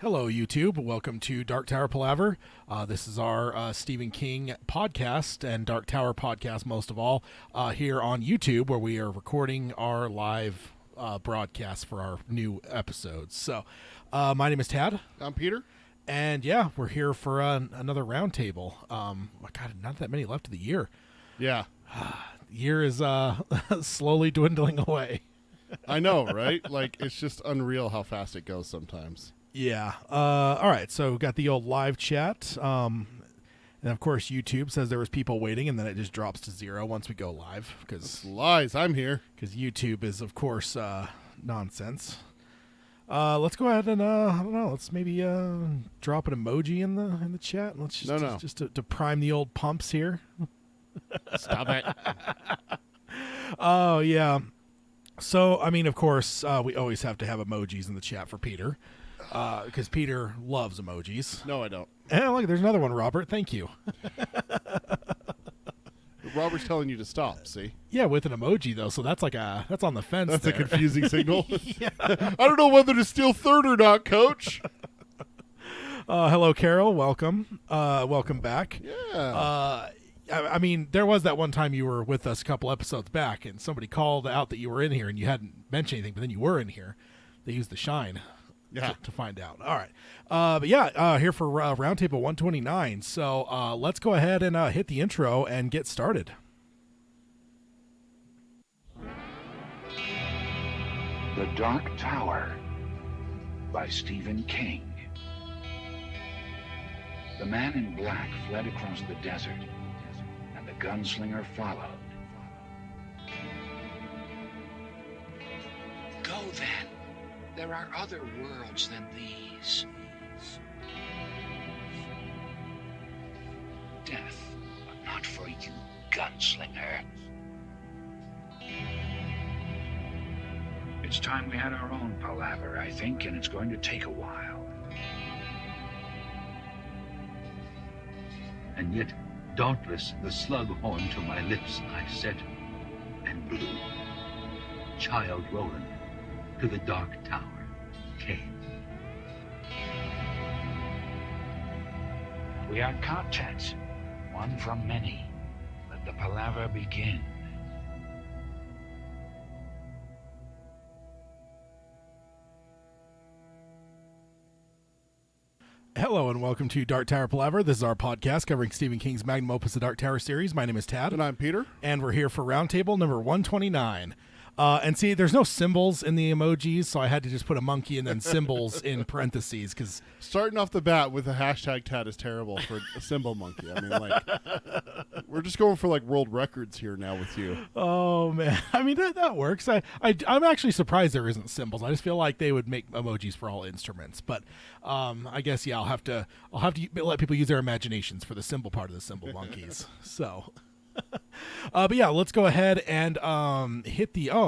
Hello, YouTube. Welcome to Dark Tower Palaver. This is our Stephen King podcast and Dark Tower podcast, most of all, here on YouTube, where we are recording our live broadcast for our new episodes. So, my name is Tad. I'm Peter. And yeah, we're here for another roundtable. God, not that many left of the year. Yeah. The year is slowly dwindling away. I know, right? Like, it's just unreal how fast it goes sometimes. Yeah. All right. So we've got the old live chat. And of course, YouTube says there was people waiting, and then it just drops to 0 once we go live. That's lies. I'm here. Because YouTube is, of course, nonsense. Let's go ahead and I don't know. Let's maybe drop an emoji in the chat. Let's just just to prime the old pumps here. Stop it. Oh yeah. So I mean, of course, we always have to have emojis in the chat for Peter. Because Peter loves emojis. No, I don't. And look, there's another one, Robert. Thank you. Robert's telling you to stop, see? Yeah, with an emoji, though, so that's on the fence. That's there. a confusing signal. Yeah. I don't know whether to steal third or not, Coach. Hello, Carol. Welcome. Welcome back. Yeah. I mean, there was that one time you were with us a couple episodes back, and somebody called out that you were in here, and you hadn't mentioned anything, but then you were in here. They used the shine. Yeah. To find out. All right. But yeah, here for Roundtable 129. So let's go ahead and hit the intro and get started. The Dark Tower by Stephen King. The man in black fled across the desert, and the gunslinger followed. Go then. There are other worlds than these. Death, but not for you, gunslinger. It's time we had our own palaver, I think, and it's going to take a while. And yet, dauntless, the slug horn to my lips I set, and blew. Child Roland to the Dark Tower came. We are content, one from many. Let the palaver begin. Hello and welcome to Dark Tower Palaver. This is our podcast covering Stephen King's magnum opus, The Dark Tower series. My name is Tad. And I'm Peter. And we're here for Roundtable number 129. And see, there's no symbols in the emojis, so I had to just put a monkey and then symbols in parentheses. Because Starting off the bat with a hashtag Tad is terrible for a symbol monkey. I mean, like, we're just going for, like, world records here now with you. Oh, man. I mean, that works. I'm actually surprised there isn't symbols. I just feel like they would make emojis for all instruments. But I guess, yeah, I'll have to let people use their imaginations for the symbol part of the symbol monkeys. So... but yeah, let's go ahead and hit the I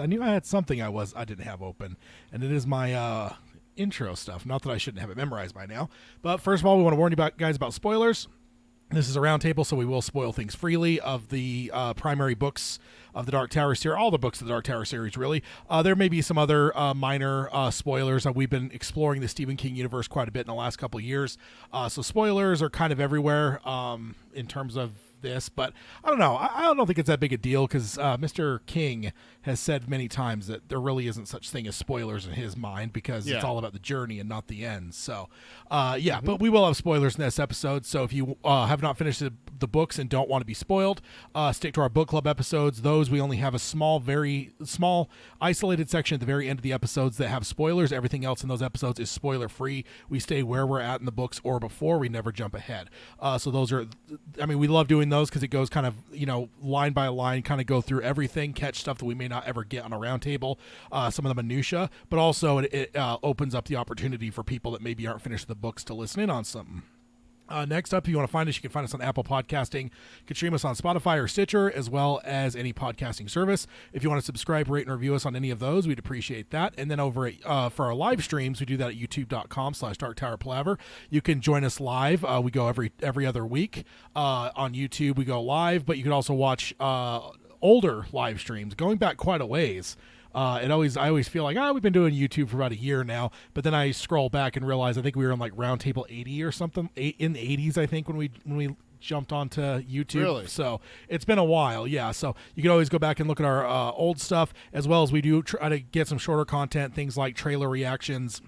knew I had something I didn't have open, and it is my intro stuff. Not that I shouldn't have it memorized by now, but first of all, we want to warn you guys about spoilers. This is a roundtable, so we will spoil things freely of the primary books of the Dark Tower series, all the books of the Dark Tower series, really. There may be some other minor spoilers. We've been exploring the Stephen King universe quite a bit in the last couple of years, so spoilers are kind of everywhere in terms of this, but I don't know. I don't think it's that big a deal because Mr. King has said many times that there really isn't such thing as spoilers in his mind because it's all about the journey and not the end. So, but we will have spoilers in this episode. So if you have not finished the books and don't want to be spoiled, stick to our book club episodes. Those we only have a small, very small, isolated section at the very end of the episodes that have spoilers. Everything else in those episodes is spoiler free. We stay where we're at in the books or before. We never jump ahead. So those are, I mean, we love doing those because it goes kind of, line by line, kind of go through everything, catch stuff that we may not ever get on a roundtable, some of the minutia, but also it opens up the opportunity for people that maybe aren't finished with the books to listen in on something. Next up, if you want to find us, you can find us on Apple Podcasting. You can stream us on Spotify or Stitcher, as well as any podcasting service. If you want to subscribe, rate, and review us on any of those, we'd appreciate that. And then over at, for our live streams, we do that at youtube.com/DarkTowerPalaver. You can join us live. We go every other week. On YouTube, we go live, but you can also watch older live streams, going back quite a ways. I always feel like, we've been doing YouTube for about a year now, but then I scroll back and realize I think we were on like Roundtable 80 or something in the 80s, I think, when we jumped onto YouTube. Really? So it's been a while. Yeah. So you can always go back and look at our old stuff, as well as we do try to get some shorter content, things like trailer reactions,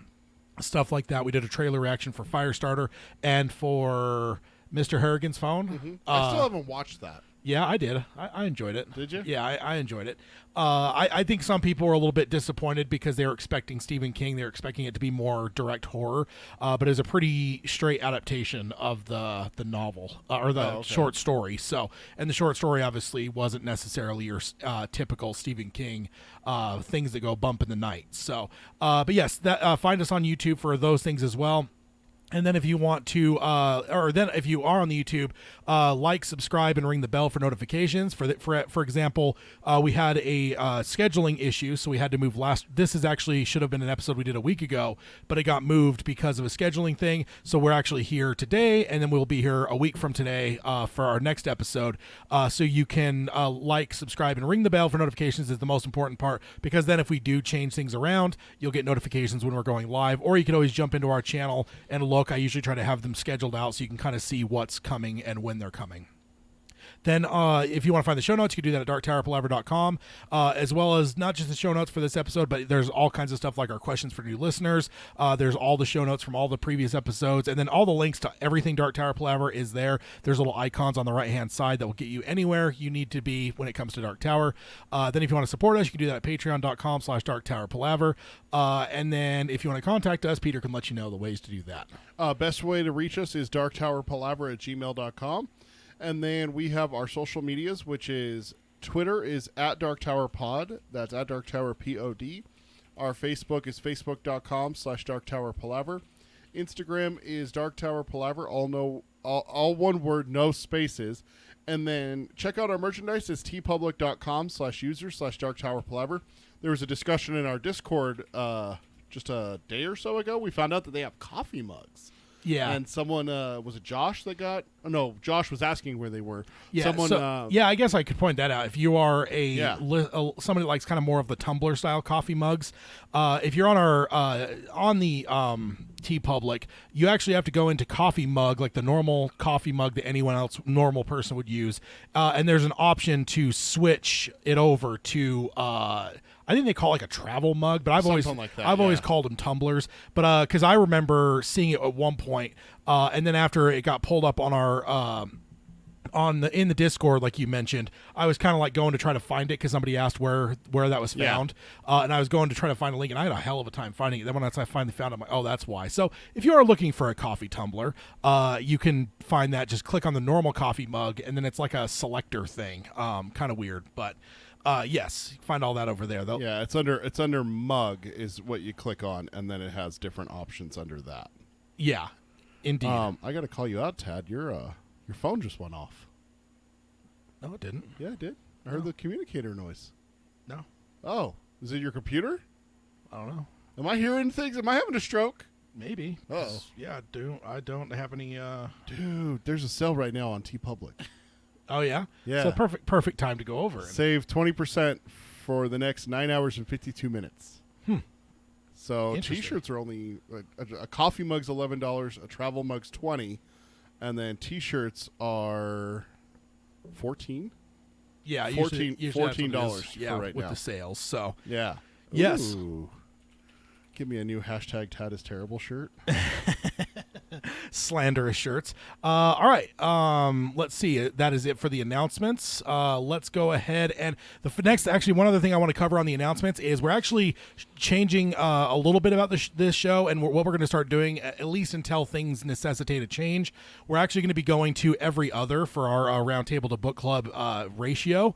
stuff like that. We did a trailer reaction for Firestarter and for Mr. Harrigan's phone. I still haven't watched that. Yeah, I did. I enjoyed it. Did you? Yeah, I enjoyed it. I think some people were a little bit disappointed because they were expecting Stephen King. They were expecting it to be more direct horror, but it was a pretty straight adaptation of the novel or the short story. So, and the short story obviously wasn't necessarily your typical Stephen King things that go bump in the night. So, but yes, that find us on YouTube for those things as well. And then if you want to, if you are on the YouTube, like, subscribe, and ring the bell for notifications. For example, we had a scheduling issue, so we had to move this should have been an episode we did a week ago, but it got moved because of a scheduling thing. So we're actually here today, and then we'll be here a week from today for our next episode. So you can like, subscribe, and ring the bell for notifications is the most important part, because then if we do change things around, you'll get notifications when we're going live, or you can always jump into our channel and look. I usually try to have them scheduled out so you can kind of see what's coming and when they're coming. Then if you want to find the show notes, you can do that at darktowerpalaver.com, as well as not just the show notes for this episode, but there's all kinds of stuff like our questions for new listeners. There's all the show notes from all the previous episodes, and then all the links to everything Dark Tower Palaver is there. There's little icons on the right-hand side that will get you anywhere you need to be when it comes to Dark Tower. Then if you want to support us, you can do that at patreon.com/darktowerpalaver. And then if you want to contact us, Peter can let you know the ways to do that. Best way to reach us is darktowerpalaver@gmail.com. And then we have our social medias, which is Twitter is @DarkTowerPod. That's @DarkTowerPod. Our Facebook is facebook.com/DarkTowerPalaver. Instagram is DarkTowerPalaver, all one word, no spaces. And then check out our merchandise. It's tpublic.com/user/DarkTowerPalaver. There was a discussion in our Discord just a day or so ago. We found out that they have coffee mugs. Yeah. And someone, was it Josh that got... Oh, no, Josh was asking where they were. Yeah, someone, I guess I could point that out. If you are somebody that likes kind of more of the tumbler-style coffee mugs, if you're on our on the TeePublic, you actually have to go into coffee mug, like the normal coffee mug that anyone else, normal person would use, and there's an option to switch it over to... I think they call it like a travel mug, but I've always called them tumblers. But because I remember seeing it at one point, and then after it got pulled up on our in the Discord, like you mentioned, I was kind of like going to try to find it because somebody asked where that was found, and I was going to try to find a link, and I had a hell of a time finding it. Then when I finally found it, I'm like, oh, that's why. So if you are looking for a coffee tumbler, you can find that. Just click on the normal coffee mug, and then it's like a selector thing, kind of weird, but. Yes, find all that over there though. Yeah, it's under mug is what you click on, and then it has different options under that. Yeah, indeed. I got to call you out, Tad. Your phone just went off. No, it didn't. Yeah, it did. I heard the communicator noise. No. Oh, is it your computer? I don't know. Am I hearing things? Am I having a stroke? Maybe. Oh, yeah. I don't have any. Dude, there's a sale right now on TeePublic. Oh yeah, yeah. So perfect time to go over. Save 20% for the next 9 hours and 52 minutes. So T-shirts are only a coffee mug's $11, a travel mug's $20, and then T-shirts are $14. Yeah, $14 yeah, for right with now. the sales. So yeah, yes. Ooh. Give me a new #Tad is terrible shirt. Slanderous shirts. All right. Let's see. That is it for the announcements. Let's go ahead and actually, one other thing I want to cover on the announcements is we're actually changing a little bit about this show, and what we're going to start doing, at least until things necessitate a change. We're actually going to be going to every other for our roundtable to book club ratio.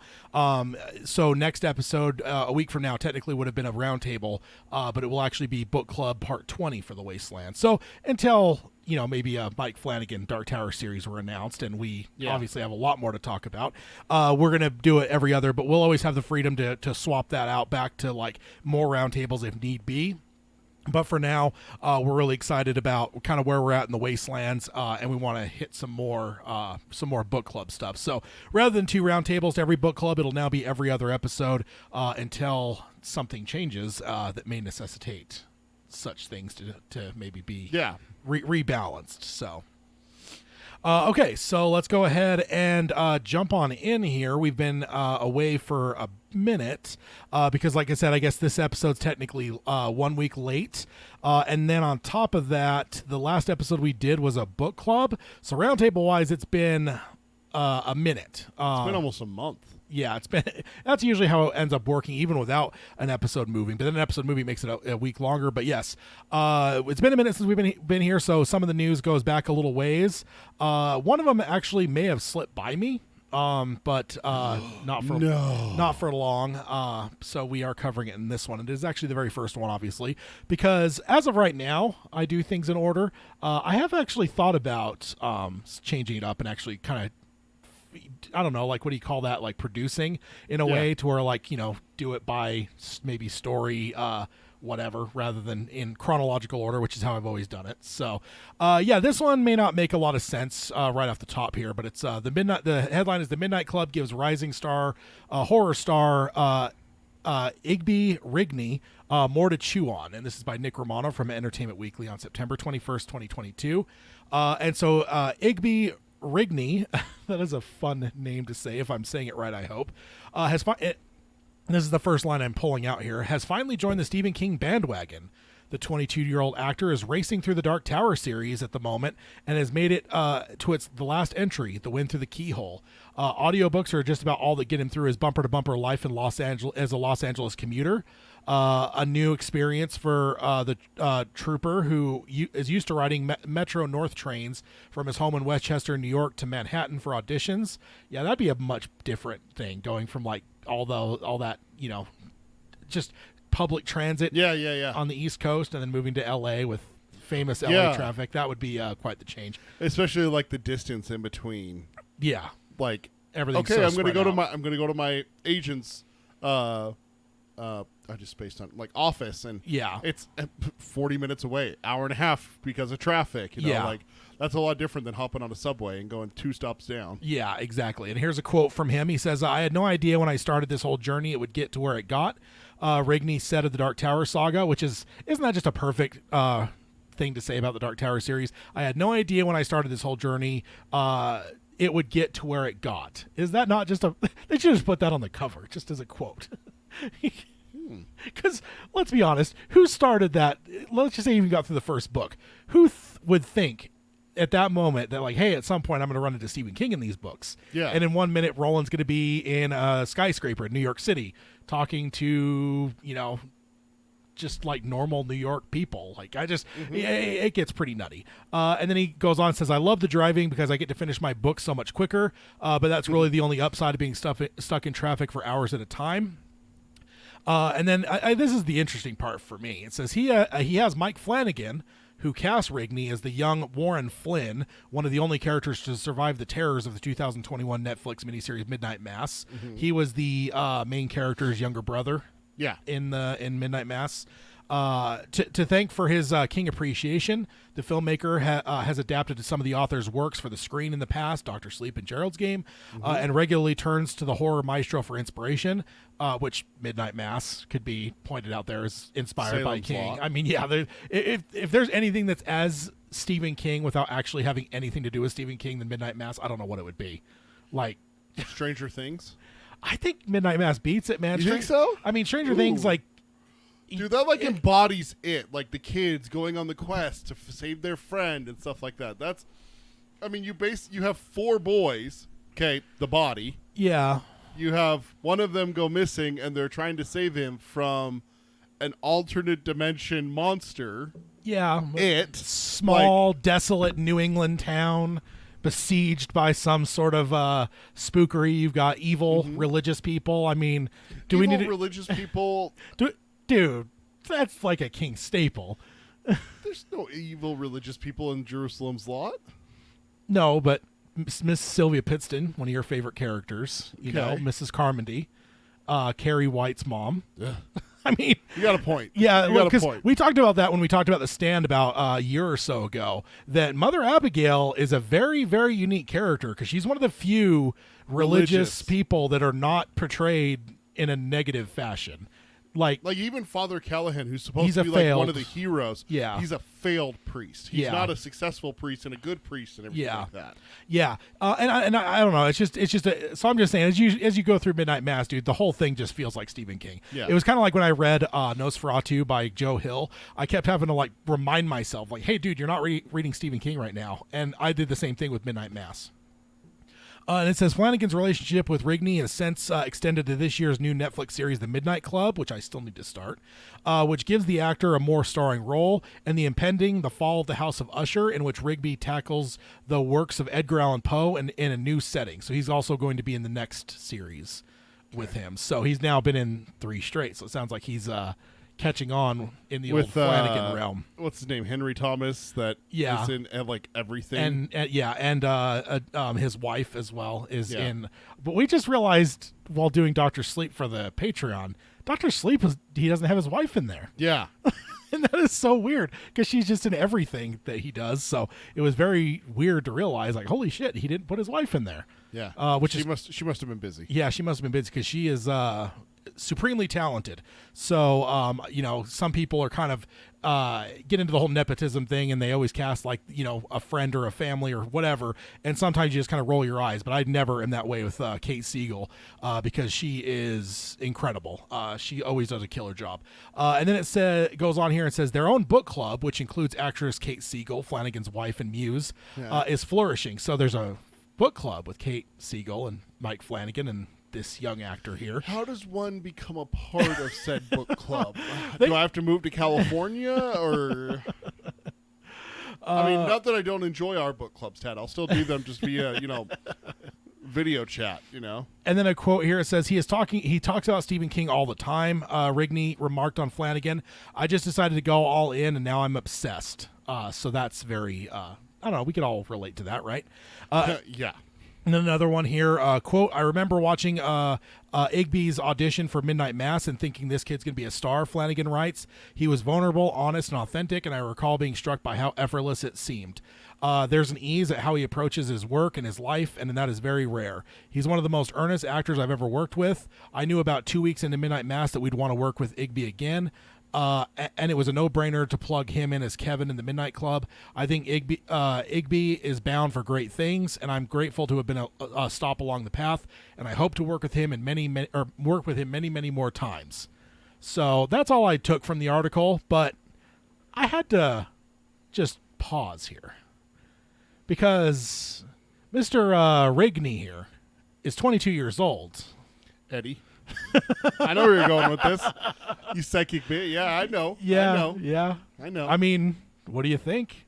So next episode, a week from now, technically would have been a roundtable, but it will actually be book club part 20 for the Wasteland. So until maybe a Mike Flanagan Dark Tower series were announced, and we obviously have a lot more to talk about. We're going to do it every other, but we'll always have the freedom to swap that out back to like more roundtables if need be. But for now, we're really excited about kind of where we're at in the Wastelands, and we want to hit some more book club stuff. So rather than 2 roundtables to every book club, it'll now be every other episode until something changes that may necessitate such things to maybe be rebalanced. So. Okay, so let's go ahead and jump on in here. We've been away for a minute because, like I said, I guess this episode's technically 1 week late. And then on top of that, the last episode we did was a book club. So roundtable-wise, it's been a minute. It's been almost a month. Yeah, that's usually how it ends up working, even without an episode moving. But then an episode moving makes it a week longer. But yes, it's been a minute since we've been here, so some of the news goes back a little ways. One of them actually may have slipped by me, but not for long. So we are covering it in this one. It is actually the very first one, obviously, because as of right now, I do things in order. I have actually thought about changing it up and actually kind of, I don't know, like, what do you call that? Like producing in a way to where, like, do it by maybe story, whatever, rather than in chronological order, which is how I've always done it. So, this one may not make a lot of sense right off the top here, but it's the headline is The Midnight Club gives rising star, horror star, Igby Rigney more to chew on. And this is by Nick Romano from Entertainment Weekly on September 21st, 2022. And so Igby Rigney, that is a fun name to say if I'm saying it right, I hope, this is the first line I'm pulling out here, has finally joined the Stephen King bandwagon. The 22-year-old actor is racing through the Dark Tower series at the moment and has made it to the last entry, The Wind Through the Keyhole. Audiobooks are just about all that get him through his bumper-to-bumper life in Los Angeles as a Los Angeles commuter. A new experience for the trooper who is used to riding Metro North trains from his home in Westchester, New York to Manhattan for auditions. Yeah, that'd be a much different thing, going from like all that, just public transit on the East Coast and then moving to LA with famous LA traffic. That would be quite the change. Especially like the distance in between. Yeah. Like everything. Okay, I'm going to go to my agent's I just spaced on like office, and it's 40 minutes away, hour and a half because of traffic. Like that's a lot different than hopping on a subway and going 2 stops down. Yeah, exactly. And here's a quote from him. He says, "I had no idea when I started this whole journey it would get to where it got." Rigney said of the Dark Tower saga, which isn't that just a perfect thing to say about the Dark Tower series? I had no idea when I started this whole journey it would get to where it got. Is that not just they should just put that on the cover just as a quote. Because let's be honest, who started that? Let's just say you even got through the first book. Who would think at that moment that, like, hey, at some point I'm going to run into Stephen King in these books? Yeah. And in 1 minute, Roland's going to be in a skyscraper in New York City talking to, just like normal New York people. Like, it gets pretty nutty. And then he goes on and says, "I love the driving because I get to finish my book so much quicker. But that's really the only upside of being stuck in traffic for hours at a time." And then this is the interesting part for me. It says he has Mike Flanagan, who cast Rigney as the young Warren Flynn, one of the only characters to survive the terrors of the 2021 Netflix miniseries Midnight Mass. Mm-hmm. He was the main character's younger brother. Yeah, in Midnight Mass. To thank for his King appreciation, the filmmaker has adapted to some of the author's works for the screen in the past, Dr. Sleep and Gerald's Game, and regularly turns to the horror maestro for inspiration, which Midnight Mass could be pointed out there as inspired by King. I mean, yeah, if there's anything that's as Stephen King without actually having anything to do with Stephen King than Midnight Mass, I don't know what it would be. Like Stranger Things? I think Midnight Mass beats it, man. You think so? I mean, Stranger Things, like... Dude, that like embodies it. Like the kids going on the quest to save their friend and stuff like that. That's... I mean, you have 4 boys. Okay, the body. Yeah. You have one of them go missing, and they're trying to save him from an alternate dimension monster. Yeah. Small, desolate New England town besieged by some sort of spookery. You've got evil religious people. I mean, we need religious people? Dude, that's like a King staple. There's no evil religious people in Jerusalem's Lot. No, but Miss Sylvia Pittston, one of your favorite characters, Mrs. Carmody, Carrie White's mom. I mean, You got a point. yeah, you got a because point. we talked about that when we talked about The Stand about a year or so ago, that Mother Abigail is a very, very unique character because she's one of the few religious people that are not portrayed in a negative fashion. Like even Father Callahan, who's supposed he's to a be failed- like one of the heroes, Yeah. he's a failed priest. He's Yeah. not a successful priest and a good priest and everything Yeah. like that. Yeah, and I don't know. It's just so I'm just saying as you go through Midnight Mass, dude, the whole thing just feels like Stephen King. Yeah. It was kind of like when I read Nosferatu by Joe Hill. I kept having to like remind myself, like, hey, dude, you're not reading Stephen King right now, and I did the same thing with Midnight Mass. And it says Flanagan's relationship with Rigney has since extended to this year's new Netflix series, The Midnight Club, which I still need to start, which gives the actor a more starring role, and the impending The Fall of the House of Usher, in which Rigby tackles the works of Edgar Allan Poe in a new setting. So he's also going to be in the next series with him. So he's now been in 3 straight. So it sounds like he's catching on in the old Flanagan realm. What's his name? Henry Thomas. That Yeah. is in like everything. And his wife as well is Yeah. in. But we just realized while doing Dr. Sleep for the Patreon, Dr. Sleep he doesn't have his wife in there. Yeah. And that is so weird because she's just in everything that he does. So it was very weird to realize, like, holy shit, he didn't put his wife in there. Yeah. She must have been busy. Yeah, she must have been busy because she is supremely talented. So, some people are kind of get into the whole nepotism thing, and they always cast like, a friend or a family or whatever. And sometimes you just kind of roll your eyes. But I never am that way with Kate Siegel because she is incredible. She always does a killer job. And then it goes on here and says their own book club, which includes actress Kate Siegel, Flanagan's wife and muse, is flourishing. So there's a book club with Kate Siegel and Mike Flanagan and this young actor here. How does one become a part of said book club? Do I have to move to California or? I mean, not that I don't enjoy our book clubs, Ted. I'll still do them just via, video chat. And then a quote here, it says he talks about Stephen King all the time. Rigney remarked on Flanagan, "I just decided to go all in, and now I'm obsessed." So that's very, I don't know. We could all relate to that, right? Yeah. And then another one here, quote, "I remember watching Igby's audition for Midnight Mass and thinking this kid's going to be a star," Flanagan writes. "He was vulnerable, honest, and authentic, and I recall being struck by how effortless it seemed. There's an ease at how he approaches his work and his life, and that is very rare. He's one of the most earnest actors I've ever worked with. I knew about 2 weeks into Midnight Mass that we'd want to work with Igby again. And it was a no-brainer to plug him in as Kevin in the Midnight Club. I think Igby is bound for great things, and I'm grateful to have been a stop along the path. And I hope to work with him many more times." So that's all I took from the article, but I had to just pause here because Mr. Rigney here is 22 years old. Eddie. I know where you're going with this. You psychic bit. Yeah, I know. Yeah, I know. yeah. I know. I mean, what do you think?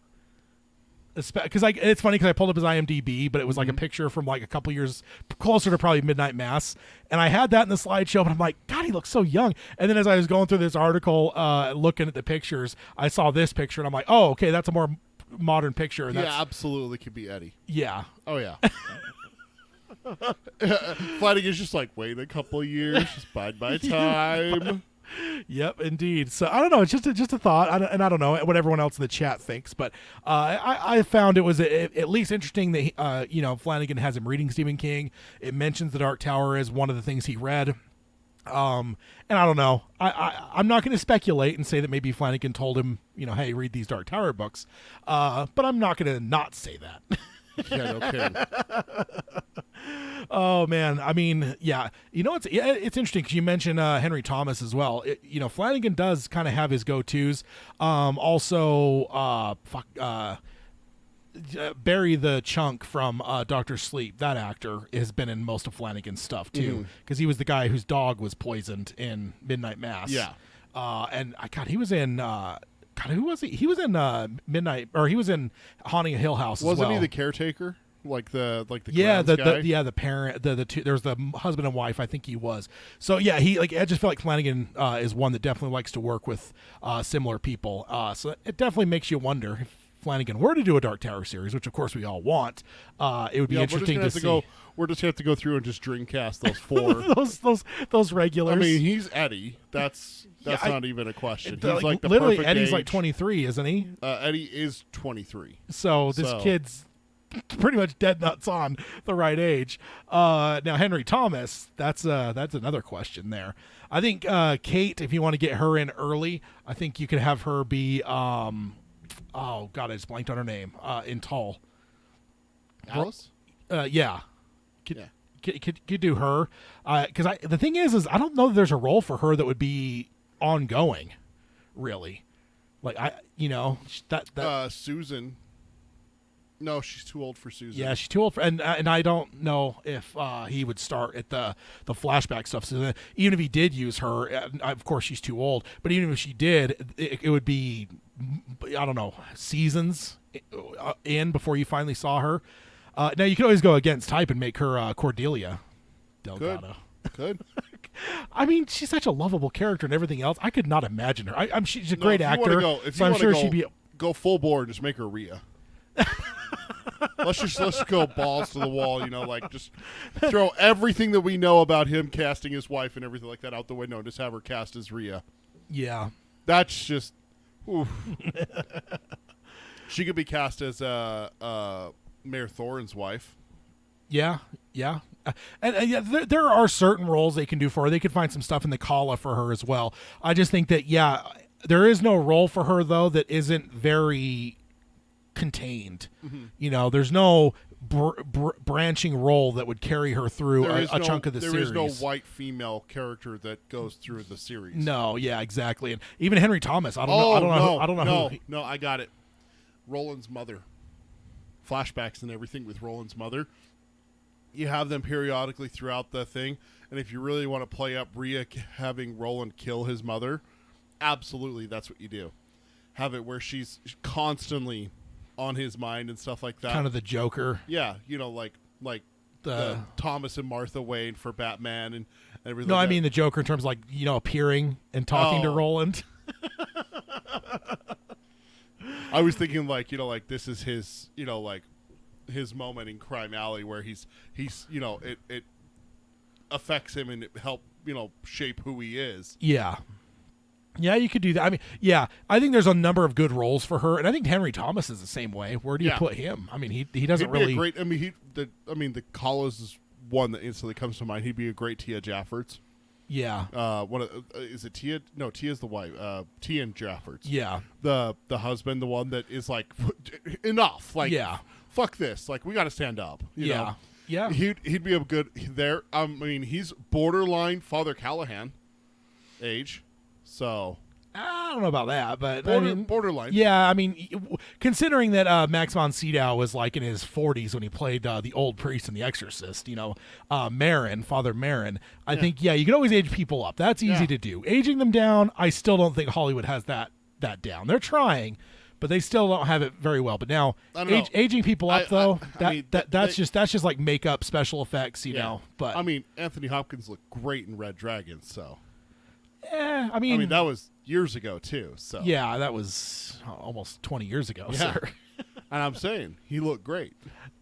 Because it's funny because I pulled up his IMDb, but it was like a picture from like a couple years closer to probably Midnight Mass, and I had that in the slideshow, but I'm like, God, he looks so young. And then as I was going through this article, looking at the pictures, I saw this picture, and I'm like, oh, okay, that's a more modern picture. And yeah, absolutely could be Eddie. Yeah. Oh yeah. Flanagan's just like, wait a couple of years, just bide my time. Yep, indeed. So I don't know. It's just a thought, and I don't know what everyone else in the chat thinks, but I found it was at least interesting that Flanagan has him reading Stephen King. It mentions the Dark Tower as one of the things he read. And I don't know. I'm not going to speculate and say that maybe Flanagan told him, hey, read these Dark Tower books. But I'm not going to not say that. Yeah, no kidding. Oh man, I mean, yeah, it's interesting because you mentioned Henry Thomas as well. Flanagan does kind of have his go-tos. Also, Barry the Chunk from Dr. Sleep, that actor has been in most of Flanagan's stuff too, because he was the guy whose dog was poisoned in Midnight Mass. Yeah, and he was in. Who was he? He was in Midnight, or he was in Haunting a Hill House as well. Wasn't he the caretaker? Like the yeah, guy? the parent, the two. There was the husband and wife. I think he was. So yeah, I just feel like Flanagan is one that definitely likes to work with similar people. So it definitely makes you wonder if Flanagan were to do a Dark Tower series, which of course we all want, it would be interesting to see. We're just have to go through and just dreamcast those 4. those regulars. I mean, he's Eddie. That's Yeah, not even a question. The- He's like the literally, perfect Eddie's age. like 23, isn't he? Eddie is 23. So this kid's pretty much dead nuts on the right age. Now Henry Thomas, that's another question there. I think Kate, if you want to get her in early, I think you could have her be oh god, I just blanked on her name. In Tall. Alice? Yeah. Yeah. Could do her, because the thing is I don't know that there's a role for her that would be ongoing, really. Like that Susan. No, she's too old for Susan. yeah, she's too old for, and I don't know if he would start at the flashback stuff. So even if he did use her, of course she's too old. But even if she did, it would be, I don't know, seasons in before you finally saw her. Now you could always go against type and make her Cordelia Delgado. Good. I mean, she's such a lovable character and everything else. I could not imagine her. She's a No, great if you actor, wanna go- if so you I'm wanna sure go- she'd be. Go full bore and just make her Rhea. let's go balls to the wall, like just throw everything that we know about him casting his wife and everything like that out the window and just have her cast as Rhea. Yeah. That's just oof. She could be cast as Mayor Thorin's wife. Yeah. And yeah, there are certain roles they can do for her. They could find some stuff in the Kala for her as well. I just think that, there is no role for her, though, that isn't very contained. Mm-hmm. There's no branching role that would carry her through a chunk of the series. There is no white female character that goes through the series. No, yeah, exactly. And even Henry Thomas, I don't know. No, I got it. Roland's mother. Flashbacks and everything with Roland's mother. You have them periodically throughout the thing, and if you really want to play up Rhea having Roland kill his mother, absolutely, that's what you do. Have it where she's constantly on his mind and stuff like that. Kind of the Joker. Yeah, like the Thomas and Martha Wayne for Batman and everything. No, like I that. mean the Joker in terms of appearing and talking to Roland. I was thinking this is his, his moment in Crime Alley where he's it affects him and it help shape who he is. Yeah, you could do that. I mean, I think there's a number of good roles for her, and I think Henry Thomas is the same way. Where do you put him? I mean, he doesn't He'd really. Be a great. The Collas is one that instantly comes to mind. He'd be a great Tia Jaffords. Yeah. Is it Tia? No, Tia's the wife. Tia and Jaffords. Yeah. The husband, the one that is enough. Fuck this. We got to stand up. You know? Yeah. He'd be a good there. I mean, he's borderline Father Callahan age. So I don't know about that, but borderline. Yeah, I mean, considering that Max von Sydow was in his 40s when he played the old priest in The Exorcist, Father Marin, I think you can always age people up. That's easy to do. Aging them down, I still don't think Hollywood has that down. They're trying, but they still don't have it very well. But now aging people up that's just like makeup, special effects, you know. But I mean, Anthony Hopkins looked great in Red Dragon, so. I mean that was years ago too. So yeah, that was almost 20 years ago, sir. And I'm saying he looked great.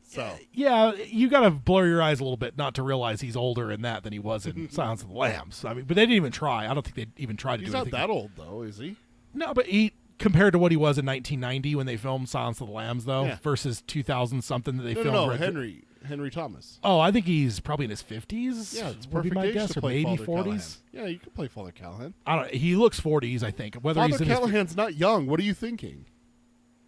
So yeah, you got to blur your eyes a little bit not to realize he's older in that than he was in Silence of the Lambs. I mean, but they didn't even try. I don't think they even tried to he's do not anything. that old though, is he? No, but he compared to what he was in 1990 when they filmed Silence of the Lambs, though, versus 2000 something that they filmed. No, Henry Thomas. Oh, I think he's probably in his 50s. Yeah, it's would be perfect my age guess, to or play maybe Father 40s. Callahan. Yeah, you could play Father Callahan. I don't. He looks 40s, I think. Whether Father he's in Callahan's not young. What are you thinking?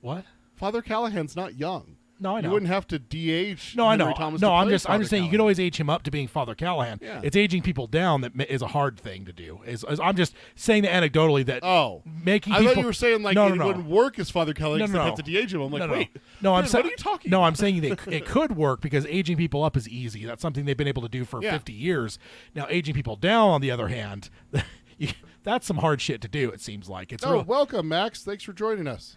What? Father Callahan's not young. No, I know. You wouldn't have to de-age. No, I know. Henry Thomas No, to I'm play just Father saying you could always age him up to being Father Callahan. Yeah. It's aging people down that is a hard thing to do. I'm just saying that anecdotally that making people. I thought you were saying it wouldn't work as Father Callahan because they have to de-age him. I'm like, wait. No, I'm saying. What are you talking No, about? I'm saying it could work because aging people up is easy. That's something they've been able to do for 50 years. Now, aging people down, on the other hand, that's some hard shit to do. It seems like it's. Welcome, Max. Thanks for joining us.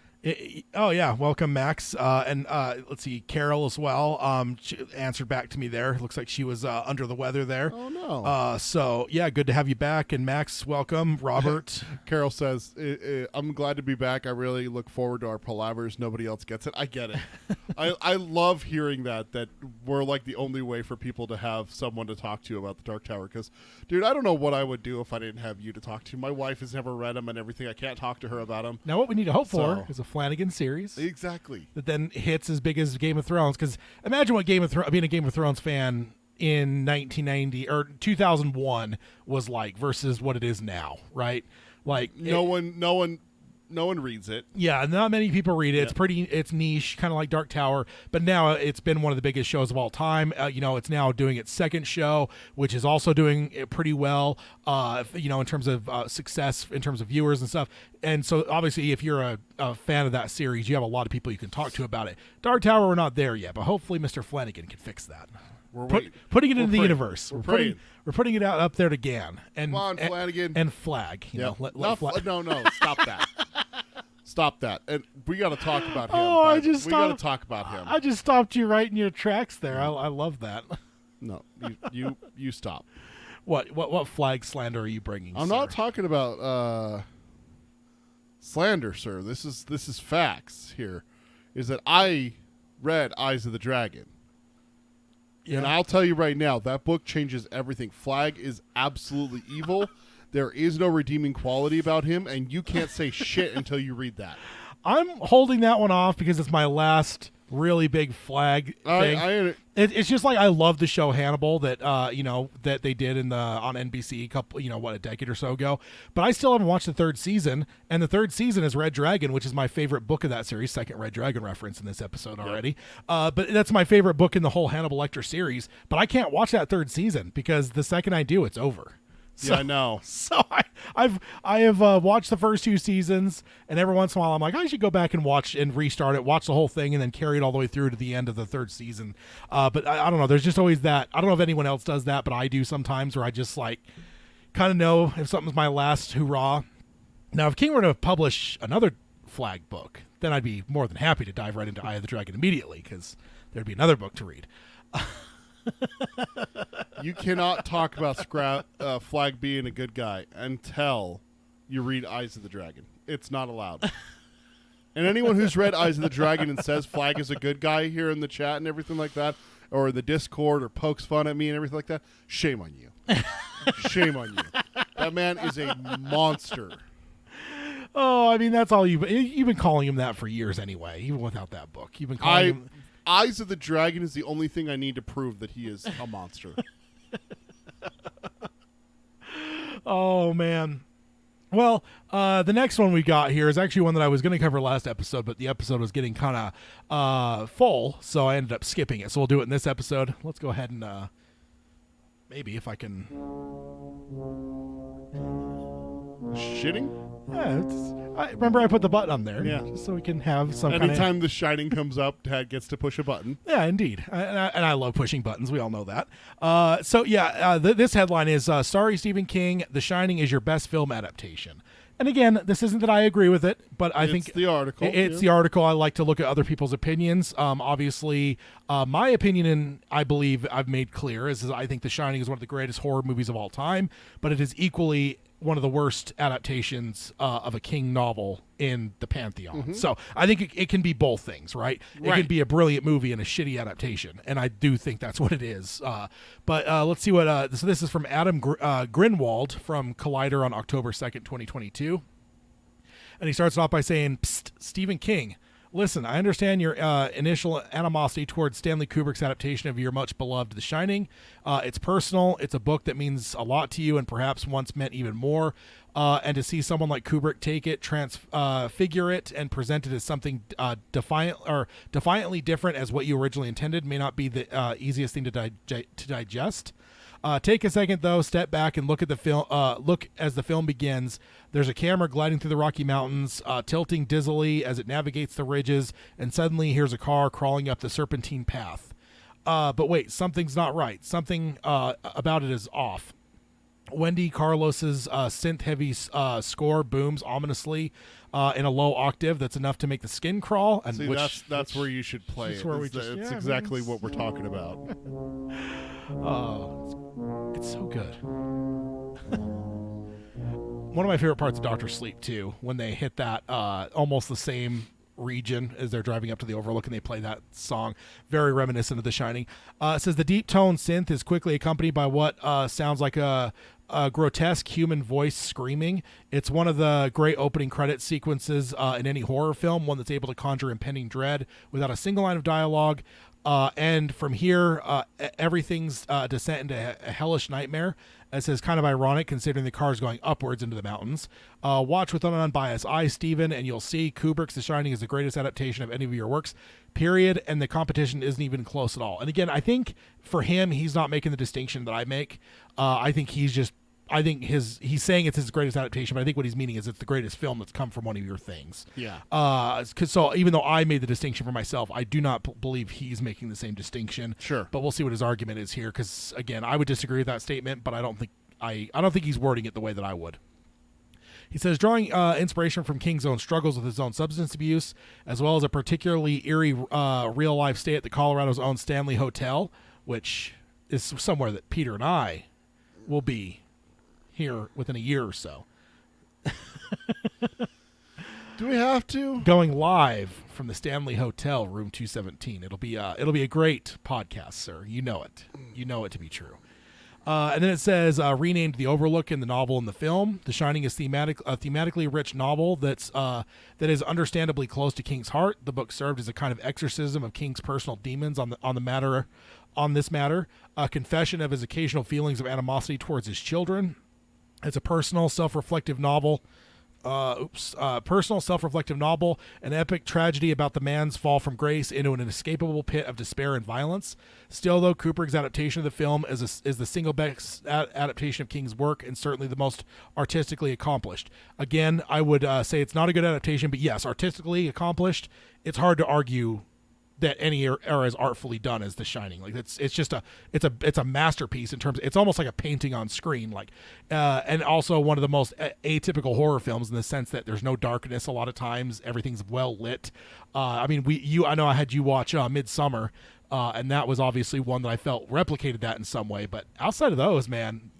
Oh yeah, welcome Max, and let's see, Carol as well. She answered back to me there. Looks like she was under the weather there. Oh no. So yeah, good to have you back. And Max, welcome. Robert. Carol says, "I'm glad to be back. I really look forward to our palavers. Nobody else gets it. I get it. I love hearing that we're like the only way for people to have someone to talk to about the Dark Tower. Because, dude, I don't know what I would do if I didn't have you to talk to. My wife has never read them and everything. I can't talk to her about them. Now, what we need to hope for is a Flanagan series exactly that then hits as big as Game of Thrones. Because imagine what being a Game of Thrones fan in 1990 or 2001 was like versus what it is now, right? Like no one reads it. Yeah, not many people read it. Yeah. It's niche, kind of like Dark Tower. But now it's been one of the biggest shows of all time. It's now doing its second show, which is also doing it pretty well. In terms of success, in terms of viewers and stuff. And so, obviously, if you're a fan of that series, you have a lot of people you can talk to about it. Dark Tower, we're not there yet, but hopefully, Mr. Flanagan can fix that. Putting it into the universe. We're putting it out up there to Gan. And, come on, Flanagan. And Flag. No, stop that. Stop that. And we got to talk about him. We got to talk about him. I just stopped you right in your tracks there. I love that. No, you stop. What flag slander are you bringing? I'm not talking about slander, sir. This is facts here. Is that I read Eyes of the Dragon. Yeah. And I'll tell you right now, that book changes everything. Flag is absolutely evil. There is no redeeming quality about him, and you can't say shit until you read that. I'm holding that one off because it's my last really big Flag thing. It's just like I love the show Hannibal that that they did on NBC a decade or so ago. But I still haven't watched the third season, and the third season is Red Dragon, which is my favorite book of that series. Second Red Dragon reference in this episode already. But that's my favorite book in the whole Hannibal Lecter series. But I can't watch that third season because the second I do, it's over. So, yeah, I know. So I have watched the first two seasons, and every once in a while I'm like, I should go back and watch and restart it, watch the whole thing, and then carry it all the way through to the end of the third season. But I don't know. There's just always that. I don't know if anyone else does that, but I do sometimes, where I just like kind of know if something's my last hurrah. Now, if King were to publish another Flag book, then I'd be more than happy to dive right into Eye of the Dragon immediately, because there'd be another book to read. You cannot talk about Flag being a good guy until you read Eyes of the Dragon. It's not allowed. And anyone who's read Eyes of the Dragon and says Flag is a good guy here in the chat and everything like that, or the Discord, or pokes fun at me and everything like that, shame on you. Shame on you. That man is a monster. Oh, I mean, that's all you've been calling him that for years anyway, even without that book. You've been calling him... Eyes of the Dragon is the only thing I need to prove that he is a monster. Oh, man. Well, the next one we got here is actually one that I was going to cover last episode, but the episode was getting kind of full, so I ended up skipping it. So we'll do it in this episode. Let's go ahead and maybe if I can... Shitting? Yeah, remember I put the button on there, just so we can have some Anytime The Shining comes up, Dad gets to push a button. Yeah, indeed. And I love pushing buttons. We all know that. This headline is, Sorry, Stephen King, The Shining is your best film adaptation. And again, this isn't that I agree with it, but I think the article. It's the article. I like to look at other people's opinions. Obviously, my opinion, and I believe I've made clear, is I think The Shining is one of the greatest horror movies of all time, but it is equally one of the worst adaptations of a King novel in the Pantheon. Mm-hmm. So I think it can be both things, right? It can be a brilliant movie and a shitty adaptation, and I do think that's what it is. But let's see what... So this is from Adam Grinwald from Collider on October 2nd, 2022. And he starts off by saying, Psst, Stephen King, listen, I understand your initial animosity towards Stanley Kubrick's adaptation of your much beloved The Shining. It's personal. It's a book that means a lot to you and perhaps once meant even more. And to see someone like Kubrick take it, transfigure it, and present it as something defiantly different as what you originally intended may not be the easiest thing to digest. Take a second, though, step back and look at the film. Look as the film begins. There's a camera gliding through the Rocky Mountains, tilting dizzily as it navigates the ridges, and suddenly here's a car crawling up the serpentine path. But wait, something's not right. Something about it is off. Wendy Carlos's synth-heavy score booms ominously in a low octave that's enough to make the skin crawl. And See, that's where you should play That's it. where we It's, just- it's yeah, exactly man, what we're talking about. It's so good. One of my favorite parts of Doctor Sleep too, when they hit that almost the same region as they're driving up to the Overlook and they play that song, very reminiscent of The Shining. It says the deep tone synth is quickly accompanied by what sounds like a grotesque human voice screaming. It's one of the great opening credit sequences in any horror film, one that's able to conjure impending dread without a single line of dialogue. And from here, everything's descent into a hellish nightmare. It says kind of ironic considering the car is going upwards into the mountains. Watch with an unbiased eye, Stephen, and you'll see Kubrick's The Shining is the greatest adaptation of any of your works, period. And the competition isn't even close at all. And again, I think for him, he's not making the distinction that I make. I think he's saying it's his greatest adaptation, but I think what he's meaning is it's the greatest film that's come from one of your things. Yeah. So even though I made the distinction for myself, I do not believe he's making the same distinction. Sure. But we'll see what his argument is here, because again, I would disagree with that statement, but I don't think he's wording it the way that I would. He says, drawing inspiration from King's own struggles with his own substance abuse, as well as a particularly eerie real-life stay at the Colorado's own Stanley Hotel, which is somewhere that Peter and I will be here within a year or so. Do we have to? Going live from the Stanley Hotel, room 217. It'll be a great podcast, sir. You know it. You know it to be true. And then it says, renamed The Overlook in the novel and the film. The Shining is a thematically rich novel that is understandably close to King's heart. The book served as a kind of exorcism of King's personal demons on this matter, a confession of his occasional feelings of animosity towards his children. It's a personal, self-reflective novel. An epic tragedy about the man's fall from grace into an inescapable pit of despair and violence. Still, though, Kubrick's adaptation of the film is the single best adaptation of King's work and certainly the most artistically accomplished. Again, I would say it's not a good adaptation, but yes, artistically accomplished. It's hard to argue that any era is artfully done as The Shining. Like it's a masterpiece in terms. It's almost like a painting on screen. Like, and also one of the most atypical horror films in the sense that there's no darkness a lot of times. Everything's well lit. I know I had you watch Midsummer, and that was obviously one that I felt replicated that in some way. But outside of those, man,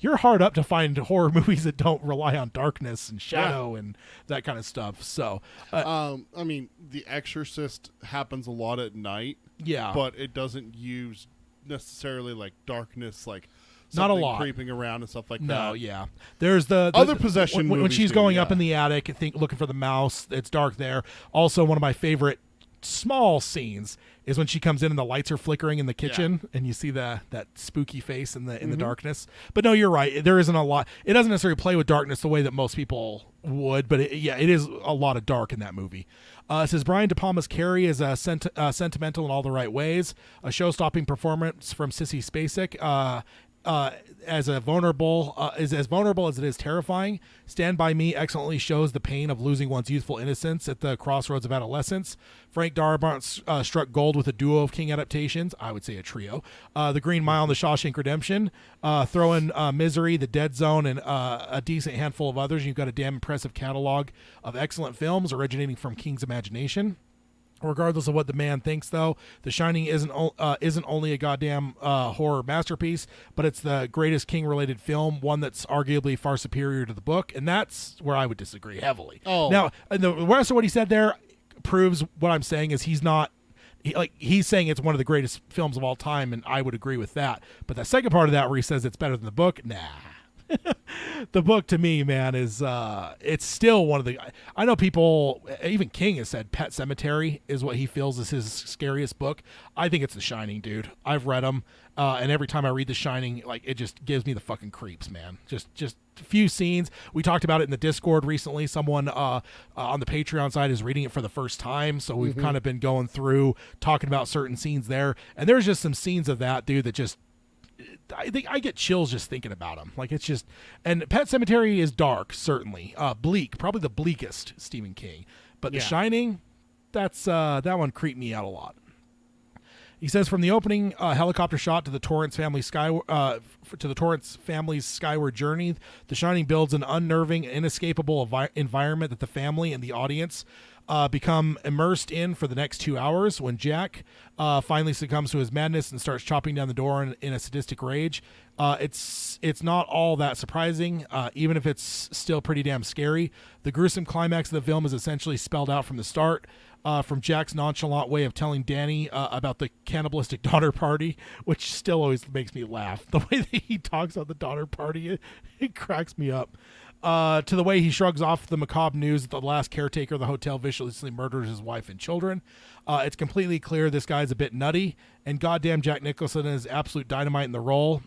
you're hard up to find horror movies that don't rely on darkness and shadow and that kind of stuff. So, I mean, The Exorcist happens a lot at night. Yeah, but it doesn't use necessarily like darkness, like not a something lot creeping around and stuff like that. No, yeah. There's the other possession when movies she's do, going up yeah. in the attic, looking for the mouse. It's dark there. Also, one of my favorite small scenes is when she comes in and the lights are flickering in the kitchen and you see that spooky face in the darkness. But no, you're right. There isn't a lot. It doesn't necessarily play with darkness the way that most people would, but it is a lot of dark in that movie. It says Brian De Palma's Carrie is sentimental in all the right ways. A show-stopping performance from Sissy Spacek. As vulnerable as it is terrifying. Stand By Me excellently shows the pain of losing one's youthful innocence at the crossroads of adolescence. Frank Darabont struck gold with a duo of King adaptations. I would say a trio. The Green Mile and The Shawshank Redemption. Throw in Misery, The Dead Zone, and a decent handful of others. You've got a damn impressive catalog of excellent films originating from King's imagination. Regardless of what the man thinks, though, The Shining isn't only a goddamn horror masterpiece, but it's the greatest King-related film, one that's arguably far superior to the book, and that's where I would disagree heavily. Oh. Now, the rest of what he said there proves what I'm saying is he's saying it's one of the greatest films of all time, and I would agree with that. But the second part of that where he says it's better than the book, nah. The book to me, man, is it's still one of the. I know people, even King has said Pet Sematary is what he feels is his scariest book. I think it's The Shining, dude. I've read them, and every time I read The Shining, like it just gives me the fucking creeps, man. Just a few scenes. We talked about it in the Discord recently. Someone on the Patreon side is reading it for the first time, so we've kind of been going through talking about certain scenes there, and there's just some scenes of that, dude, that just. I think I get chills just thinking about them. Like it's just, and Pet Sematary is dark, certainly. Bleak, probably the bleakest Stephen King. But The Shining, that one creeped me out a lot. He says from the opening helicopter shot to the Torrance family's skyward journey, The Shining builds an unnerving, inescapable environment that the family and the audience become immersed in for the next 2 hours. When Jack finally succumbs to his madness and starts chopping down the door in a sadistic rage, it's not all that surprising, even if it's still pretty damn scary. The gruesome climax of the film is essentially spelled out from the start. From Jack's nonchalant way of telling Danny about the cannibalistic daughter party, which still always makes me laugh. The way that he talks about the daughter party, it cracks me up. To the way he shrugs off the macabre news that the last caretaker of the hotel viciously murders his wife and children. It's completely clear this guy's a bit nutty, and goddamn Jack Nicholson is absolute dynamite in the role.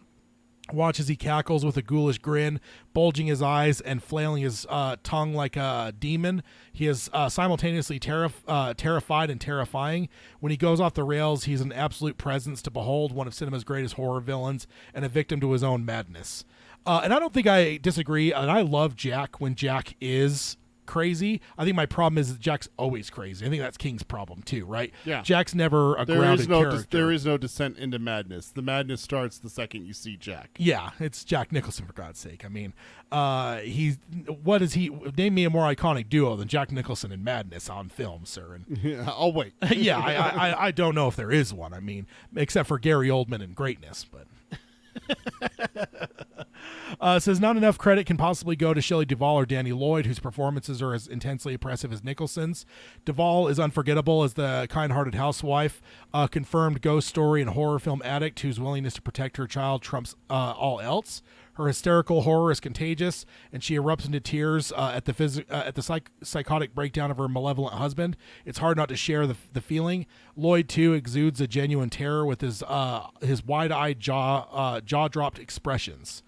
Watch as he cackles with a ghoulish grin, bulging his eyes and flailing his tongue like a demon. He is simultaneously terrified and terrifying. When he goes off the rails, he's an absolute presence to behold, one of cinema's greatest horror villains, and a victim to his own madness. And I don't think I disagree, and I love Jack when Jack is crazy. I think my problem is that Jack's always crazy. I think that's King's problem too, right? Yeah. Jack's never a grounded character. There is no descent into madness. The madness starts the second you see Jack. Yeah, it's Jack Nicholson, for God's sake. I mean, what is he? Name me a more iconic duo than Jack Nicholson and madness on film, sir. And Yeah, I'll wait. yeah, I don't know if there is one. I mean, except for Gary Oldman and greatness, but. Says not enough credit can possibly go to Shelley Duvall or Danny Lloyd, whose performances are as intensely oppressive as Nicholson's. Duvall is unforgettable as the kind-hearted housewife, a confirmed ghost story and horror film addict whose willingness to protect her child trumps all else. Her hysterical horror is contagious, and she erupts into tears at the psychotic breakdown of her malevolent husband. It's hard not to share the feeling. Lloyd too exudes a genuine terror with his wide-eyed jaw-dropped expressions.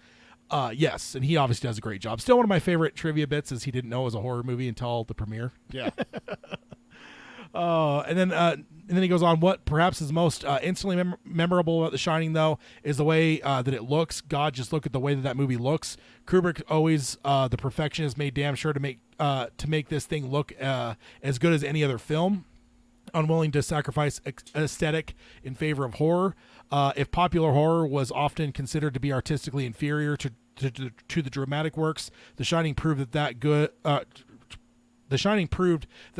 Yes, and he obviously does a great job. Still, one of my favorite trivia bits is he didn't know it was a horror movie until the premiere. Yeah. And then he goes on. What perhaps is most instantly memorable about The Shining, though, is the way that it looks. God, just look at the way that movie looks. Kubrick, always the perfectionist, made damn sure to make this thing look as good as any other film. Unwilling to sacrifice aesthetic in favor of horror. If popular horror was often considered to be artistically inferior to the dramatic works, The Shining proved that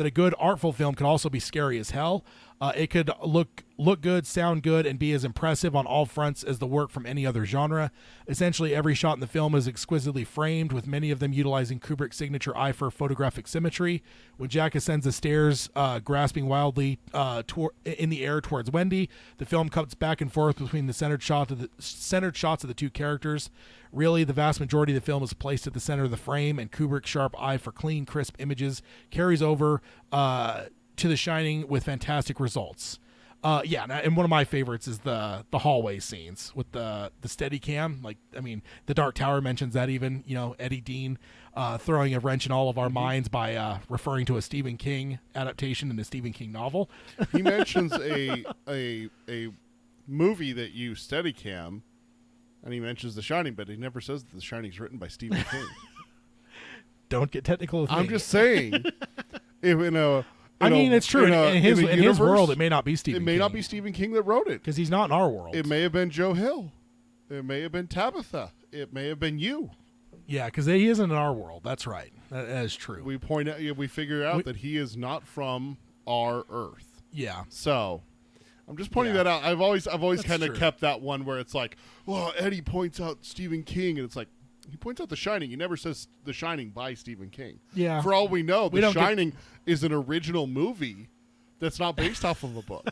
a good artful film could also be scary as hell. It could look good, sound good, and be as impressive on all fronts as the work from any other genre. Essentially, every shot in the film is exquisitely framed, with many of them utilizing Kubrick's signature eye for photographic symmetry. When Jack ascends the stairs, grasping wildly in the air towards Wendy, the film cuts back and forth between the centered shots of the two characters. Really, the vast majority of the film is placed at the center of the frame, and Kubrick's sharp eye for clean, crisp images carries over to The Shining with fantastic results. And one of my favorites is the hallway scenes with the steady cam. Like, I mean, The Dark Tower mentions that even, Eddie Dean throwing a wrench in all of our minds by referring to a Stephen King adaptation in a Stephen King novel. He mentions a movie that used Steadicam, and he mentions The Shining, but he never says that The Shining is written by Stephen King. Don't get technical with me. I'm just saying, it's true. In his world, it may not be Stephen King. It may not be Stephen King that wrote it. Because he's not in our world. It may have been Joe Hill. It may have been Tabitha. It may have been you. Yeah, because he isn't in our world. That's right. That is true. We figure out that he is not from our Earth. Yeah. So, I'm just pointing that out. I've always kind of true. kept that one where it's like, well, Eddie points out Stephen King, and it's like, he points out The Shining. He never says The Shining by Stephen King. Yeah. For all we know, The Shining is an original movie that's not based off of a book.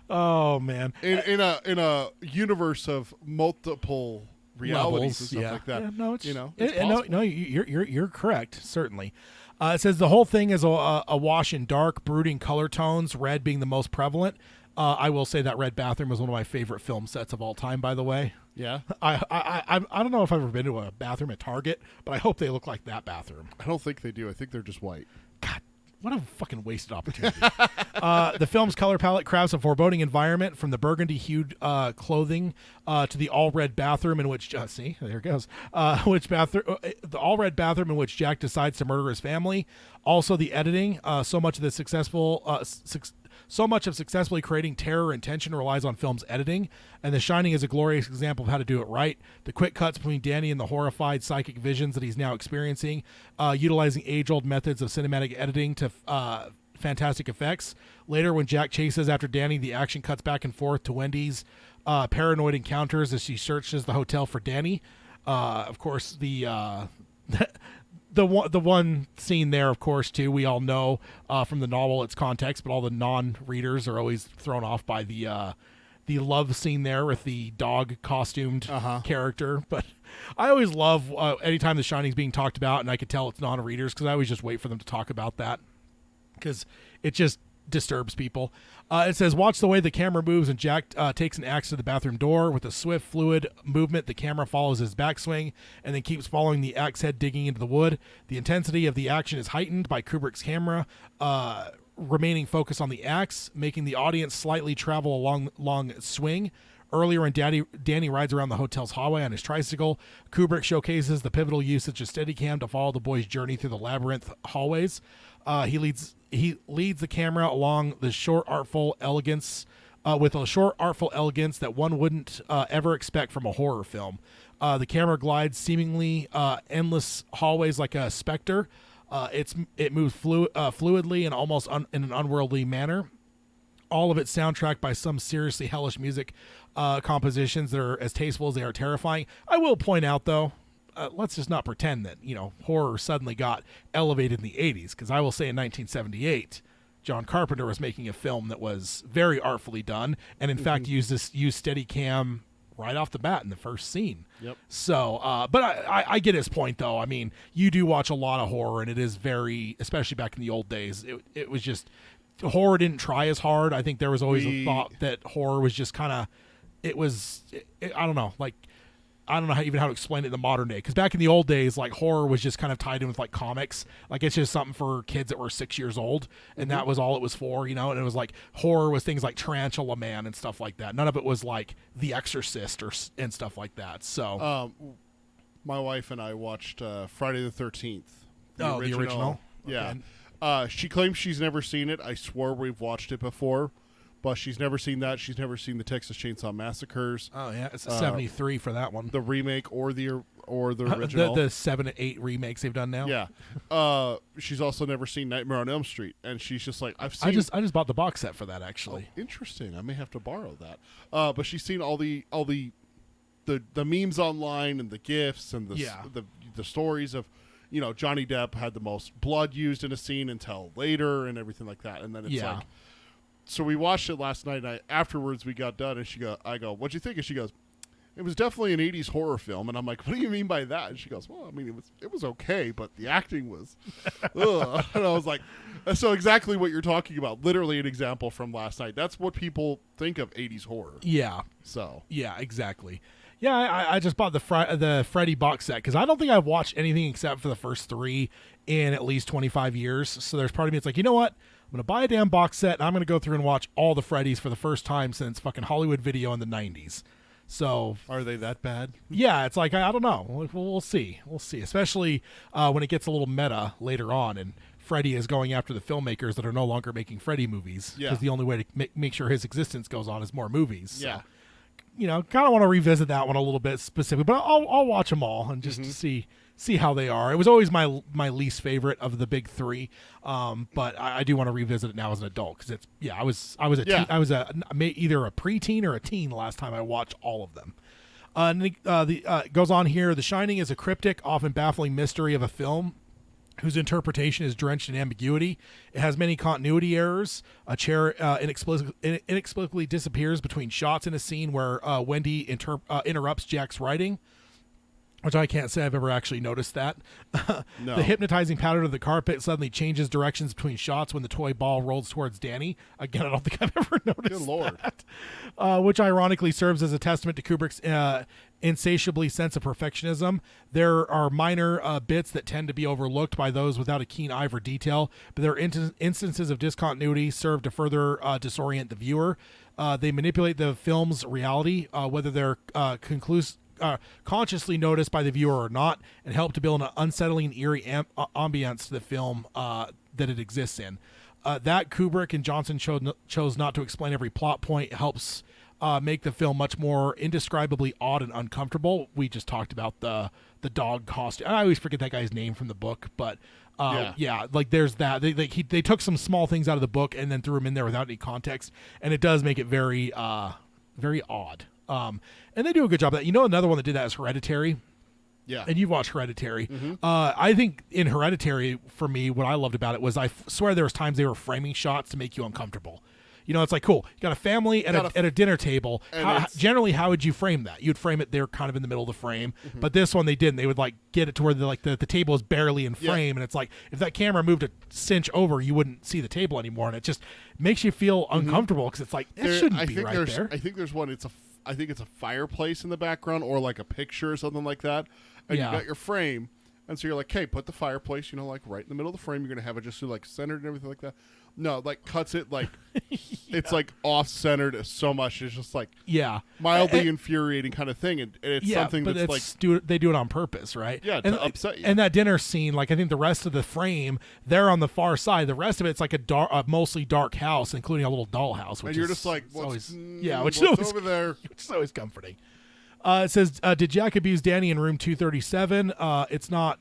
Oh man. In a universe of multiple realities and stuff like that. Yeah, no, it's no, you're correct. Certainly. It says the whole thing is a wash in dark, brooding color tones. Red being the most prevalent. I will say that red bathroom was one of my favorite film sets of all time, by the way. Yeah. I don't know if I've ever been to a bathroom at Target, but I hope they look like that bathroom. I don't think they do. I think they're just white. God, what a fucking wasted opportunity. The film's color palette crafts a foreboding environment, from the burgundy-hued clothing to the all-red bathroom in which see, there it goes. The all-red bathroom in which Jack decides to murder his family. Also, the editing. So much of the So much of successfully creating terror and tension relies on film's editing, and The Shining is a glorious example of how to do it right. The quick cuts between Danny and the horrified psychic visions that he's now experiencing, utilizing age-old methods of cinematic editing to fantastic effects. Later, when Jack chases after Danny, the action cuts back and forth to Wendy's paranoid encounters as she searches the hotel for Danny. Of course, the one scene there, of course, too, we all know from the novel its context, but all the non-readers are always thrown off by the love scene there with the dog costumed character. But I always love anytime The Shining's being talked about, and I could tell it's non-readers because I always just wait for them to talk about that because it just disturbs people. It says, watch the way the camera moves, and Jack takes an axe to the bathroom door. With a swift, fluid movement, the camera follows his backswing and then keeps following the axe head digging into the wood. The intensity of the action is heightened by Kubrick's camera remaining focused on the axe, making the audience slightly travel along swing. Earlier, when Danny rides around the hotel's hallway on his tricycle, Kubrick showcases the pivotal usage of Steadicam to follow the boy's journey through the labyrinth hallways. He leads the camera along the short, artful elegance, with a short, artful elegance that one wouldn't ever expect from a horror film. The camera glides seemingly endless hallways like a specter. It moves fluidly and almost in an unworldly manner. All of it soundtracked by some seriously hellish music compositions that are as tasteful as they are terrifying. I will point out, though, let's just not pretend that, horror suddenly got elevated in the 80s, because I will say in 1978, John Carpenter was making a film that was very artfully done, and in fact used Steadicam right off the bat in the first scene. Yep. So, but I get his point, though. I mean, you do watch a lot of horror, and it is very, especially back in the old days, it was just, horror didn't try as hard. I think there was always a thought that horror was just kind of, I don't know, like, I don't know how to explain it in the modern day. Because back in the old days, like, horror was just kind of tied in with, like, comics. Like, it's just something for kids that were 6 years old, and that was all it was for, And it was like, horror was things like Tarantula Man and stuff like that. None of it was like The Exorcist and stuff like that. So, my wife and I watched Friday the 13th. The original. Yeah. Okay. She claims she's never seen it. I swore we've watched it before, but she's never seen that. She's never seen the Texas Chainsaw Massacres. Oh yeah, it's a 73 for that one. The remake or the original. the 7 and 8 remakes they've done now. Yeah. She's also never seen Nightmare on Elm Street, and she's just like, I've seen. I just bought the box set for that, actually. Oh, interesting. I may have to borrow that. But she's seen all the memes online and the GIFs and the stories of, Johnny Depp had the most blood used in a scene until later and everything like that. And then it's like, so we watched it last night, and afterwards we got done, and I go, what'd you think? And she goes, it was definitely an 80s horror film. And I'm like, what do you mean by that? And she goes, well, I mean, it was okay, but the acting was, ugh. And I was like, so exactly what you're talking about, literally an example from last night. That's what people think of 80s horror. Yeah. So. Yeah, exactly. Yeah, I just bought the Freddy box set because I don't think I've watched anything except for the first 3 in at least 25 years. So there's part of me that's like, you know what? I'm going to buy a damn box set, and I'm going to go through and watch all the Freddys for the first time since fucking Hollywood Video in the 90s. So are they that bad? Yeah, it's like, I don't know. We'll see. We'll see, especially when it gets a little meta later on, and Freddy is going after the filmmakers that are no longer making Freddy movies because the only way to make sure his existence goes on is more movies. So. Yeah. Kind of want to revisit that one a little bit specifically, but I'll watch them all and just to see how they are. It was always my least favorite of the big 3, but I do want to revisit it now as an adult because I was either a preteen or a teen the last time I watched all of them. It goes on here. The Shining is a cryptic, often baffling mystery of a film whose interpretation is drenched in ambiguity. It has many continuity errors. A chair inexplicably disappears between shots in a scene where Wendy interrupts Jack's writing, which I can't say I've ever actually noticed that. No. The hypnotizing pattern of the carpet suddenly changes directions between shots when the toy ball rolls towards Danny. Again, I don't think I've ever noticed Good Lord. that. Which ironically serves as a testament to Kubrick's insatiably sense of perfectionism. There are minor bits that tend to be overlooked by those without a keen eye for detail, but there are instances of discontinuity serve to further disorient the viewer. They manipulate the film's reality, whether they're consciously noticed by the viewer or not, and help to build an unsettling, eerie ambience to the film that it exists in. that Kubrick and Johnson chose not to explain every plot point helps make the film much more indescribably odd and uncomfortable. We just talked about the dog costume. I always forget that guy's name from the book, but like there's that. They took some small things out of the book and then threw them in there without any context, and it does make it very very odd. And they do a good job of that. You know, another one that did that is Hereditary. Yeah. And you've watched Hereditary. Mm-hmm. I think in Hereditary, for me, what I loved about it was swear there was times they were framing shots to make you uncomfortable. You know, it's like, cool, you got a family at a dinner table. Generally, how would you frame that? You'd frame it, they're kind of in the middle of the frame. Mm-hmm. But this one, they didn't. They would like get it to where the table is barely in frame. And it's like, if that camera moved a cinch over, you wouldn't see the table anymore. And it just makes you feel uncomfortable because it's like, it shouldn't be right there. I think there's one, I think it's a fireplace in the background or like a picture or something like that. And you got your frame. And so you're like, hey, put the fireplace, like right in the middle of the frame. You're going to have it just like centered and everything like that. No, like cuts it like it's like off-centered so much. It's just like mildly infuriating kind of thing. And it's something but that's they do it on purpose, right? Yeah, to upset you. And that dinner scene, like I think the rest of the frame, they're on the far side. The rest of it's like a mostly dark house, including a little dollhouse. And you're just like, what's over there? Which is always comforting. It says, did Jack abuse Danny in room 237? It's not.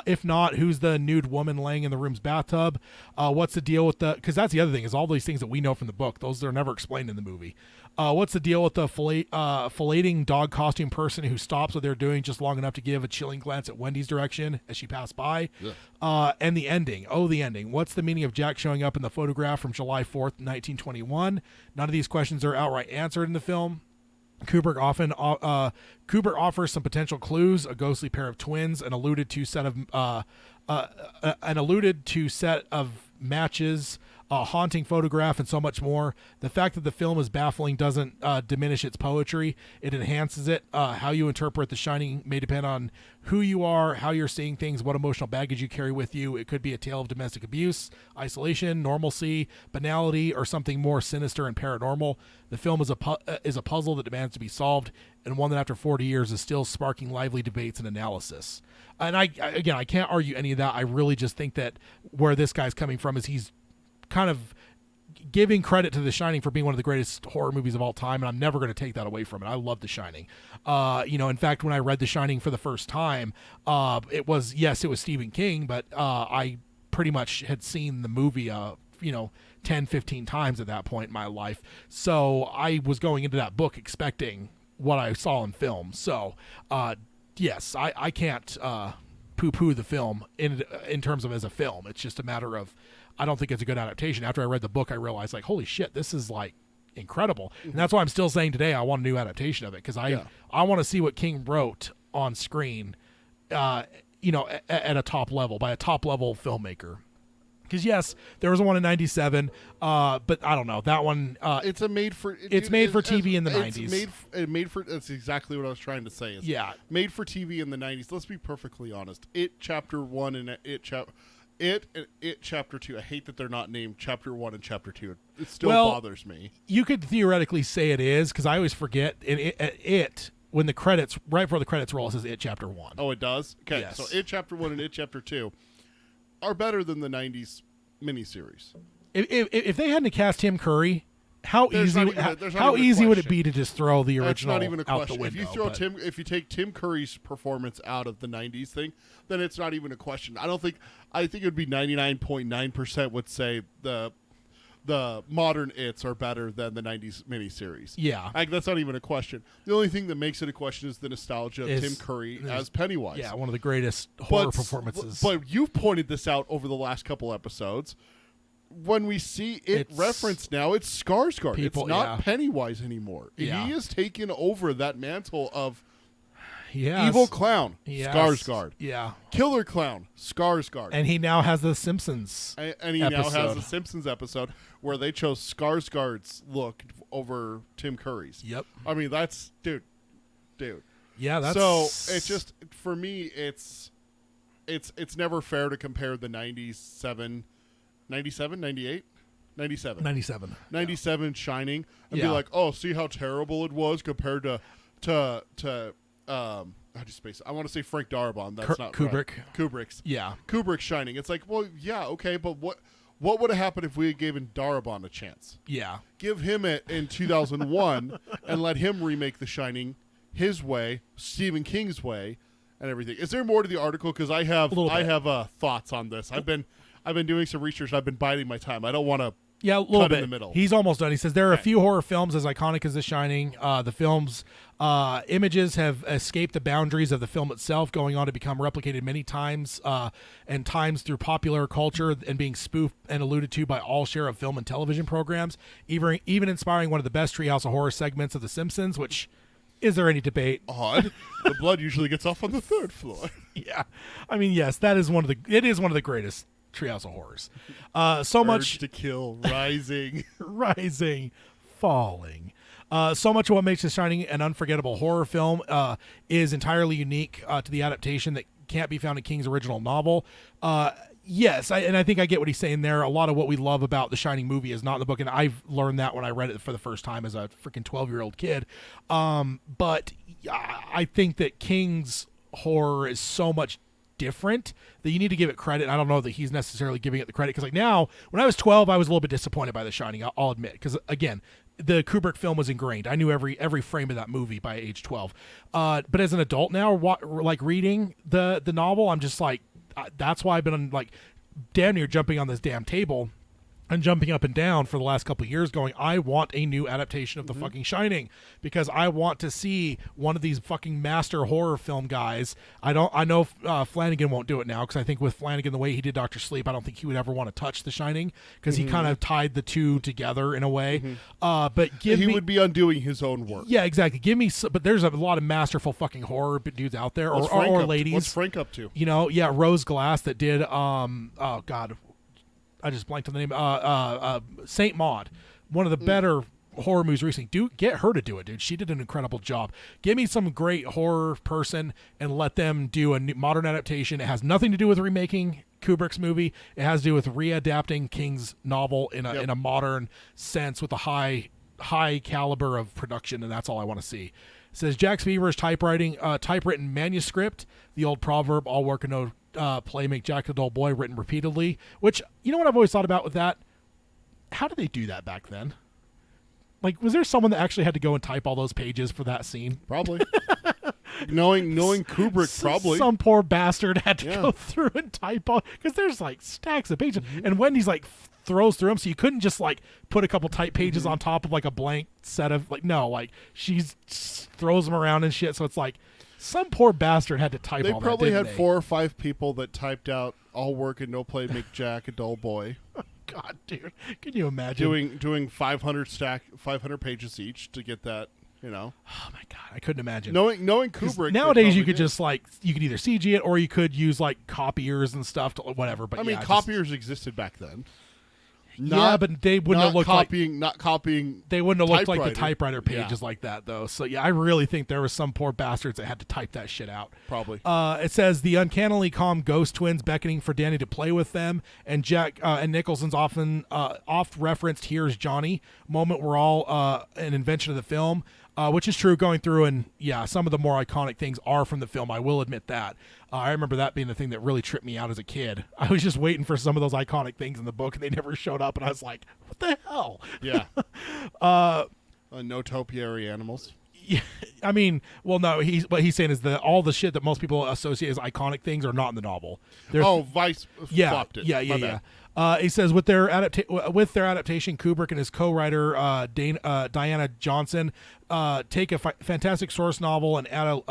If not, who's the nude woman laying in the room's bathtub? What's the deal with because that's the other thing is all these things that we know from the book, those are never explained in the movie. What's the deal with the filleting dog costume person who stops what they're doing just long enough to give a chilling glance at Wendy's direction as she passed by? Yeah. And the ending. The ending. What's the meaning of Jack showing up in the photograph from July 4th, 1921? None of these questions are outright answered in the film. Kubrick offers some potential clues: a ghostly pair of twins, an alluded to set of matches, a haunting photograph, and so much more. The fact that the film is baffling doesn't diminish its poetry; it enhances it. How you interpret The Shining may depend on who you are, how you're seeing things, what emotional baggage you carry with you. It could be a tale of domestic abuse, isolation, normalcy, banality, or something more sinister and paranormal. The film is a puzzle that demands to be solved, and one that after 40 years is still sparking lively debates and analysis. And I can't argue any of that. I really just think that where this guy's coming from is he's kind of giving credit to The Shining for being one of the greatest horror movies of all time, and I'm never going to take that away from it. I love The Shining. In fact, when I read The Shining for the first time, it was Stephen King, but I pretty much had seen the movie 10, 15 times at that point in my life. So I was going into that book expecting what I saw in film. So, yes, I can't poo-poo the film in terms of as a film. It's just a matter of I don't think it's a good adaptation. After I read the book, I realized, like, holy shit, this is, like, incredible. And that's why I'm still saying today I want a new adaptation of it, because I want to see what King wrote on screen, at a top level, by a top-level filmmaker. Because, yes, there was one in 97, but I don't know. That one... it's made for TV in the 90s. That's exactly what I was trying to say. Made for TV in the 90s. Let's be perfectly honest. It Chapter 1 and It Chapter 2. I hate that they're not named Chapter 1 and Chapter 2. It still bothers me. You could theoretically say it is, because I always forget. When the credits, right before the credits roll, it says It Chapter 1. Oh, it does? Okay, yes. So It Chapter 1 and It Chapter 2 are better than the 90s miniseries. If they hadn't cast Tim Curry, how easy would it be to just throw the original not even a out question. the window? If you take Tim Curry's performance out of the 90s thing, then it's not even a question. I think it would be 99.9% would say the modern It's are better than the 90s miniseries. Yeah. That's not even a question. The only thing that makes it a question is the nostalgia of Tim Curry as Pennywise. Yeah, one of the greatest horror performances. But you've pointed this out over the last couple episodes. When we see it referenced now, it's Skarsgård. It's not Pennywise anymore. Yeah. He has taken over that mantle of Yes. Evil clown, Yes. Skarsgård. Yeah. Killer clown, Skarsgård. And he now has the Simpsons and he now has the Simpsons episode where they chose Skarsgård's look over Tim Curry's. Yep. I mean, that's dude. Yeah, that's so it's just for me it's never fair to compare the 97, 98? 97. 97 Shining and be like, "Oh, see how terrible it was compared to how do you space? I want to say Frank Darabont. That's not Kubrick. Right. Kubrick's. Yeah. Kubrick's Shining. It's like, well, yeah, okay, but What would have happened if we had given Darabont a chance? Yeah. Give him it in 2001 and let him remake The Shining his way, Stephen King's way, and everything. Is there more to the article? Because I have thoughts on this. I've been doing some research. I've been biding my time. I don't want to. Yeah, a little cut bit. in the middle. He's almost done. He says there are a few horror films as iconic as The Shining. The film's images have escaped the boundaries of the film itself, going on to become replicated many times and times through popular culture and being spoofed and alluded to by all share of film and television programs, even inspiring one of the best Treehouse of Horror segments of The Simpsons, which, is there any debate? Odd. The blood usually gets off on the third floor. Yeah. I mean, yes, it is one of the greatest Treehouse of Horrors. So Urge much to kill, rising. rising, falling. So much of what makes The Shining an unforgettable horror film is entirely unique to the adaptation that can't be found in King's original novel. Yes, I think I get what he's saying there. A lot of what we love about The Shining movie is not in the book, and I've learned that when I read it for the first time as a freaking 12-year-old kid. But I think that King's horror is so much different that you need to give it credit. I don't know that he's necessarily giving it the credit, because like now, when I was 12, I was a little bit disappointed by The Shining, I'll admit, because again, the Kubrick film was ingrained. I knew every frame of that movie by age 12. But as an adult now, like reading the novel, I'm just like, that's why I've been like damn near jumping on this damn table and jumping up and down for the last couple of years going, I want a new adaptation of The fucking Shining, because I want to see one of these fucking master horror film guys. I know Flanagan won't do it now, because I think with Flanagan, the way he did Dr. Sleep, I don't think he would ever want to touch The Shining, because he kind of tied the two together in a way. But he would be undoing his own work. Yeah, exactly. But there's a lot of masterful fucking horror dudes out there, or ladies. What's Frank up to? You know, yeah, Rose Glass that did oh god, I just blanked on the name. Saint Maud, one of the better horror movies recently. Get her to do it, dude. She did an incredible job. Give me some great horror person and let them do a new, modern adaptation. It has nothing to do with remaking Kubrick's movie. It has to do with readapting King's novel in a modern sense with a high caliber of production, and that's all I want to see. It says Jack Beaver's typewritten manuscript, the old proverb, all work and no play make Jack a dull boy, written repeatedly, which, you know what I've always thought about with that? How did they do that back then? Like, was there someone that actually had to go and type all those pages for that scene? Probably. knowing Kubrick, probably. Some poor bastard had to go through and type all, because there's like stacks of pages. And Wendy's like throws through them, so you couldn't just like put a couple type pages on top of like a blank set of she throws them around and shit. So it's like some poor bastard had to type all that. They probably had 4 or 5 people that typed out all work and no play make Jack a dull boy. God, dude, can you imagine doing 500 pages each to get that? You know. Oh my god, I couldn't imagine. Knowing Kubrick. Nowadays, you could just you could either CG it or you could use like copiers and stuff to whatever. But I mean, copiers existed back then. But they wouldn't have looked not copying. They wouldn't have looked like the typewriter pages like that, though. So yeah, I really think there was some poor bastards that had to type that shit out. Probably. It says the uncannily calm ghost twins beckoning for Danny to play with them, and Jack and Nicholson's often oft referenced "Here's Johnny" moment were all an invention of the film. Which is true going through, and yeah, some of the more iconic things are from the film. I will admit that. I remember that being the thing that really tripped me out as a kid. I was just waiting for some of those iconic things in the book, and they never showed up, and I was like, what the hell? Yeah. No topiary animals. Yeah, I mean, well, no, what he's saying is that all the shit that most people associate as iconic things are not in the novel. Vice flopped it. Yeah. He says with their adaptation, Kubrick and his co-writer Diana Johnson take a fantastic source novel and add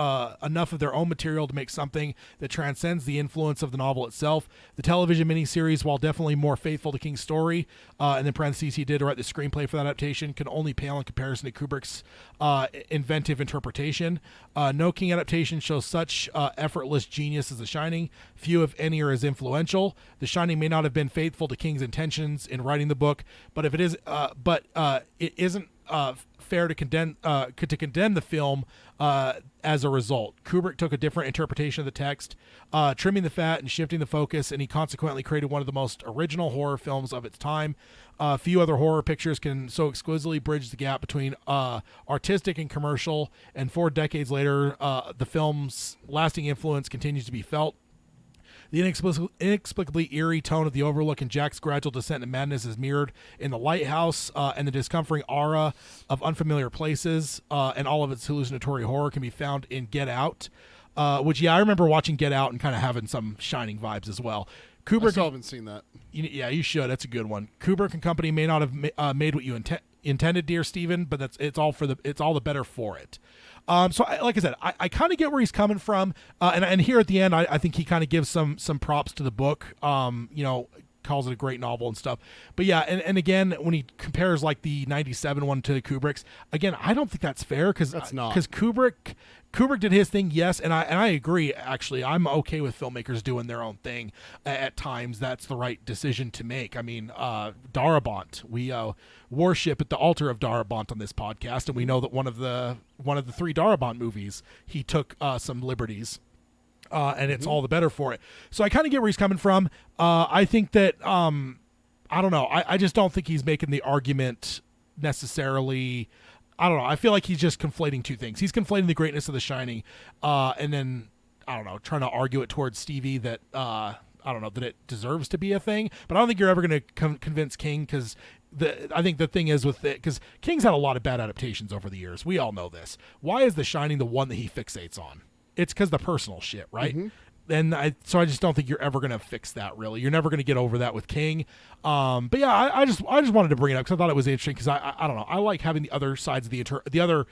enough of their own material to make something that transcends the influence of the novel itself. The television miniseries, while definitely more faithful to King's story, and in parentheses he did write the screenplay for that adaptation, can only pale in comparison to Kubrick's inventive interpretation. No King adaptation shows such effortless genius as The Shining. Few, if any, are as influential. The Shining may not have been faithful to King's intentions in writing the book, but if it is, it isn't fair to condemn the film as a result. Kubrick took a different interpretation of the text, trimming the fat and shifting the focus, and he consequently created one of the most original horror films of its time. Few other horror pictures can so exquisitely bridge the gap between artistic and commercial, and 4 decades later, the film's lasting influence continues to be felt. The inexplicably eerie tone of the Overlook and Jack's gradual descent into madness is mirrored in the lighthouse, and the discomforting aura of unfamiliar places and all of its hallucinatory horror can be found in Get Out, which, I remember watching Get Out and kind of having some Shining vibes as well. I still haven't seen that. Yeah, you should. That's a good one. Kubrick and company may not have made what you intended, dear Steven, but it's all the better for it. So like I said, I kind of get where he's coming from, and here at the end, I think he kind of gives some props to the book. Calls it a great novel and stuff. But yeah, and again, when he compares like the '97 one to Kubrick's, again, I don't think that's fair because Kubrick did his thing, yes, and I agree. Actually, I'm okay with filmmakers doing their own thing at times. That's the right decision to make. I mean, Darabont, we worship at the altar of Darabont on this podcast, and we know that one of the 3 Darabont movies, he took some liberties. And it's all the better for it. So I kind of get where he's coming from. I think that, I don't know. I just don't think he's making the argument necessarily. I don't know. I feel like he's just conflating two things. He's conflating the greatness of The Shining, and then, I don't know, trying to argue it towards Stevie that, I don't know, that it deserves to be a thing. But I don't think you're ever going to convince King, because I think the thing is with it, because King's had a lot of bad adaptations over the years. We all know this. Why is The Shining the one that he fixates on? It's because the personal shit, right? Mm-hmm. And so I just don't think you're ever going to fix that, really. You're never going to get over that with King. But yeah, I just wanted to bring it up because I thought it was interesting, because I don't know. I like having the other sides of the other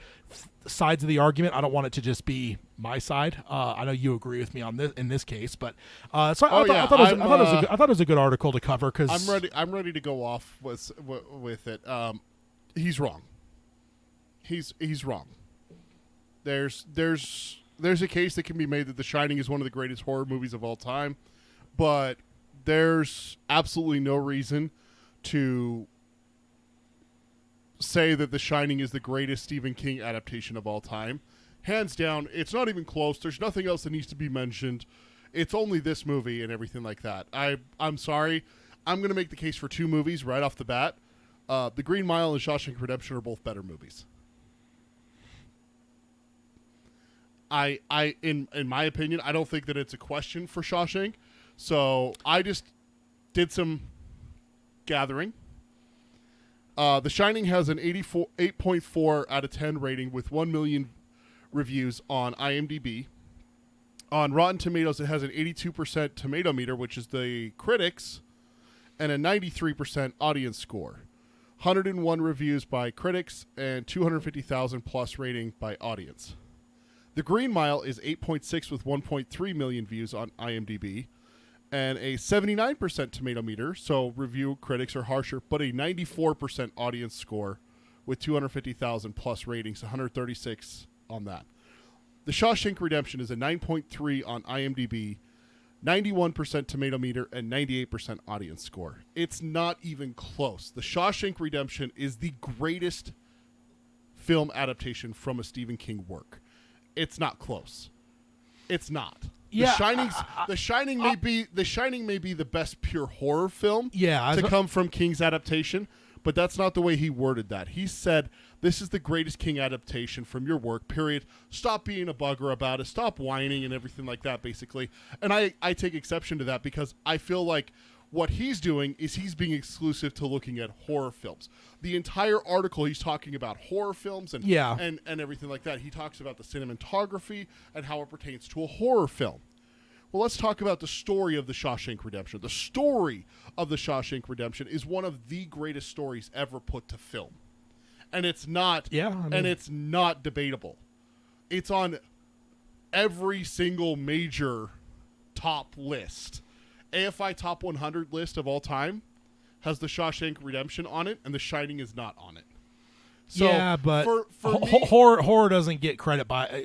sides of the argument. I don't want it to just be my side. I know you agree with me on this in this case, but I thought it was a good article to cover, because I'm ready to go off with it. He's wrong. He's wrong. There's a case that can be made that The Shining is one of the greatest horror movies of all time, but there's absolutely no reason to say that The Shining is the greatest Stephen King adaptation of all time. Hands down, it's not even close. There's nothing else that needs to be mentioned. It's only this movie and everything like that. I'm sorry. I'm going to make the case for 2 movies right off the bat. The Green Mile and Shawshank Redemption are both better movies. In my opinion, I don't think that it's a question for Shawshank. So I just did some gathering. The Shining has an 8.4 out of 10 rating with 1 million reviews on IMDb. On Rotten Tomatoes, it has an 82% tomato meter, which is the critics, and a 93% audience score. 101 reviews by critics and 250,000 plus rating by audience. The Green Mile is 8.6 with 1.3 million views on IMDb and a 79% tomato meter, so review critics are harsher, but a 94% audience score with 250,000 plus ratings, 136 on that. The Shawshank Redemption is a 9.3 on IMDb, 91% tomato meter, and 98% audience score. It's not even close. The Shawshank Redemption is the greatest film adaptation from a Stephen King work. It's not close. It's not. Yeah, The Shining may be the best pure horror film to come from King's adaptation, but that's not the way he worded that. He said, this is the greatest King adaptation from your work, period. Stop being a bugger about it. Stop whining and everything like that, basically. And I take exception to that, because I feel like what he's doing is he's being exclusive to looking at horror films. The entire article, he's talking about horror films and everything like that. He talks about the cinematography and how it pertains to a horror film. Well, let's talk about the story of The Shawshank Redemption. The story of The Shawshank Redemption is one of the greatest stories ever put to film. And it's not it's not debatable. It's on every single major top list. AFI Top 100 list of all time has The Shawshank Redemption on it, and The Shining is not on it. So yeah, but for me, horror doesn't get credit by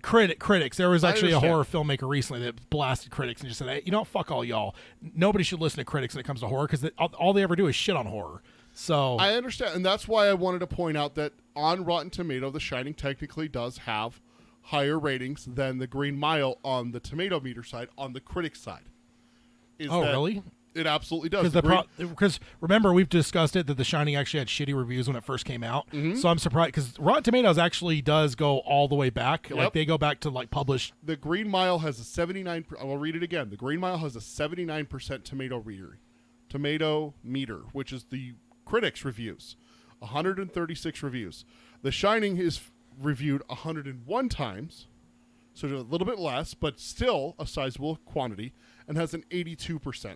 critics. There was actually a horror filmmaker recently that blasted critics and just said, "Hey, fuck all y'all. Nobody should listen to critics when it comes to horror, because all they ever do is shit on horror." So I understand, and that's why I wanted to point out that on Rotten Tomato, The Shining technically does have higher ratings than The Green Mile on the tomato meter side, on the critic side. Really? It absolutely does. Because remember, we've discussed it that The Shining actually had shitty reviews when it first came out. Mm-hmm. So I'm surprised because Rotten Tomatoes actually does go all the way back. Yep. Like they go back to like published. The Green Mile has a 79. I'll read it again. The Green Mile has a 79% tomato meter, which is the critics' reviews. 136 reviews. The Shining is reviewed 101 times, so a little bit less, but still a sizable quantity, and has an 82%.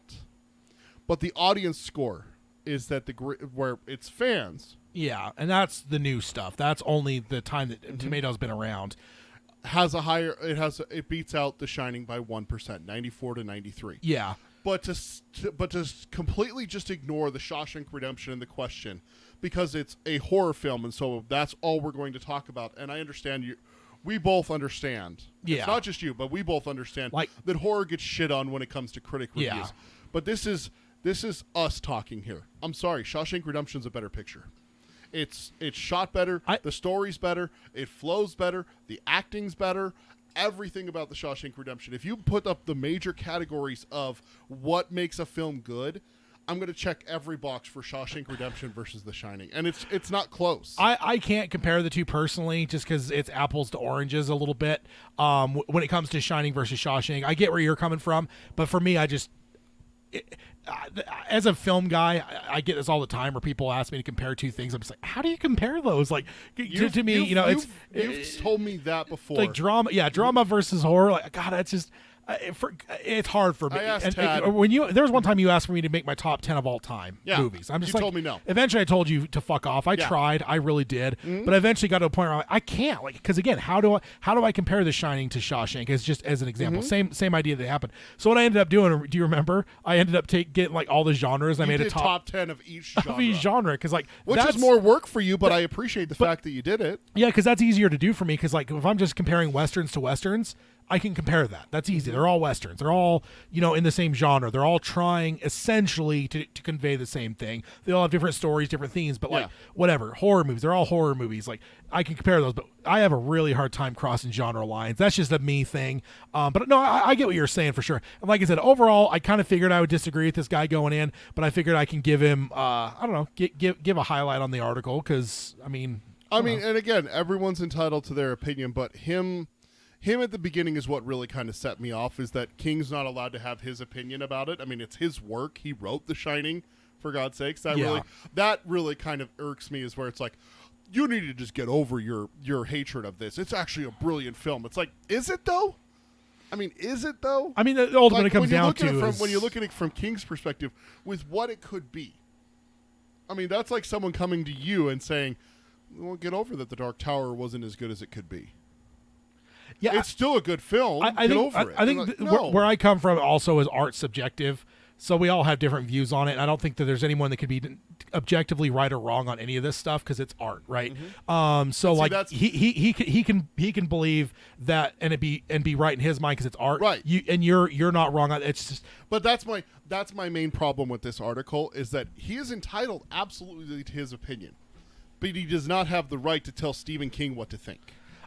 But the audience score is that where it's fans. Yeah, and that's the new stuff. That's only the time that Tomato's been around. It beats out The Shining by 1%, 94 to 93. Yeah. But to completely just ignore the Shawshank Redemption in the question, because it's a horror film, and so that's all we're going to talk about. And I understand you. We both understand. Yeah. It's not just you, but we both understand that horror gets shit on when it comes to critic reviews. Yeah. But this is us talking here. I'm sorry, Shawshank Redemption's a better picture. It's shot better, the story's better, it flows better, the acting's better, everything about the Shawshank Redemption. If you put up the major categories of what makes a film good, I'm going to check every box for Shawshank Redemption versus The Shining, and it's not close. I can't compare the two personally just because it's apples to oranges a little bit when it comes to Shining versus Shawshank. I get where you're coming from, but for me, as a film guy, I get this all the time where people ask me to compare two things. I'm just like, how do you compare those? Like, to me, you've told me that before. Like drama versus horror. Like, God, that's just. It's hard for me. I asked Tad. There was one time you asked for me to make my top 10 of all time movies. I'm just you told me no. Eventually, I told you to fuck off. I tried, I really did, but I eventually got to a point where I can't. Like, because again, how do I compare The Shining to Shawshank? As just as an example, same idea that happened. So what I ended up doing, do you remember? I ended up getting like all the genres. I made a top 10 of each genre. Because like which is more work for you, but I appreciate the fact that you did it. Yeah, because that's easier to do for me. Because like if I'm just comparing westerns to westerns, I can compare that. That's easy. They're all westerns. They're all, in the same genre. They're all trying essentially to convey the same thing. They all have different stories, different themes, but like whatever. Horror movies. They're all horror movies. Like I can compare those, but I have a really hard time crossing genre lines. That's just a me thing. But no, I get what you're saying for sure. And like I said, overall, I kind of figured I would disagree with this guy going in, but I figured I can give him, I don't know, give a highlight on the article because I mean, and again, everyone's entitled to their opinion, but him at the beginning is what really kind of set me off, is that King's not allowed to have his opinion about it. I mean, it's his work. He wrote The Shining, for God's sakes. That really kind of irks me, is where it's like, you need to just get over your hatred of this. It's actually a brilliant film. It's like, is it though? I mean, is it though? I mean, ultimately it comes down to when you look at it from King's perspective, with what it could be. I mean, that's like someone coming to you and saying, well, get over that The Dark Tower wasn't as good as it could be. Yeah, it's still a good film. I think where I come from also is art subjective, so we all have different views on it. I don't think that there's anyone that could be objectively right or wrong on any of this stuff because it's art, right? So like he can believe that and be right in his mind because it's art, right? You're not wrong on it. It's just. But that's my main problem with this article, is that he is entitled absolutely to his opinion, but he does not have the right to tell Stephen King what to think.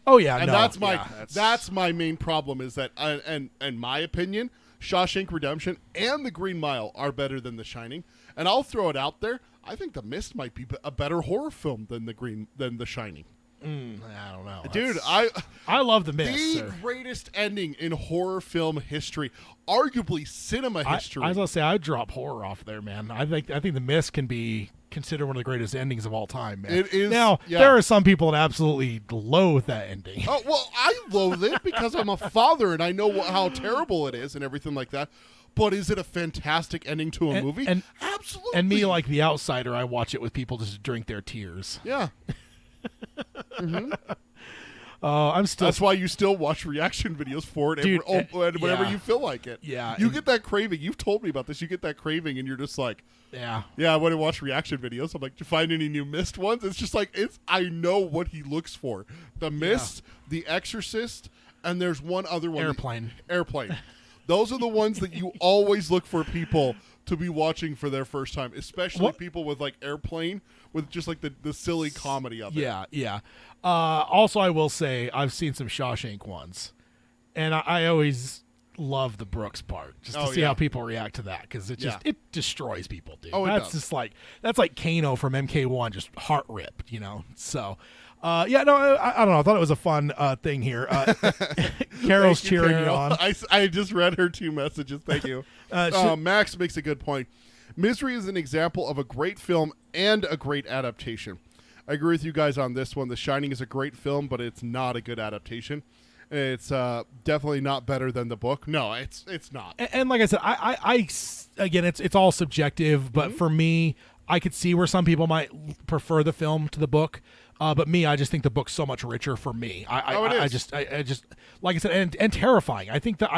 Oh yeah, and that's my main problem, is that and my opinion, Shawshank Redemption and The Green Mile are better than The Shining, and I'll throw it out there. I think The Mist might be a better horror film than The Shining. I don't know, dude. I love The Mist. The greatest ending in horror film history, arguably cinema history. I was gonna say I'd drop horror off there, man. I think The Mist can be considered one of the greatest endings of all time, man. It is. Now, there are some people that absolutely loathe that ending. Oh, well, I loathe it because I'm a father and I know how terrible it is and everything like that. But is it a fantastic ending to a movie? Absolutely. And me, like the outsider, I watch it with people just to drink their tears. Yeah. That's why you still watch reaction videos for it, dude, whenever you feel like it. Yeah, you get that craving. You've told me about this. You get that craving, and you're just like, I want to watch reaction videos. I'm like, do you find any new Mist ones? It's just like I know what he looks for: The Mist, The Exorcist, and there's one other one. Airplane. Those are the ones that you always look for people to be watching for their first time, especially people with like Airplane, with just like the silly comedy of it. Yeah. Also, I will say I've seen some Shawshank ones, and I always love the Brooks part just to Oh, see yeah. how people react to that, because it just Yeah. it destroys people, dude. Oh, it That's does. just like Kano from MK1, just heart ripped, you know. So, yeah, no, I don't know. I thought it was a fun thing here. Carol's Thank you, cheering you Carol. on. I just read her 2 messages. Thank you. Max makes a good point. Misery is an example of a great film and a great adaptation. I agree with you guys on this one. The Shining is a great film, but it's not a good adaptation. It's definitely not better than the book. No, it's not. And like I said, I again, it's all subjective, but for me, I could see where some people might prefer the film to the book. But me, I just think the book's so much richer for me. I just like I said, and terrifying. I think that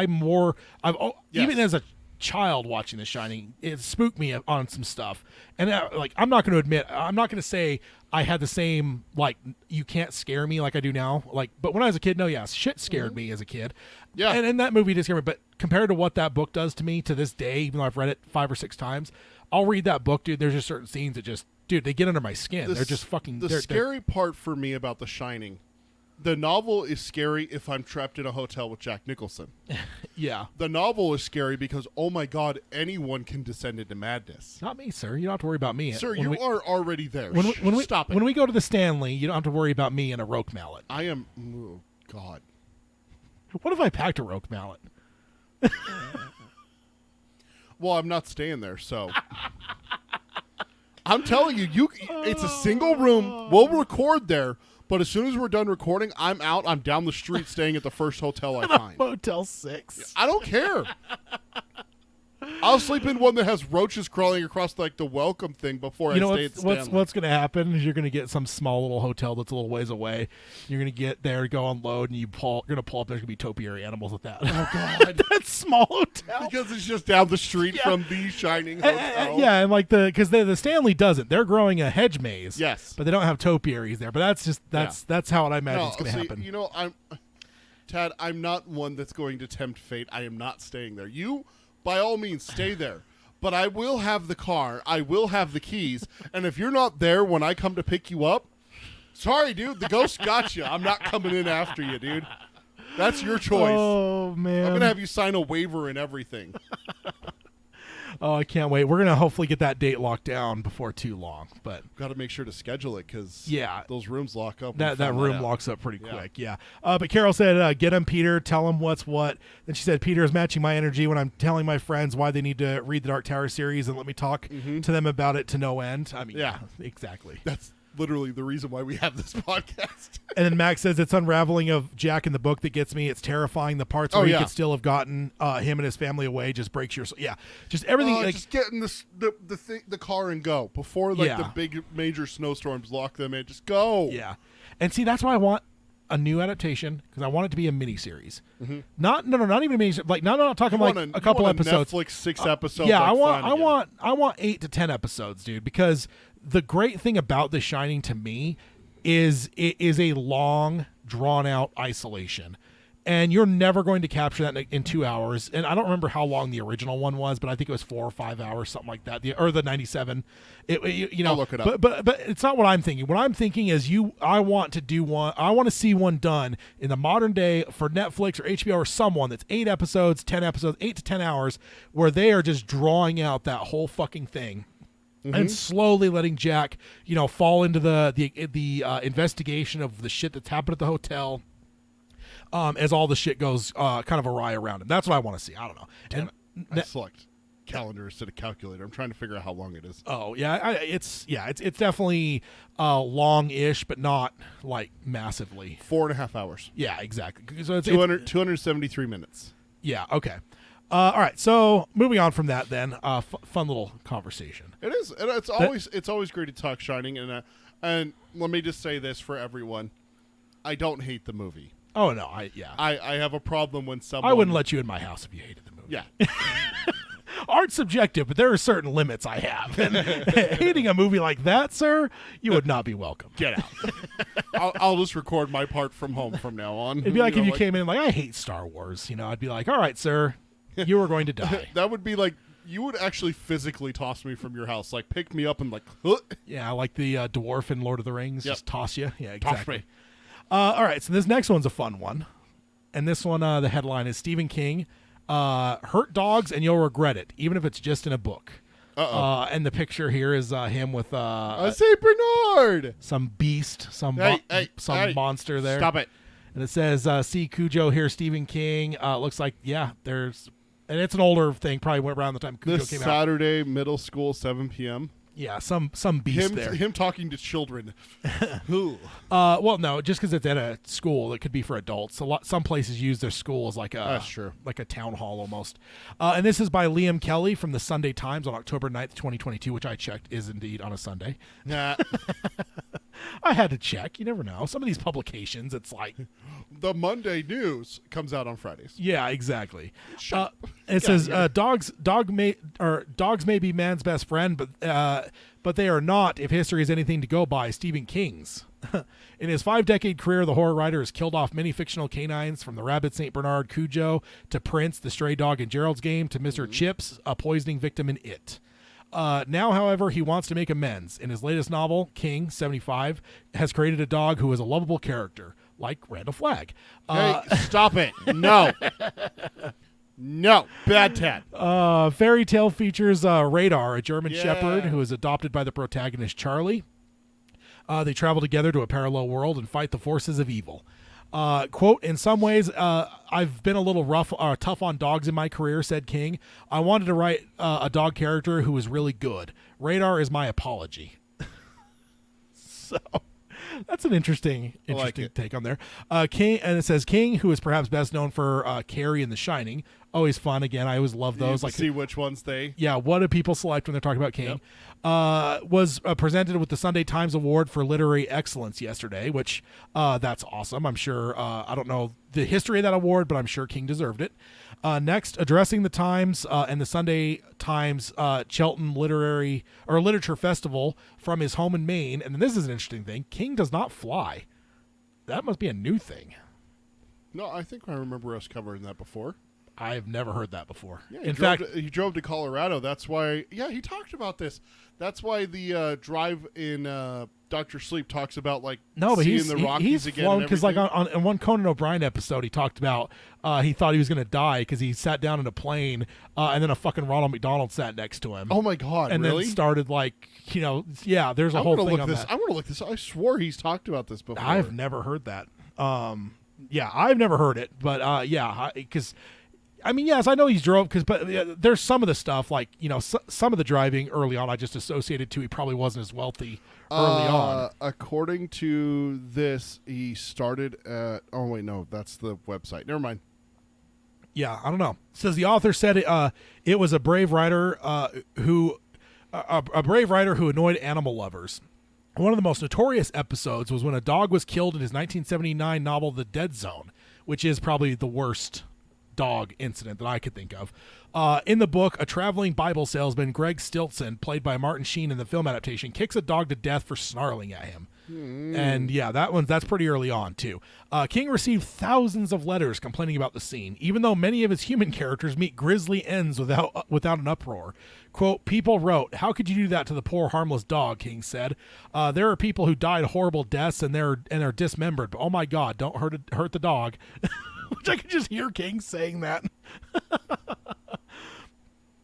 even as a child watching The Shining, it spooked me on some stuff. And I'm not going to say I had the same, like, you can't scare me like I do now. Like, but when I was a kid, no, yeah, shit scared me as a kid. Yeah. And that movie did scare me. But compared to what that book does to me to this day, even though I've read it 5 or 6 times, I'll read that book, dude. There's just certain scenes that just, dude, they get under my skin. They're just fucking. The scary part for me about The Shining, the novel is scary if I'm trapped in a hotel with Jack Nicholson. Yeah. The novel is scary because, oh my God, anyone can descend into madness. Not me, sir. You don't have to worry about me. Sir, you are already there. Stop it. When we go to the Stanley, you don't have to worry about me and a roque mallet. I am. Oh, God. What if I packed a roque mallet? Well, I'm not staying there, so. I'm telling you, it's a single room. We'll record there, but as soon as we're done recording, I'm out. I'm down the street staying at the first hotel I find. Motel 6. I don't care. I'll sleep in one that has roaches crawling across like the welcome thing before I stay at Stanley. What's going to happen is you're going to get some small little hotel that's a little ways away. You're going to get there, go unload, and you're going to pull up. There's going to be topiary animals at that. Oh God, that small hotel. Because it's just down the street from the Shining hotel. Yeah, and like because the Stanley doesn't. They're growing a hedge maze. Yes, but they don't have topiaries there. But that's how I imagine it's going to happen. You know, Tad. I'm not one that's going to tempt fate. I am not staying there. You, by all means, stay there. But I will have the car. I will have the keys. And if you're not there when I come to pick you up, sorry, dude. The ghost got you. I'm not coming in after you, dude. That's your choice. Oh, man. I'm going to have you sign a waiver and everything. Oh, I can't wait. We're going to hopefully get that date locked down before too long. But got to make sure to schedule it because those rooms lock up. That room locks up pretty quick, yeah. But Carol said, get him, Peter. Tell him what's what. Then she said, Peter is matching my energy when I'm telling my friends why they need to read the Dark Tower series and let me talk to them about it to no end. I mean, yeah, exactly. That's literally the reason why we have this podcast. And then Max says it's unraveling of Jack in the book that gets me. It's terrifying. The parts where he could still have gotten him and his family away just breaks your soul. Yeah, just everything. Just get in the car and go before the big major snowstorms lock them in. Just go. Yeah, and see that's why I want a new adaptation because I want it to be a miniseries. Not even a miniseries. Like not talking like a couple episodes. Netflix 6 episodes. Yeah, I want 8 to 10 episodes, dude. Because the great thing about The Shining to me is it is a long, drawn out isolation. And you're never going to capture that in 2 hours. And I don't remember how long the original one was, but I think it was 4 or 5 hours, something like that. Or the 97. I'll look it up. But it's not what I'm thinking. What I'm thinking is I want to see one done in the modern day for Netflix or HBO or someone that's 8 episodes, 10 episodes, 8 to 10 hours, where they are just drawing out that whole fucking thing. And slowly letting Jack, fall into the investigation of the shit that's happened at the hotel, as all the shit goes kind of awry around him. That's what I want to see. I don't know. And I select calendar instead of calculator. I'm trying to figure out how long it is. Oh yeah, it's definitely long-ish, but not like massively. 4.5 hours. Yeah, exactly. So it's 273 minutes. Yeah. Okay. All right, so moving on from that, then, fun little conversation. It is. It's always great to talk Shining, and let me just say this for everyone: I don't hate the movie. Oh no, I have a problem when someone. I wouldn't let you in my house if you hated the movie. Yeah. Art's subjective, but there are certain limits I have. And hating a movie like that, sir, you would not be welcome. Get out. I'll just record my part from home from now on. It'd be like if you came in like, I hate Star Wars. I'd be like, all right, sir. You are going to die. That would be like you would actually physically toss me from your house, like pick me up and like. Yeah, like the dwarf in Lord of the Rings, just toss you. Yeah, exactly. Toss me. All right, so this next one's a fun one, and this one, the headline is Stephen King hurt dogs and you'll regret it, even if it's just in a book. And the picture here is him with Saint Bernard, some beast, some monster there. Stop it. And it says, see Cujo here, Stephen King. Looks like, there's, and it's an older thing, probably went around the time Cujo This came out. Saturday, middle school, 7 p.m. Yeah, some beast there. Him talking to children. Who? Well, no, just because it's at a school, it could be for adults. Some places use their school as like That's true. like a town hall almost. And this is by Liam Kelly from the Sunday Times on October 9th, 2022, which I checked is indeed on a Sunday. Nah. I had to check. You never know. Some of these publications, it's like The Monday news comes out on Fridays. yeah, exactly. Shut up. It says dogs may be man's best friend, but they are not if history is anything to go by. Stephen King's. In his 5-decade career, the horror writer has killed off many fictional canines, from the rabid St. Bernard Cujo to Prince, the stray dog in Gerald's Game, to Mr. Chips, a poisoning victim in It. Now, however, he wants to make amends. In his latest novel, King, 75, has created a dog who is a lovable character, like Randall Flagg. Hey, stop it. No. No. Bad Ted. Fairy Tale features Radar, a German shepherd who is adopted by the protagonist Charlie. They travel together to a parallel world and fight the forces of evil. Quote, in some ways, I've been a little tough on dogs in my career, said King. I wanted to write a dog character who was really good. Radar is my apology. So that's an interesting take on there. King, and it says King, who is perhaps best known for Carrie in The Shining. Always fun. Again, I always love those. Like, see which ones they. Yeah, what do people select when they're talking about King? Yep. Was presented with the Sunday Times Award for Literary Excellence yesterday, which that's awesome. I'm sure. I don't know the history of that award, but I'm sure King deserved it. Next, addressing the Times and the Sunday Times Cheltenham Literature Festival from his home in Maine. And this is an interesting thing. King does not fly. That must be a new thing. No, I think I remember us covering that before. I've never heard that before. Yeah, in fact, he drove to Colorado. That's why. Yeah, he talked about this. That's why the drive in Dr. Sleep talks about seeing the Rockies again. Because on one Conan O'Brien episode, he talked about he thought he was going to die because he sat down in a plane and then a fucking Ronald McDonald sat next to him. Oh my god! And really? then started there's a whole thing on that. I'm gonna look this. I swore he's talked about this before. I've never heard that. I've never heard it, but because. I mean, yes, I know he's drove but there's some of the stuff some of the driving early on I just associated to he probably wasn't as wealthy early on. According to this, he started at. Oh wait, no, that's the website. Never mind. Yeah, I don't know. It says the author said it was a brave writer who annoyed animal lovers. One of the most notorious episodes was when a dog was killed in his 1979 novel The Dead Zone, which is probably the worst dog incident that I could think of. In the book, a traveling Bible salesman, Greg Stilson, played by Martin Sheen in the film adaptation, kicks a dog to death for snarling at him. And yeah, that's pretty early on too. King received thousands of letters complaining about the scene, even though many of his human characters meet grisly ends without an uproar. Quote, people wrote, "How could you do that to the poor harmless dog?" King said. There are people who died horrible deaths and they're dismembered, but oh my God, don't hurt the dog. Which I could just hear King saying that.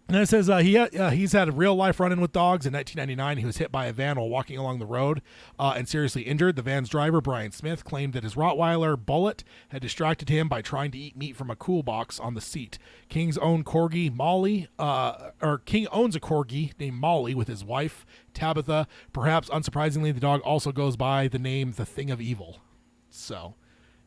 And it says he's had a real-life run-in with dogs. In 1999, he was hit by a van while walking along the road and seriously injured. The van's driver, Brian Smith, claimed that his Rottweiler, Bullet, had distracted him by trying to eat meat from a cool box on the seat. King's own corgi, Molly, King owns a corgi named Molly with his wife, Tabitha. Perhaps unsurprisingly, the dog also goes by the name The Thing of Evil. So,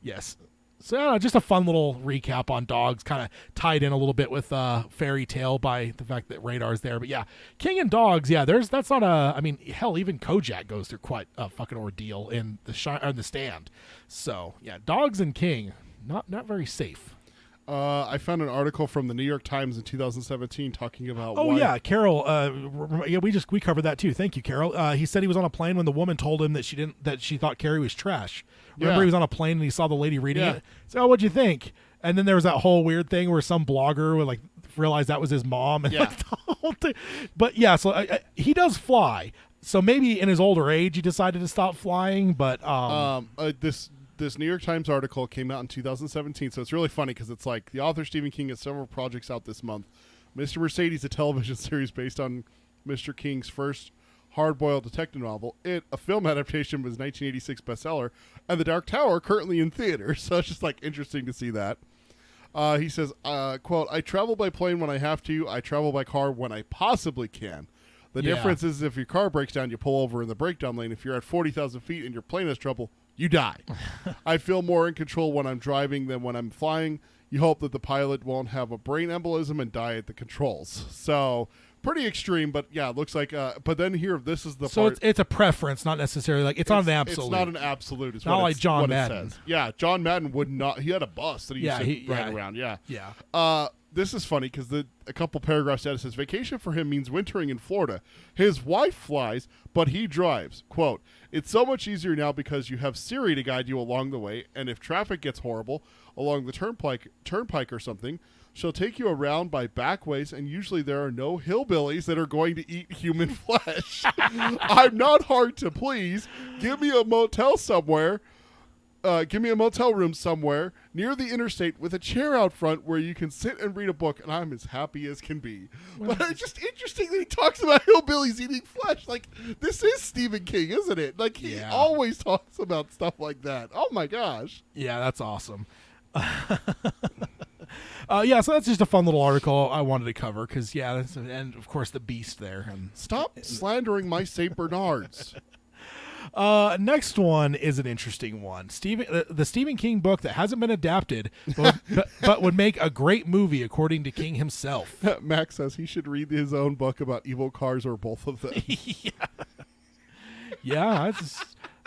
yes. So just a fun little recap on dogs, kind of tied in a little bit with Fairy Tale by the fact that Radar's there. But yeah, King and dogs, that's not a. I mean, hell, even Kojak goes through quite a fucking ordeal in the Stand. So yeah, dogs and King, not very safe. I found an article from the New York Times in 2017 talking about. Oh yeah, Carol. We covered that too. Thank you, Carol. He said he was on a plane when the woman told him that she thought Carrie was trash. Remember, he was on a plane and he saw the lady reading it. So, what'd you think? And then there was that whole weird thing where some blogger would realize that was his mom. And the whole thing. But yeah, so he does fly. So maybe in his older age he decided to stop flying. But this New York Times article came out in 2017, so it's really funny because it's like the author Stephen King has several projects out this month. Mr. Mercedes, a television series based on Mr. King's first hard-boiled detective novel. It, a film adaptation, was 1986 bestseller, and The Dark Tower, currently in theaters. So it's just like interesting to see that. He says, quote, I travel by plane when I have to. I travel by car when I possibly can. The difference is if your car breaks down, you pull over in the breakdown lane. If you're at 40,000 feet and your plane has trouble, you die. I feel more in control when I'm driving than when I'm flying. You hope that the pilot won't have a brain embolism and die at the controls. So pretty extreme, but yeah, it looks like. But then here, this is the part. So it's a preference, not necessarily like it's not an absolute. It's not an absolute. It's not what like it's, John what Madden. It says. Yeah, John Madden would not. He had a bus that he used to ride around. Yeah. This is funny because a couple paragraphs out it says vacation for him means wintering in Florida. His wife flies, but he drives. Quote, it's so much easier now because you have Siri to guide you along the way, and if traffic gets horrible along the turnpike or something, she'll take you around by back ways, and usually there are no hillbillies that are going to eat human flesh. I'm not hard to please. Give me a motel somewhere. Give me a motel room somewhere near the interstate with a chair out front where you can sit and read a book, and I'm as happy as can be. Well, but it's just interesting that he talks about hillbillies eating flesh. Like, this is Stephen King, isn't it? Like, he always talks about stuff like that. Oh, my gosh. Yeah, that's awesome. So that's just a fun little article I wanted to cover because, and, of course, the beast there. And stop slandering my St. Bernards. Next one is an interesting one. The Stephen King book that hasn't been adapted, but would make a great movie, according to King himself. Max says he should read his own book about evil cars or both of them.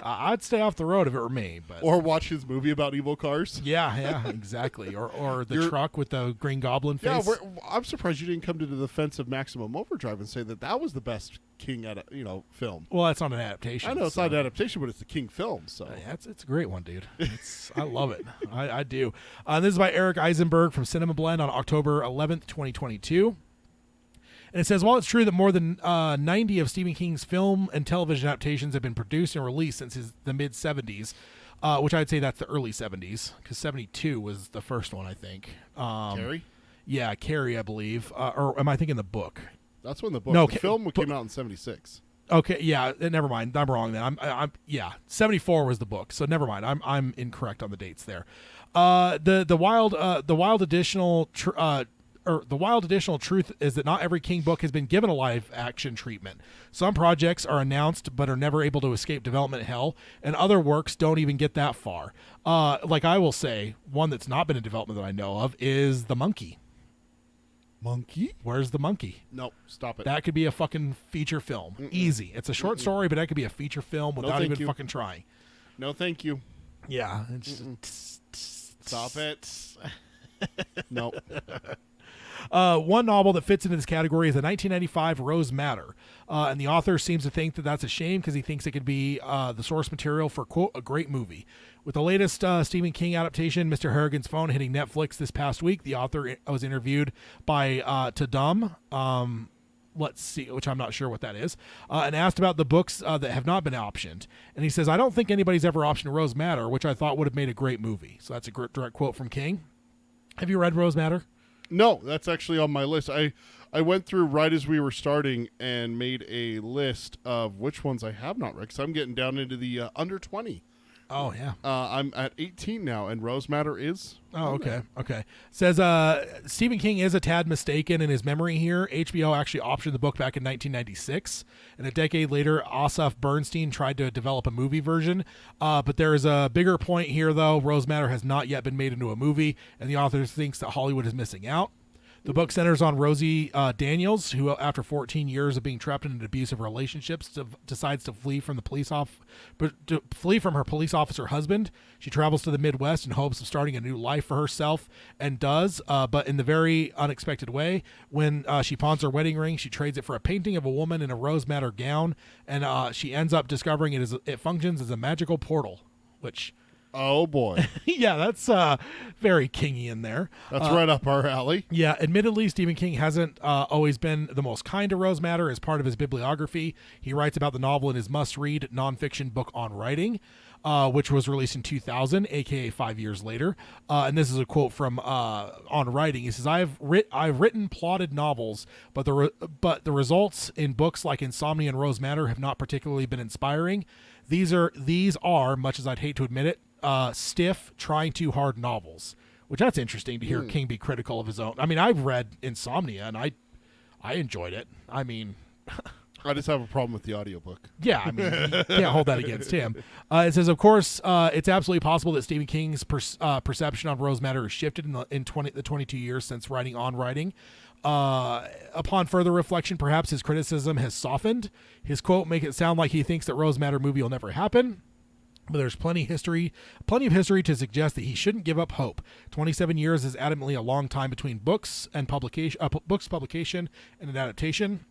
I'd stay off the road if it were me. Or watch his movie about evil cars. Yeah, exactly. Or the truck with the Green Goblin face. Yeah, I'm surprised you didn't come to the defense of Maximum Overdrive and say that was the best King film. Well, that's not an adaptation. I know it's not an adaptation, but it's the King film. So it's a great one, dude. I love it. I do. This is by Eric Eisenberg from Cinema Blend on October 11th, 2022. And it says, while it's true that more than 90 of Stephen King's film and television adaptations have been produced and released since the mid-'70s, which I'd say that's the early 70s, because 72 was the first one, I think. Carrie? Yeah, Carrie, I believe. Or am I thinking the book? That's when the book. The film came out in 76. Okay, yeah, never mind. I'm wrong then. 74 was the book, so never mind. I'm incorrect on the dates there. The wild additional truth is that not every King book has been given a live action treatment. Some projects are announced but are never able to escape development hell, and other works don't even get that far. Like I will say, one that's not been in development that I know of is The Monkey. Monkey? Where's the monkey? Nope, stop it. That could be a fucking feature film. Easy. It's a short story, but that could be a feature film without even fucking trying. No, thank you. Yeah. Stop it. Nope. One novel that fits into this category is the 1995 Rose Madder. And the author seems to think that that's a shame because he thinks it could be the source material for, quote, a great movie. With the latest Stephen King adaptation, Mr. Harrigan's Phone, hitting Netflix this past week, the author was interviewed by Tadum, let's see, which I'm not sure what that is, and asked about the books that have not been optioned. And he says, I don't think anybody's ever optioned Rose Madder, which I thought would have made a great movie. So that's a direct quote from King. Have you read Rose Madder? No, that's actually on my list. I went through right as we were starting and made a list of which ones I have not read, because I'm getting down into the under 20. Oh, yeah. I'm at 18 now, and Rose Madder is. Oh, okay. Okay. Says Stephen King is a tad mistaken in his memory here. HBO actually optioned the book back in 1996, and a decade later, Asaf Bernstein tried to develop a movie version. But there is a bigger point here, though. Rose Madder has not yet been made into a movie, and the author thinks that Hollywood is missing out. The book centers on Rosie Daniels, who, after 14 years of being trapped in an abusive relationship, decides to flee from her police officer husband. She travels to the Midwest in hopes of starting a new life for herself, and does, but in the very unexpected way. When she pawns her wedding ring, she trades it for a painting of a woman in a Rose Madder gown, and she ends up discovering it functions as a magical portal, which Oh boy, Yeah, that's very Kingian there. that's right up our alley. Yeah, admittedly, Stephen King hasn't always been the most kind to Rose Madder as part of his bibliography. He writes about the novel in his must-read nonfiction book on writing, which was released in 2000, aka 5 years later. And this is a quote from On Writing. He says, I've written plotted novels, but the results in books like Insomnia and Rose Madder have not particularly been inspiring. These are, much as I'd hate to admit it, stiff, trying too hard novels. Which that's interesting to hear King be critical of his own. I mean, I've read Insomnia and I enjoyed it. I mean, I just have a problem with the audiobook. yeah, I mean, you can't hold that against him. It says, of course, it's absolutely possible that Stephen King's perception on Rose Madder has shifted in the 22 years since writing On Writing. Upon further reflection, perhaps his criticism has softened. His quote make it sound like he thinks that Rose Madder movie will never happen. But there's plenty of history to suggest that he shouldn't give up hope. 27 years is adamantly a long time between books and publication and an adaptation.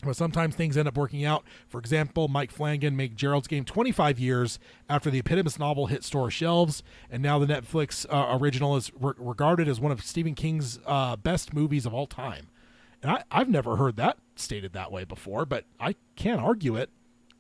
But sometimes things end up working out. For example, Mike Flanagan made Gerald's Game 25 years after the eponymous novel hit store shelves, and now the Netflix original is regarded as one of Stephen King's best movies of all time. And I've never heard that stated that way before, but I can't argue it.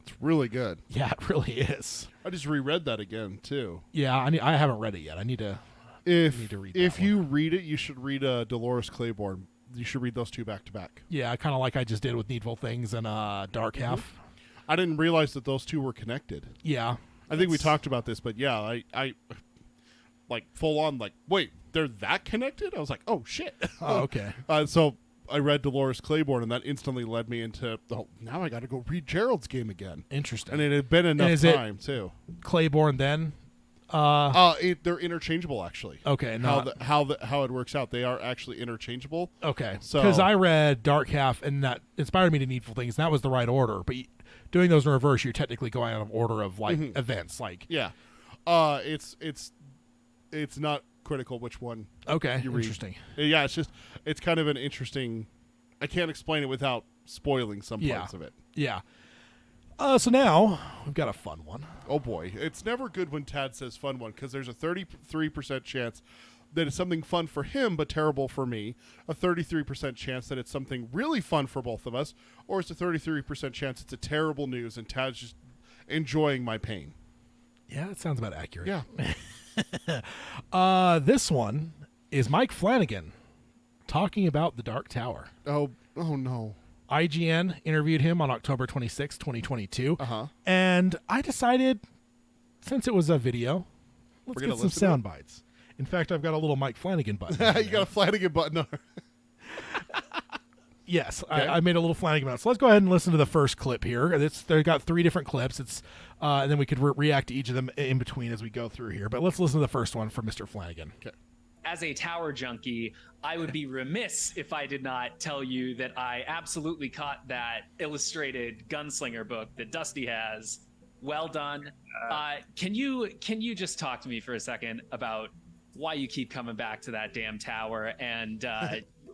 It's really good. Yeah, it really is. I just reread that again too. Yeah, I haven't read it yet. I need to read that If one. you read it, you should read Dolores Claiborne. You should read those two back to back. Yeah, kind of like I just did with Needful Things and Dark Mm-hmm. Half. I didn't realize that those two were connected. Yeah. I think we talked about this, but yeah, I like full on like, wait, they're that connected? I was like, oh shit. Oh, okay. So I read Dolores Claiborne, and that instantly led me into, now I got to go read Gerald's Game again. Interesting. And it had been enough is it- time too. Claiborne then? They're interchangeable actually. Okay, How it works out, they are actually interchangeable. Okay, So- because I read Dark Half, and that inspired me to Needful Things, and that was the right order. But doing those in reverse, you're technically going out of order of like events. Like, Yeah, it's not critical which one. okay, You read. interesting. Yeah, it's kind of an interesting. I can't explain it without spoiling some Yeah. parts of it. Yeah. So now we've got a fun one. Oh boy, it's never good when Tad says fun one because there's a 33% chance that it's something fun for him but terrible for me, a 33% chance that it's something really fun for both of us, or it's a 33% chance it's a terrible news and Tad's just enjoying my pain. Yeah, that sounds about accurate. Yeah. This one is Mike Flanagan talking about The Dark Tower. Oh no. IGN interviewed him on October 26, 2022. Uh-huh. And I decided, since it was a video, let's We're get gonna some listen to sound bites. In fact, I've got a little Mike Flanagan button. You got a Flanagan button on. Yes, Okay. I made a little Flanagan button. So let's go ahead and listen to the first clip here. They've got 3 different clips. And then we could react to each of them in between as we go through here. But let's listen to the first one from Mr. Flanagan. Okay. As a tower junkie, I would be remiss if I did not tell you that I absolutely caught that illustrated gunslinger book that Dusty has. Well done. Can you just talk to me for a second about why you keep coming back to that damn tower? And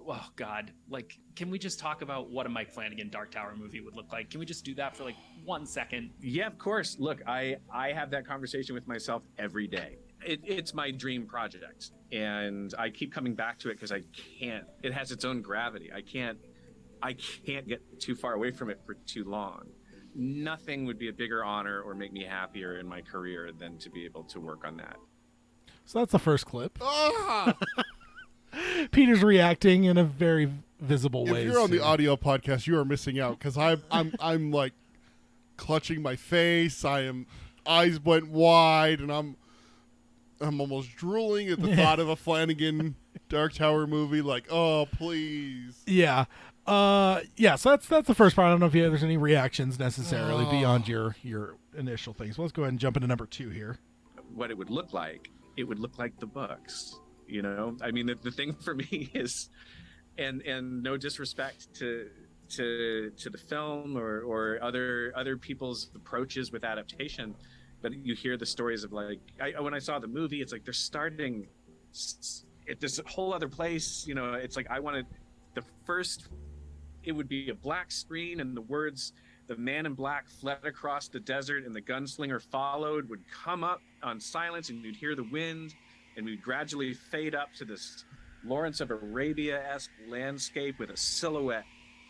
oh God, like, can we just talk about what a Mike Flanagan Dark Tower movie would look like? Can we just do that for like 1 second? Yeah, of course. Look, I have that conversation with myself every day. It's my dream project, and I keep coming back to it because I can't. It has its own gravity. I can't get too far away from it for too long. Nothing would be a bigger honor or make me happier in my career than to be able to work on that. So that's the first clip. Ah! Peter's reacting in a very visible If way. you're on the audio podcast, you are missing out because I'm like clutching my face. Eyes went wide, and I'm almost drooling at the thought of a Flanagan Dark Tower movie. Like, oh please. Yeah. So that's the first part. I don't know if there's any reactions necessarily beyond your initial things. So let's go ahead and jump into number 2 here. What it would look like the books. You know, I mean, the thing for me is, and no disrespect to the film or other people's approaches with adaptation, but you hear the stories of like, when I saw the movie, it's like they're starting at this whole other place. You know, it's like I wanted it would be a black screen and the words the man in black fled across the desert and the gunslinger followed, would come up on silence and you'd hear the wind, and we'd gradually fade up to this Lawrence of Arabia-esque landscape with a silhouette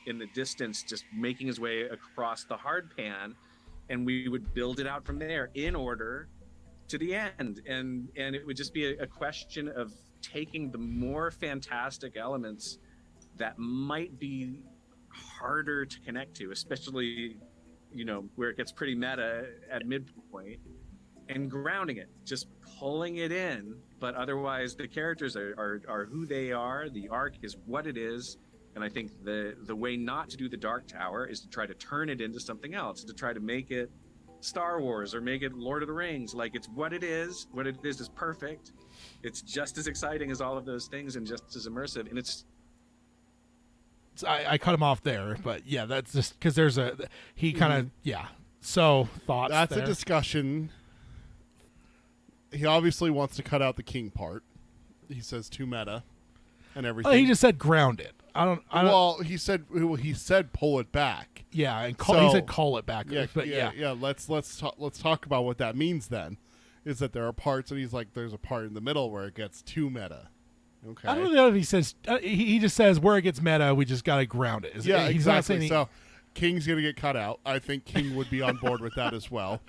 in the distance just making his way across the hard pan, and we would build it out from there in order to the end. And it would just be a question of taking the more fantastic elements that might be harder to connect to, especially, you know, where it gets pretty meta at midpoint, and grounding it, just pulling it in. But otherwise the characters are who they are, the arc is what it is. And I think the way not to do the Dark Tower is to try to turn it into something else, to try to make it Star Wars or make it Lord of the Rings. Like, it's what it is. What it is perfect. It's just as exciting as all of those things and just as immersive. And it's I cut him off there, but yeah, that's just because there's he kind of So thoughts. That's there? a discussion. He obviously wants to cut out the king part. He says too meta and everything. Oh, he just said ground it. I don't. Well, he said pull it back. Yeah, and he said call it back. Yeah, but yeah. Let's talk about what that means. Then, is that there are parts, and he's like, there's a part in the middle where it gets too meta. Okay. I don't know if he says. He just says where it gets meta, we just got to ground it. He's exactly. Not saying So, King's gonna get cut out. I think King would be on board with that as well.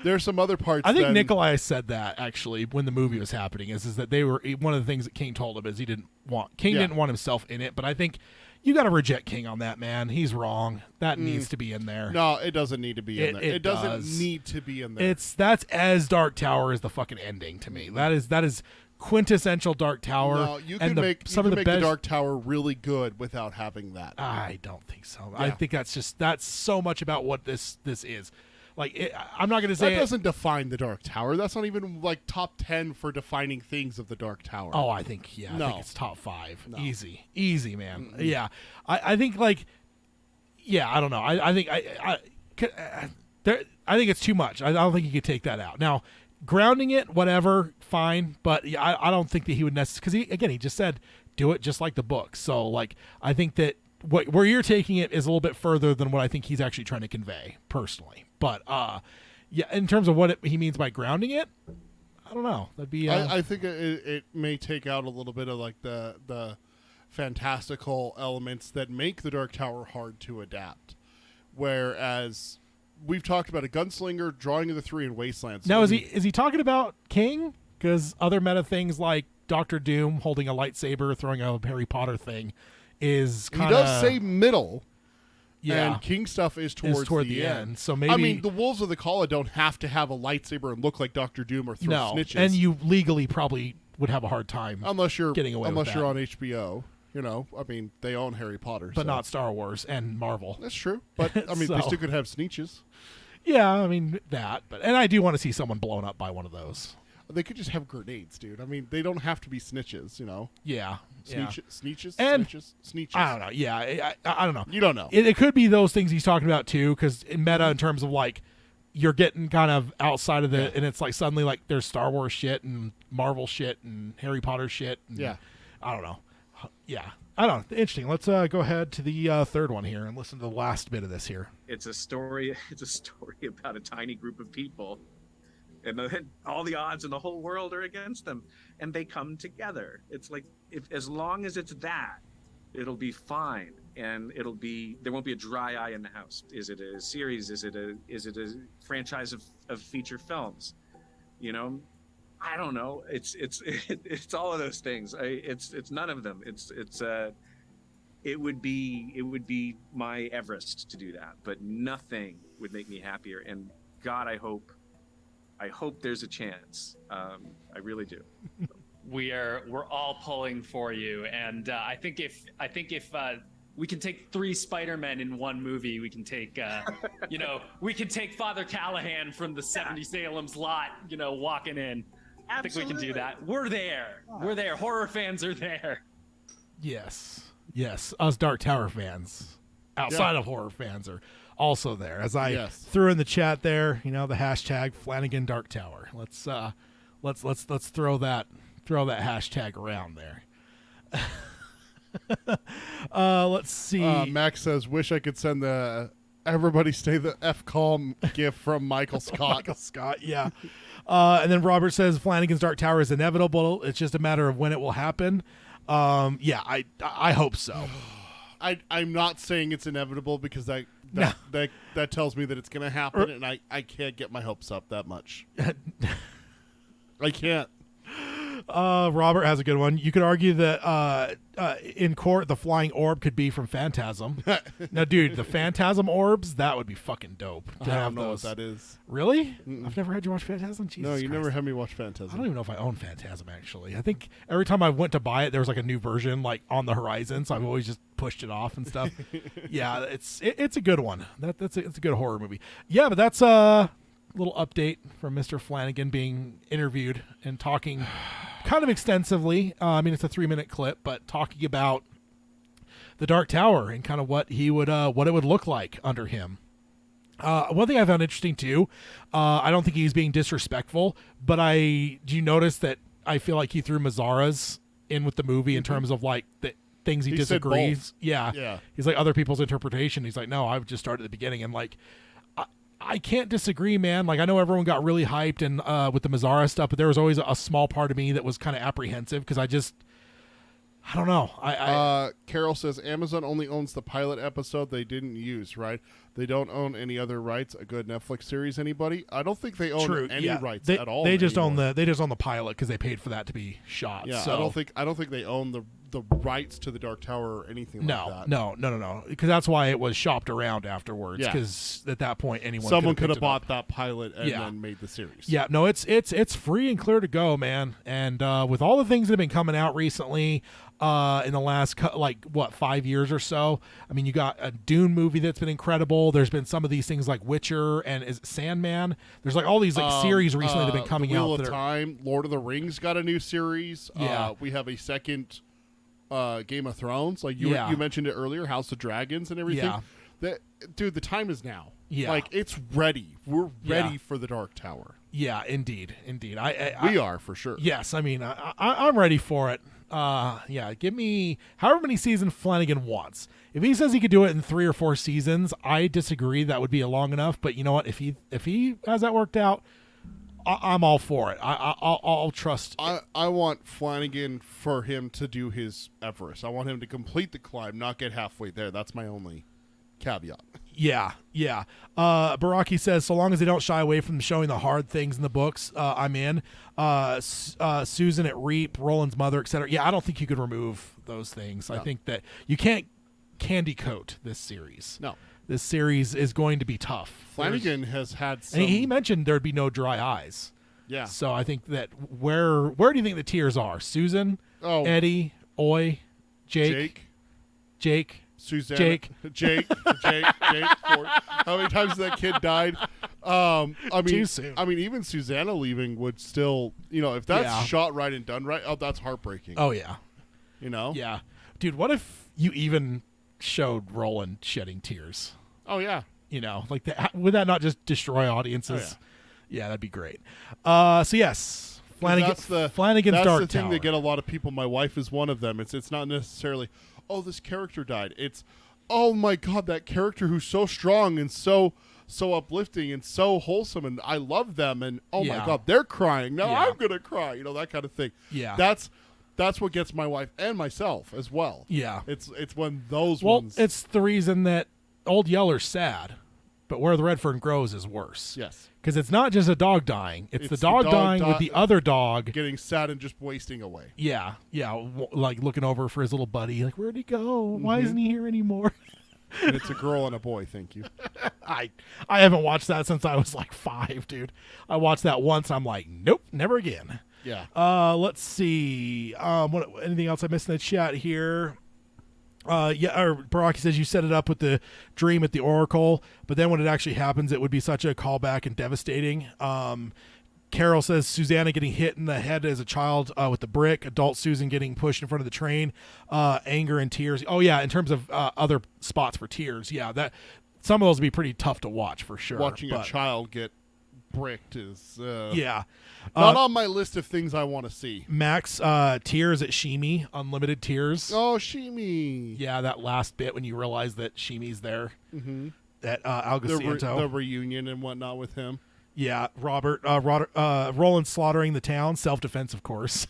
There's some other parts. I think Nikolai said that actually when the movie was happening is that they were one of the things that King told him is he didn't want himself in it, but I think you got to reject King on that, man. He's wrong. That needs to be in there. No, it doesn't need to be in there. It doesn't does. need to be in there. That's as Dark Tower as the fucking ending to me. That is quintessential Dark Tower. No, you and can make the best, Dark Tower really good without having that. I don't think so. Yeah. I think that's so much about what this is. Like, I'm not going to say that doesn't define the Dark Tower. That's not even like top 10 for defining things of the Dark Tower. Oh, I think I think it's top 5. No. Easy, man. Mm-hmm. Yeah, I think like, I don't know. I think I think it's too much. I don't think you could take that out. Now, grounding it, whatever, fine. But I don't think that he would necessarily, because he just said do it just like the book. So like, I think that where you're taking it is a little bit further than what I think he's actually trying to convey personally. But in terms of what he means by grounding it, I don't know. That'd be. I think it may take out a little bit of like the fantastical elements that make the Dark Tower hard to adapt. Whereas we've talked about a gunslinger, Drawing of the Three, and Wastelands. Now is he talking about King? Because other meta things like Doctor Doom holding a lightsaber, throwing a Harry Potter thing, is kind of. He does say middle. Yeah. And King stuff is toward the end. So maybe, I mean, the Wolves of the Kala don't have to have a lightsaber and look like Doctor Doom or throw snitches. And you legally probably would have a hard time getting away with that. Unless you're on HBO. You know, I mean, they own Harry Potter. But not Star Wars and Marvel. That's true. But, I mean, they still could have snitches. Yeah, I mean, that. And I do want to see someone blown up by one of those. They could just have grenades, dude. I mean, they don't have to be snitches, you know? Yeah. Snitches? And snitches? I don't know. Yeah, I don't know. You don't know. It could be those things he's talking about, too, because in meta, in terms of, like, you're getting kind of outside of and it's like suddenly, like, there's Star Wars shit and Marvel shit and Harry Potter shit. And, I don't know. Yeah. I don't know. Interesting. Let's go ahead to the third one here and listen to the last bit of this here. It's a story about a tiny group of people. And all the odds in the whole world are against them, and they come together. It's like, as long as it's that, it'll be fine, and there won't be a dry eye in the house. Is it a series? Is it a franchise of feature films? You know, I don't know. It's all of those things. It's none of them. It would be my Everest to do that, but nothing would make me happier. And God, I hope there's a chance. I really do. We're all pulling for you, and I think if we can take 3 Spider-Men in one movie, we can take we can take Father Callahan from the 70 Salem's Lot, walking in. Absolutely. I think we can do that. We're there. We're there. Horror fans are there. Yes, us Dark Tower fans, outside of horror fans, are also there. As I threw in the chat there, the hashtag Flanagan Dark Tower. Let's throw that hashtag around there. Let's see. Max says, "Wish I could send the Everybody stay the F calm gift from Michael Scott. Michael Scott, yeah. And then Robert says Flanagan's Dark Tower is inevitable. It's just a matter of when it will happen. Yeah, I hope so. I'm not saying it's inevitable because that tells me that it's going to happen, and I can't get my hopes up that much. I can't. Robert has a good one. You could argue that in court the flying orb could be from Phantasm. Now, dude, the Phantasm orbs, that would be fucking dope. I don't know what that is. Really? I've never had you watch Phantasm. Jesus No, you Christ. never had me watch Phantasm. I don't even know if I own Phantasm, actually. I think every time I went to buy it, there was like a new version like on the horizon, so I've always just pushed it off and stuff. Yeah, it's a good one. It's a good horror movie. Yeah, but that's a little update from Mr. Flanagan being interviewed and talking kind of extensively. I mean, it's a 3-minute clip, but talking about the Dark Tower and kind of what it would look like under him. One thing I found interesting too, I don't think he's being disrespectful, but do you notice that I feel like he threw Mazzaras in with the movie in terms of like the things he disagrees. Yeah. He's like other people's interpretation. He's like, no, I've just started at the beginning, and like I can't disagree, man. Like I know everyone got really hyped and with the Mazzara stuff, but there was always a small part of me that was kind of apprehensive because I don't know. Carol says Amazon only owns the pilot episode they didn't use, right? They don't own any other rights. A good Netflix series, anybody? I don't think they own any rights at all. They just own the pilot because they paid for that to be shot. Yeah, so. I don't think they own the rights to the Dark Tower or anything like that. No. Because that's why it was shopped around afterwards. Because at that point, someone could have bought that pilot and then made the series. Yeah, no, it's free and clear to go, man. And with all the things that have been coming out recently, in the last 5 years or so. I mean, you got a Dune movie that's been incredible. There's been some of these things like Witcher and is it Sandman. There's like all these series recently that have been coming Wheel out. of Time, Lord of the Rings got a new series. Yeah, we have a second Game of Thrones. Like you mentioned it earlier, House of Dragons and everything. Yeah. Dude, the time is now. Yeah, like it's ready. We're ready for the Dark Tower. Yeah, indeed. We are for sure. Yes, I mean I'm ready for it. Give me however many seasons Flanagan wants. If he says he could do it in 3 or 4 seasons, I disagree. That would be long enough. But you know what? If he has that worked out, I'm all for it. I'll trust. I want Flanagan for him to do his Everest. I want him to complete the climb, not get halfway there. That's my only caveat. Yeah. Baraki says, so long as they don't shy away from showing the hard things in the books, I'm in. Susan at Reap, Roland's mother, etc. Yeah, I don't think you could remove those things. No. I think that you can't candy coat this series. No. This series is going to be tough. Flanagan has had some... And he mentioned there'd be no dry eyes. Yeah. So I think that where do you think the tears are? Susan, Eddie, Oy, Jake. Suzanne, Jake. How many times that kid died? Too soon. I mean, even Susanna leaving would still, if that's shot right and done right, that's heartbreaking. Oh yeah. Yeah. Dude, what if you even showed Roland shedding tears? Oh yeah. Like that, would that not just destroy audiences? Oh, yeah, that'd be great. So yes, Flanagan's Dark Tower. That's the thing that get a lot of people. My wife is one of them. It's not necessarily, oh, this character died. It's, oh my God, that character who's so strong and so uplifting and so wholesome, and I love them. And oh my God, they're crying now. I'm gonna cry. That kind of thing. Yeah, that's what gets my wife and myself as well. Yeah, it's when those ones. Well, it's the reason that Old Yeller's sad, but Where the Red Fern Grows is worse. Yes. Because it's not just a dog dying. It's the dog dying with the other dog. Getting sad and just wasting away. Yeah. Like looking over for his little buddy. Like, where'd he go? Why isn't he here anymore? And it's a girl and a boy, thank you. I haven't watched that since I was like 5, dude. I watched that once. I'm like, nope, never again. Yeah. Let's see. Anything else I missed in the chat here? Baraki says you set it up with the dream at the Oracle, but then when it actually happens, it would be such a callback and devastating. Carol says Susanna getting hit in the head as a child with the brick, adult Susan getting pushed in front of the train, anger and tears. Oh yeah, in terms of other spots for tears, that some of those would be pretty tough to watch for sure. Watching a child get bricked is not on my list of things I want to see. Max, tears at Shimi, unlimited tears. Oh, Shimi. Yeah, that last bit when you realize that Shimi's there. Mm-hmm. at the Algacinto. reunion and whatnot with him. Yeah, Roland slaughtering the town, self-defense, of course.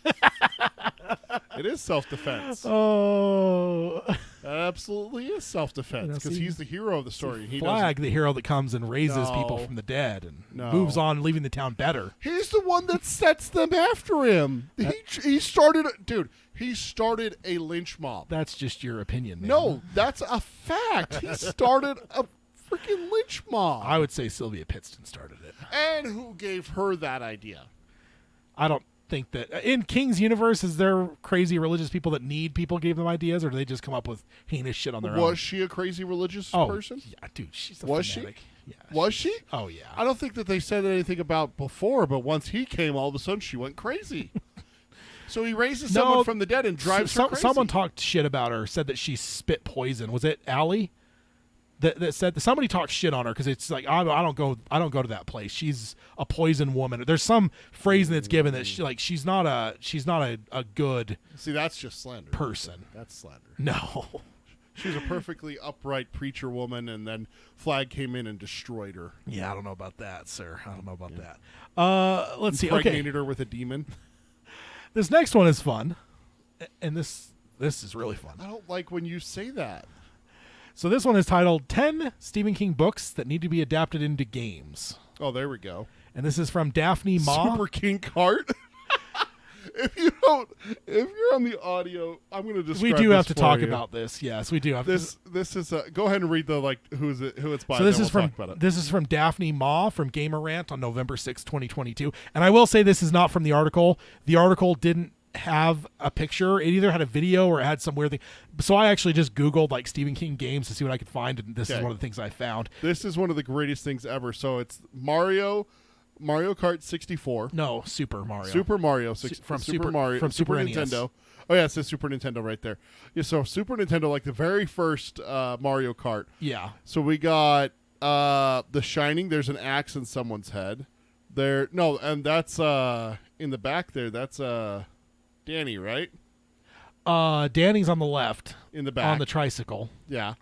It is self-defense. Oh, That absolutely is self-defense because see, he's the hero of the story. He Flag, the hero that comes and raises people No. from the dead and No. moves on, leaving the town better. He's the one that sets them after him. He started, dude. He started a lynch mob. That's just your opinion, man. No, that's a fact. He started a freaking lynch mob. I would say Sylvia Pittston started it. And who gave her that idea? I don't think that in King's universe is there crazy religious people that need people give them ideas, or do they just come up with heinous shit on their own? Was she a crazy religious person? Yeah, dude, she's a Was fanatic. Yeah, Was she? Oh yeah. I don't think that they said anything about before, but once he came, all of a sudden she went crazy. So he raises someone from the dead and drives her crazy. Someone talked shit about her, said that she spit poison. Was it Allie? That said that somebody talked shit on her because it's like I don't go to that place. She's a poison woman. There's some phrasing that's given that she's not a good See, that's just slander. person. That's slander. No. She was a perfectly upright preacher woman, and then Flag came in and destroyed her. Yeah, I don't know about that, sir. I don't know about that. Let's see. Okay, Impregnated her with a demon. this next one is fun, and this is really fun. I don't like when you say that. So this one is titled 10 Stephen King books that need to be adapted into games. Oh, there we go. And this is from Daphne Ma. Super King Cart. If you're on the audio, I'm going to describe. We do this have to for talk you. about this. Yes, we do have This is go ahead and read the who it's by. So this then is we'll from talk about it. this is from Daphne Ma from Gamer Rant on November 6, 2022. And I will say this is not from the article. The article didn't have a picture. It either had a video or it had some weird thing. So I actually just Googled like Stephen King games to see what I could find, and this is Okay. one of the things I found. This is one of the greatest things ever. So it's Mario Kart 64. No, Super Mario. Super Mario from Super Super- Mario from Super NES. Nintendo. Oh yeah, it says Super Nintendo right there. Yeah, so Super Nintendo, like the very first Mario Kart. Yeah. So we got The Shining. There's an axe in someone's head. And that's in the back there. That's Danny, right? Danny's on the left In the back. on the tricycle. Yeah.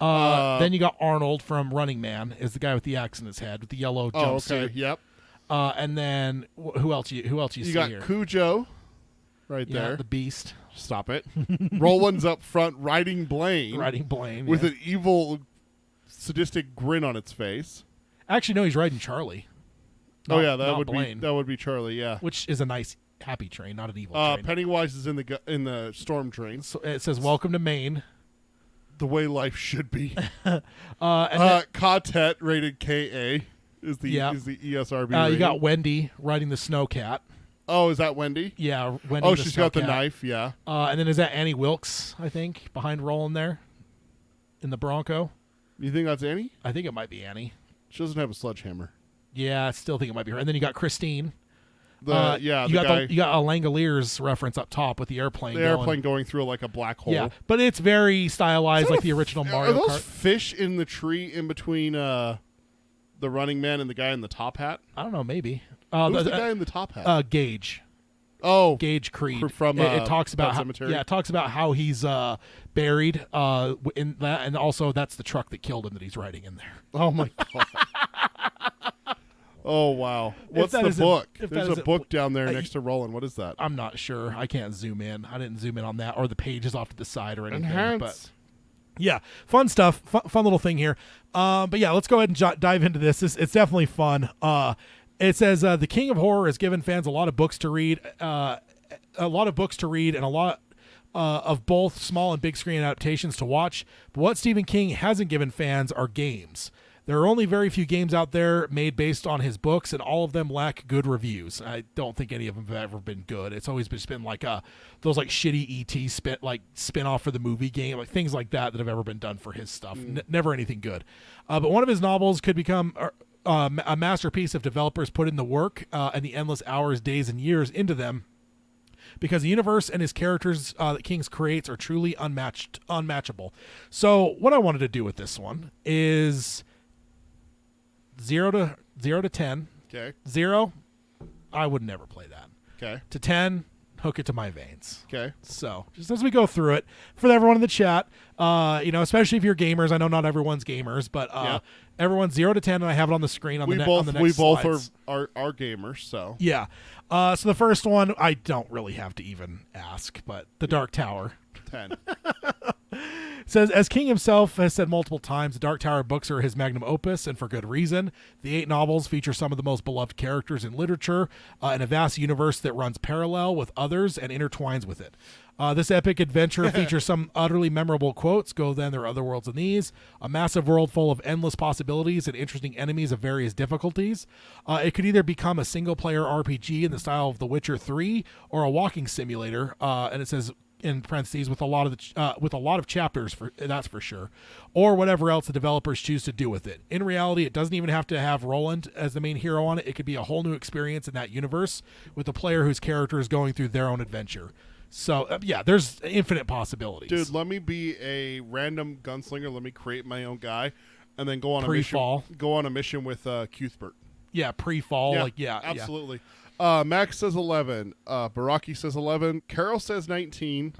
Then you got Arnold from Running Man is the guy with the axe in his head with the yellow Oh, jumpsuit. okay. Yep. And then who else you You see got here? Cujo right Yeah, there. the Beast Stop it. Roland's up front riding Blaine. riding Blaine With yeah. an evil, sadistic grin on its face. Actually, no, he's riding Charlie. Oh Not- yeah, not Blaine, that would be Charlie. Yeah. which is a nice happy train, not an evil train. Pennywise is in the storm train. So it says "Welcome to Maine." The way life should be. And then, Quartet rated KA is the Yeah. ESRB. you rating. got Wendy riding the Snowcat. Oh, is that Wendy? Yeah, Wendy. Oh, the she's got the Snowcat. knife. Yeah. And then is that Annie Wilkes? I think behind Roland there, in the Bronco. You think that's Annie? I think it might be Annie. She doesn't have a sledgehammer. Yeah, I still think it might be her. And then you got Christine. The you got guy, you got a Langoliers reference up top with the airplane. the going. airplane going through like a black hole. Yeah, but it's very stylized, Is that like a the f- original Are Mario those Kart. fish in the tree in between the Running Man and the guy in the top hat? I don't know, maybe. Who's the guy in the top hat? Gage. Oh, Gage Creed. from, it talks about Pet how, Sematary? yeah, it talks about how he's buried in that, and also that's the truck that killed him that he's riding in there. oh my god. Oh wow! What's that the isn't- book? if that There's a isn't- book down there next to Roland. What is that? I'm not sure. I can't zoom in. I didn't zoom in on that or the pages off to the side or anything. Enhance. But yeah, fun stuff. Fun little thing here. But yeah, let's go ahead and dive into this. It's definitely fun. It says the King of Horror has given fans a lot of books to read, and a lot of both small and big screen adaptations to watch. But what Stephen King hasn't given fans are games. There are only very few games out there made based on his books, and all of them lack good reviews. I don't think any of them have ever been good. It's always just been like those like shitty ET spin off for the movie game, like things like that have ever been done for his stuff. Never anything good. But one of his novels could become a masterpiece if developers put in the work and the endless hours, days, and years into them. Because the universe and his characters that King creates are truly unmatchable. So what I wanted to do with this one is 0 to 10. Okay. 0, I would never play that. Okay. To 10, hook it to my veins. Okay. So just as we go through it, for everyone in the chat, especially if you're gamers, I know not everyone's gamers, but everyone's 0 to 10, and I have it on the screen on the next we both slides. are gamers, so Yeah. So the first one, I don't really have to even ask, but the Dark Tower. 10. Says, as King himself has said multiple times, the Dark Tower books are his magnum opus, and for good reason. The 8 novels feature some of the most beloved characters in literature in a vast universe that runs parallel with others and intertwines with it. This epic adventure features some utterly memorable quotes. Go then, there are other worlds than these. A massive world full of endless possibilities and interesting enemies of various difficulties. It could either become a single-player RPG in the style of The Witcher 3 or a walking simulator. And it says, in parentheses, with a lot of chapters, that's for sure, or whatever else the developers choose to do with it. In reality, it doesn't even have to have Roland as the main hero on it. It could be a whole new experience in that universe with a player whose character is going through their own adventure. So there's infinite possibilities. Dude, let me be a random gunslinger. Let me create my own guy, and then go on Pre-fall. a mission with Cuthbert. Yeah, pre-fall. Absolutely. Max says 11. Baraki says 11. Carol says 19.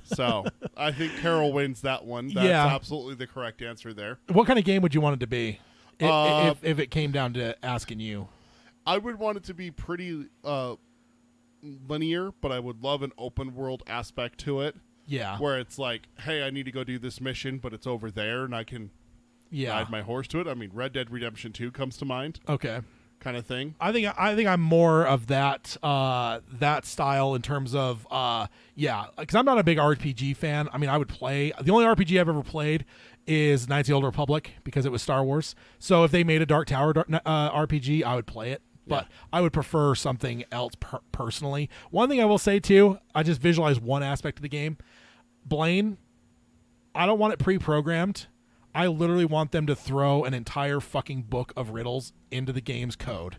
So I think Carol wins that one. That's absolutely the correct answer there. What kind of game would you want it to be if it came down to asking you? I would want it to be pretty linear, but I would love an open world aspect to it. Yeah. Where it's like, hey, I need to go do this mission, but it's over there, and I can ride my horse to it. I mean, Red Dead Redemption 2 comes to mind. Okay. Kind of thing. I think I'm more of that style in terms of because I'm not a big RPG fan. I mean, I would play the only RPG I've ever played is Knights of the Old Republic because it was Star Wars. So if they made a Dark Tower RPG, I would play it. But I would prefer something else personally. One thing I will say too, I just visualize one aspect of the game. Blaine, I don't want it pre-programmed. I literally want them to throw an entire fucking book of riddles into the game's code,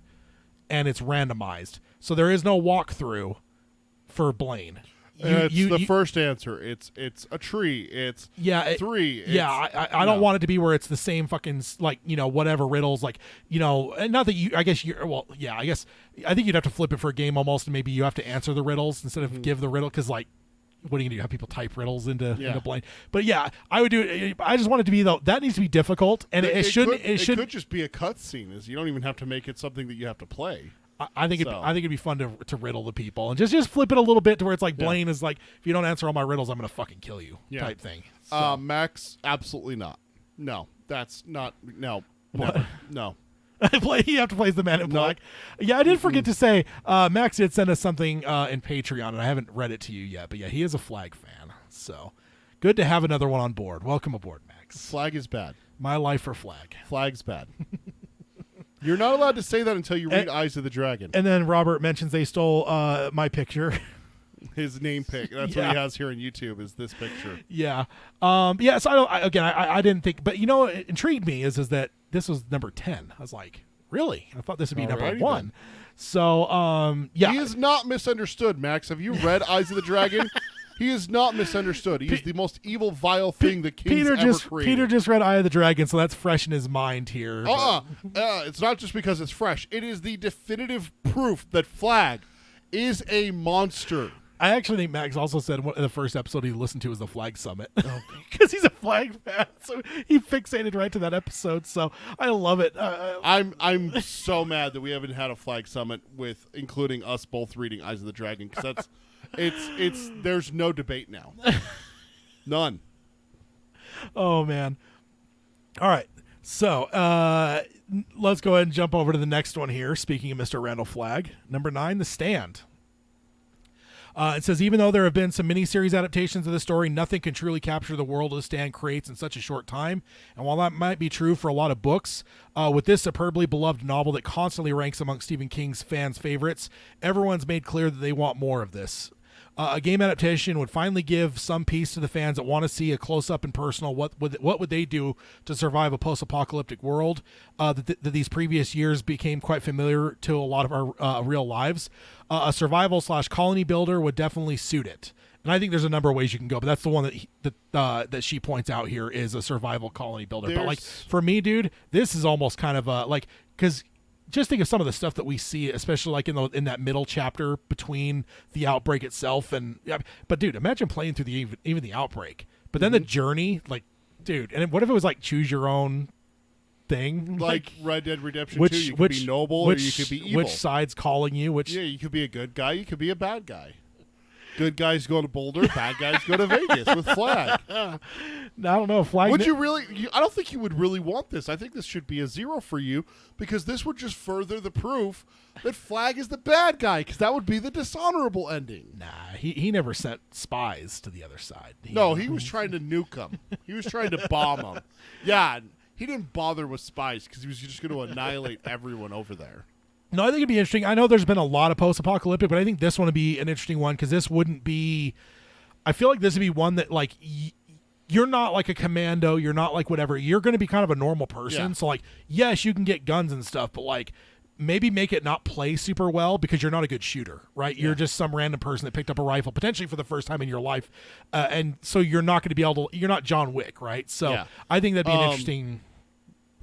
and it's randomized. So there is no walkthrough for Blaine. It's first answer. It's a tree. It's 3. I don't want it to be where it's the same fucking whatever riddles and not that you. I guess I think you'd have to flip it for a game almost, and maybe you have to answer the riddles instead of give the riddle because what are you gonna do? Have people type riddles into Blaine? But I would do it. I just want it to be that needs to be difficult, and it shouldn't. It could just be a cutscene. You don't even have to make it something that you have to play. I think it'd be fun to riddle the people and just flip it a little bit to where it's like Blaine is like, if you don't answer all my riddles, I'm gonna fucking kill you type thing. So. Max, absolutely not. No, that's not. No, what? Never. No. You have to play as the Man in Black. Yeah, I did forget to say, Max did send us something in Patreon, and I haven't read it to you yet. But he is a Flag fan, so good to have another one on board. Welcome aboard, Max. Flag is bad. My life for Flag. Flag's bad. You're not allowed to say that until you read Eyes of the Dragon. And then Robert mentions they stole my picture. His name pic. That's what he has here on YouTube is this picture. Yeah. So I didn't think, but what intrigued me is that this was number 10. I was like, really? I thought this would be number 1. Then. So, He is not misunderstood, Max. Have you read Eyes of the Dragon? He is not misunderstood. He is the most evil, vile thing the king's ever created. Peter just read Eye of the Dragon, so that's fresh in his mind here. It's not just because it's fresh. It is the definitive proof that Flag is a monster. I actually think Max also said in the first episode he listened to was the Flag Summit because he's a Flag fan, so he fixated right to that episode. So I love it. I'm so mad that we haven't had a Flag Summit with including us both reading Eyes of the Dragon because that's it's there's no debate now, none. Oh man! All right, so let's go ahead and jump over to the next one here. Speaking of Mr. Randall Flagg, number 9, The Stand. It says, even though there have been some miniseries adaptations of the story, nothing can truly capture the world The Stand creates in such a short time. And while that might be true for a lot of books, with this superbly beloved novel that constantly ranks among Stephen King's fans' favorites, everyone's made clear that they want more of this. A game adaptation would finally give some peace to the fans that want to see a close-up and personal what would they do to survive a post-apocalyptic world that these previous years became quite familiar to a lot of our real lives. A survival/colony builder would definitely suit it. And I think there's a number of ways you can go, but that's the one that she points out here is a survival colony builder. But for me, dude, this is almost kind of because just think of some of the stuff that we see, especially like in that middle chapter between the outbreak itself and. Yeah, but dude, imagine playing through even the outbreak, but then the journey, like, dude, and what if it was like choose your own thing, like Red Dead Redemption 2? You could be noble or you could be evil. Which side's calling you? Yeah, you could be a good guy. You could be a bad guy. Good guys go to Boulder. Bad guys go to Vegas with Flag. I don't know. Flag. Would you really? I don't think you would really want this. I think this should be a 0 for you because this would just further the proof that Flag is the bad guy because that would be the dishonorable ending. Nah, he never sent spies to the other side. He was trying to nuke them. He was trying to bomb them. Yeah, he didn't bother with spies because he was just going to annihilate everyone over there. No, I think it'd be interesting. I know there's been a lot of post-apocalyptic, but I think this one would be an interesting one because this wouldn't be. I feel like this would be one that like you're not like a commando, you're not like whatever. You're going to be kind of a normal person. Yeah. So like, yes, you can get guns and stuff, but like maybe make it not play super well because you're not a good shooter, right? Yeah. You're just some random person that picked up a rifle potentially for the first time in your life, and so you're not going to be able to. You're not John Wick, right? So Yeah. I think that'd be an interesting.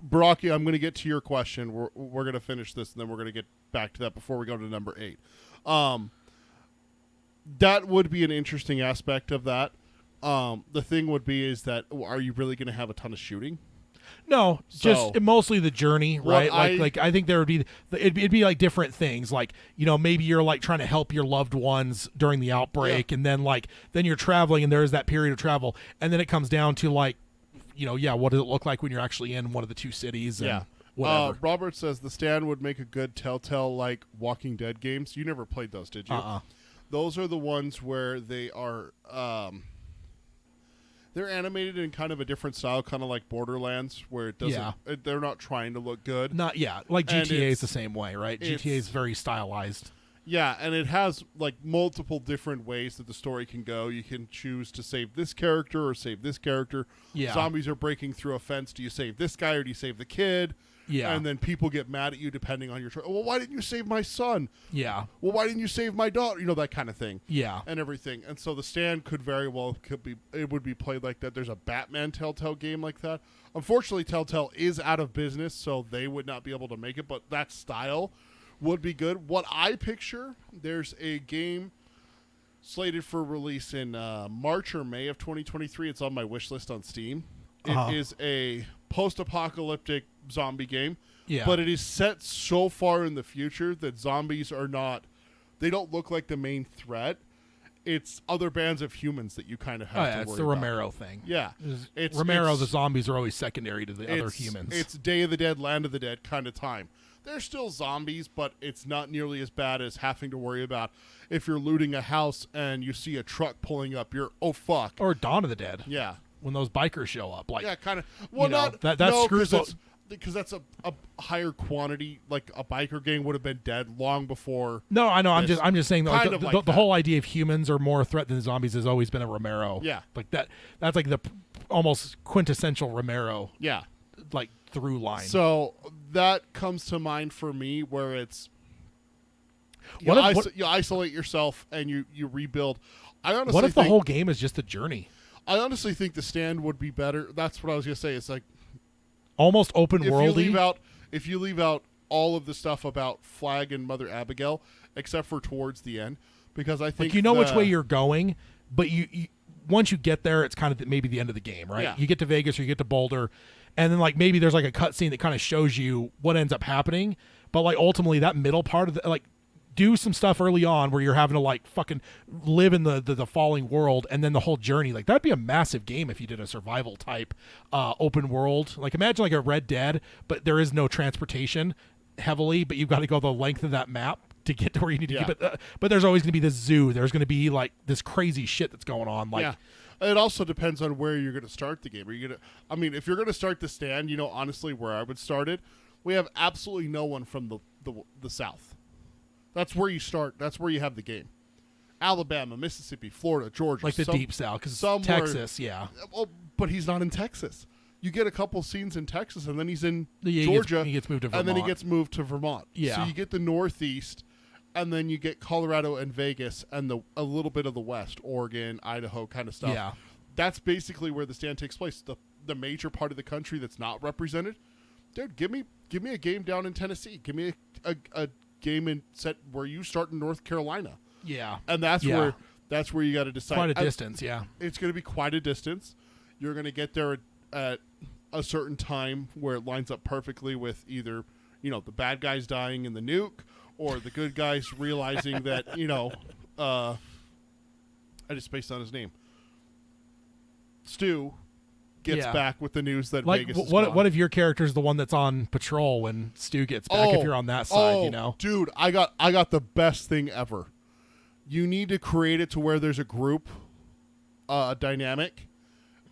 Brocky, I'm going to get to your question. We're going to finish this, and then we're going to get back to that before we go to number 8. That would be an interesting aspect of that. The thing would be is that are you really going to have a ton of shooting? No, just So- mostly the journey, right? Well, Like I think there would be it'd be like different things. Like, you know, maybe you're like trying to help your loved ones during the outbreak, and then you're traveling, and there is that period of travel, and then it comes down to like, you know, what does it look like when you're actually in one of the two cities? And Yeah. whatever. Robert says the Stand would make a good Telltale like Walking Dead games. You never played those, did you? Those are the ones where they are they're animated in kind of a different style, kind of like Borderlands, where it doesn't. They're not trying to look good. Not like And GTA is it's- the same way, right? it's- GTA is very stylized. Yeah, and it has like multiple different ways that the story can go. You can choose to save this character or save this character. Yeah. Zombies are breaking through a fence. Do you save this guy or do you save the kid? Yeah. And then people get mad at you depending on your choice. Well, why didn't you save my son? Yeah. Well, why didn't you save my daughter? You know, that kind of thing. Yeah. And everything. And so the Stand it would be played like that. There's a Batman Telltale game like that. Unfortunately, Telltale is out of business, so they would not be able to make it, but that style would be good. What I picture, there's a game slated for release in March or May of 2023. It's on my wish list on Steam. It is a post-apocalyptic zombie game, Yeah. but it is set so far in the future that zombies are not, they don't look like the main threat. It's other bands of humans that you kind of have to worry it's the about. Romero thing. Yeah. The zombies are always secondary to the other humans. It's Day of the Dead, Land of the Dead kind of time. They're still zombies, but it's not nearly as bad as having to worry about if you're looting a house and you see a truck pulling up, oh, fuck. Or Dawn of the Dead. Yeah. When those bikers show up. Like, Yeah, kind of. Well, know, not that no, screws up. because that's a higher quantity. Like a biker gang would have been dead long before. No, I know. I'm this. just saying that like, Kind of like the that. whole idea of humans are more a threat than zombies has always been a Romero. Yeah. Like that's like the almost quintessential Romero Yeah. like through line. So that comes to mind for me, where it's you isolate yourself and you rebuild. I honestly what if the think, whole game is just a journey? I honestly think the Stand would be better. That's what I was gonna say. It's like Almost open worldy. if you leave out all of the stuff about Flag and Mother Abigail, except for towards the end, because I think Like, you know which way you're going, but you once you get there, it's kind of maybe the end of the game, right? Yeah. You get to Vegas or you get to Boulder, and then like maybe there's like a cutscene that kind of shows you what ends up happening. But like ultimately, that middle part of like do some stuff early on where you're having to like fucking live in the falling world, and then the whole journey. Like that'd be a massive game if you did a survival type open world. Like imagine like a Red Dead, but there is no transportation heavily, but you've got to go the length of that map to get to where you need to Yeah. get. But there's always going to be this zoo. There's going to be like this crazy shit that's going on. Like yeah. It also depends on where you're going to start the game. Are you going to? I mean, if you're going to start the Stand, you know, honestly, where I would start it, we have absolutely no one from the South. That's where you start. That's where you have the game. Alabama, Mississippi, Florida, Georgia, like the deep south, because somewhere- Texas, yeah. Well, but he's not in Texas. You get a couple scenes in Texas, and then he's in Yeah, Georgia. he gets moved to and then he Vermont. gets moved to Vermont. Yeah. So you get the Northeast, and then you get Colorado and Vegas, and a little bit of the West, Oregon, Idaho, kind of stuff. Yeah. That's basically where the Stand takes place. The major part of the country that's not represented. Dude, give me Give me a game down in Tennessee. Give me a game in set where you start in North Carolina. Yeah. And that's where you got to decide. Quite a distance, yeah. It's going to be quite a distance. You're going to get there at a certain time where it lines up perfectly with either, the bad guys dying in the nuke or the good guys realizing that, I just spaced on his name. Stu gets back with the news that Vegas is gone. What if your character's the one that's on patrol when Stu gets back, if you're on that side, Dude, I got the best thing ever. You need to create it to where there's a group dynamic,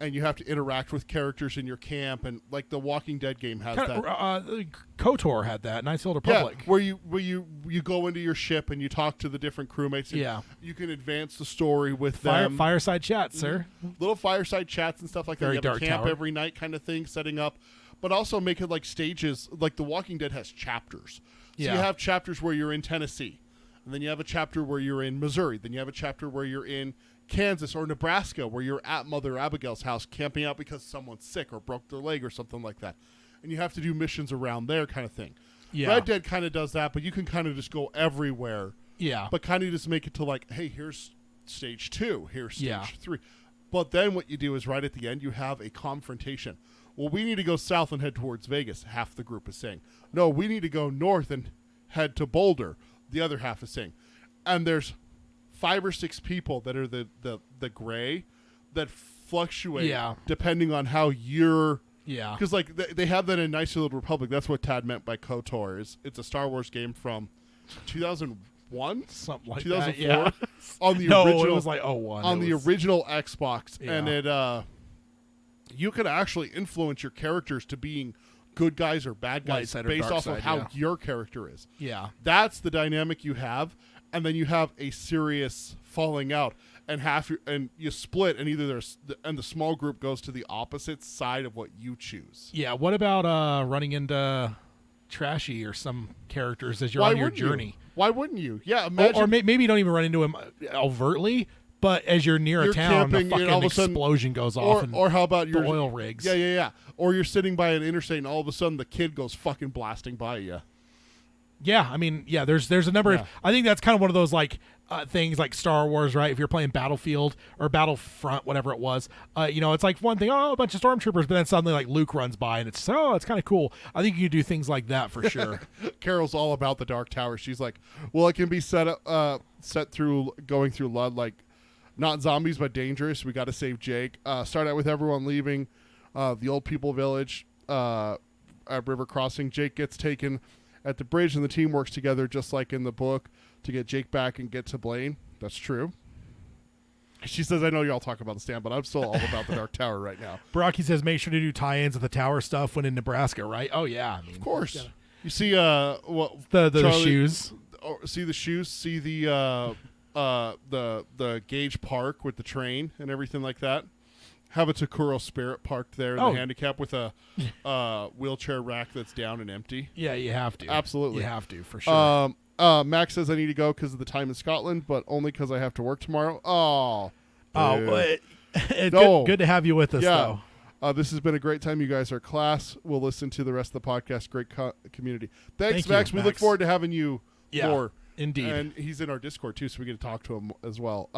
and you have to interact with characters in your camp, and like the Walking Dead game has that. KOTOR had that. Knights of the Old Republic. Yeah, where you go into your ship and you talk to the different crewmates. And you can advance the story with them. Fireside chats, sir. Little fireside chats and stuff like that. Very You have Dark a camp Tower. every night kind of thing, setting up, but also make it like stages. Like the Walking Dead has chapters. So you have chapters where you're in Tennessee, and then you have a chapter where you're in Missouri. Then you have a chapter where you're in Kansas or Nebraska, where you're at Mother Abigail's house camping out because someone's sick or broke their leg or something like that. And you have to do missions around there kind of thing. Yeah. Red Dead kind of does that, but you can kind of just go everywhere. Yeah. But kind of just make it to like, hey, here's stage 2, here's stage 3. But then what you do is right at the end, you have a confrontation. Well, we need to go south and head towards Vegas, half the group is saying. No, we need to go north and head to Boulder, the other half is saying. And there's 5 or 6 people that are the gray that fluctuate depending on how you're. Yeah. Because like they have that in Knights of the Old Republic. That's what Tad meant by KOTOR. It's a Star Wars game from 2001, something like 2004, that. Yeah. On the original. It was like 01. On the original Xbox, and it you could actually influence your characters to being good guys or bad guys based off of how your character is. Yeah. That's the dynamic you have. And then you have a serious falling out, and you split, and either the small group goes to the opposite side of what you choose. Yeah. What about running into Trashy or some characters as you're on your journey? Why wouldn't you? Yeah, imagine. Or maybe you don't even run into him overtly, but as you're near a town, camping, the fucking all of a sudden, explosion goes off. Or how about the oil rigs? Yeah. Or you're sitting by an interstate, and all of a sudden the kid goes fucking blasting by you. Yeah, I mean, there's a number of. I think that's kind of one of those like things like Star Wars, right? If you're playing Battlefield or Battlefront, whatever it was, it's like one thing, a bunch of stormtroopers, but then suddenly like Luke runs by, and it's it's kind of cool. I think you do things like that for sure. Carol's all about the Dark Tower. She's like, well, it can be set through going through Lud, like not zombies but dangerous. We got to save Jake. Start out with everyone leaving the old people village at River Crossing. Jake gets taken at the bridge, and the team works together just like in the book to get Jake back and get to Blaine. That's true. She says, I know y'all talk about the stand, but I'm still all about the Dark Tower right now. Baraki says, make sure to do tie-ins of the tower stuff when in Nebraska, right? Oh, yeah. I mean, of course. You see the shoes. See the shoes, see the Gage Park with the train and everything like that. Have a Takuro Spirit parked there in the handicap with a wheelchair rack that's down and empty. Yeah, you have to. Absolutely. You have to, for sure. Max says I need to go because of the time in Scotland, but only because I have to work tomorrow. But it's good to have you with us, though. This has been a great time. You guys are class. We'll listen to the rest of the podcast. Great community. Thanks, Thank Max. You, we look forward to having you more. Indeed. And he's in our Discord, too, so we get to talk to him as well.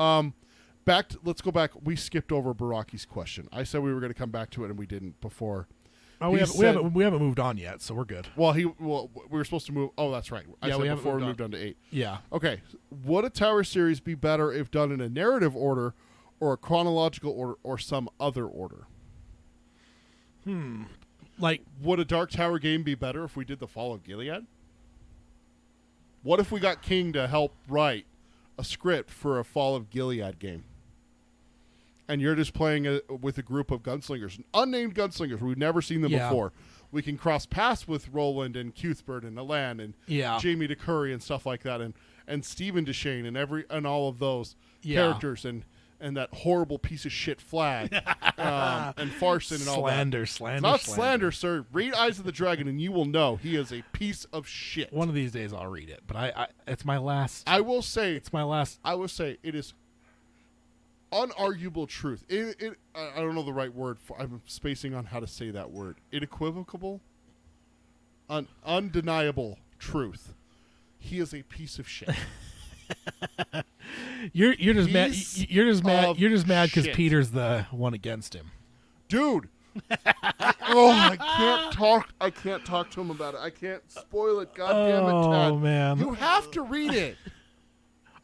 Let's go back. We skipped over Baraki's question. I said we were going to come back to it, and we didn't before. Oh, we haven't moved on yet, so we're good. Well, we were supposed to move. Oh, that's right. I said before we moved on to 8. Yeah. Okay. Would a Tower series be better if done in a narrative order, or a chronological order, or some other order? Like, would a Dark Tower game be better if we did the Fall of Gilead? What if we got King to help write a script for a Fall of Gilead game? And you're just playing with a group of gunslingers, unnamed gunslingers. We've never seen them before. We can cross paths with Roland and Cuthbert and Alan and Jamie DeCurry and stuff like that, and Stephen Deshane and all of those characters and that horrible piece of shit Flag and Farson and all that. Slander. Not slander, sir. Read Eyes of the Dragon and you will know he is a piece of shit. One of these days I'll read it, but it's my last. I will say it's my last. I will say it is unarguable truth. I don't know the right word. I'm spacing on how to say that word. Unequivocal? undeniable truth. He is a piece of shit. You're just mad. You're just mad. You're just mad because shit. Peter's the one against him. Dude. I can't talk to him about it. I can't spoil it. God damn it, Ted. Oh man, You have to read it.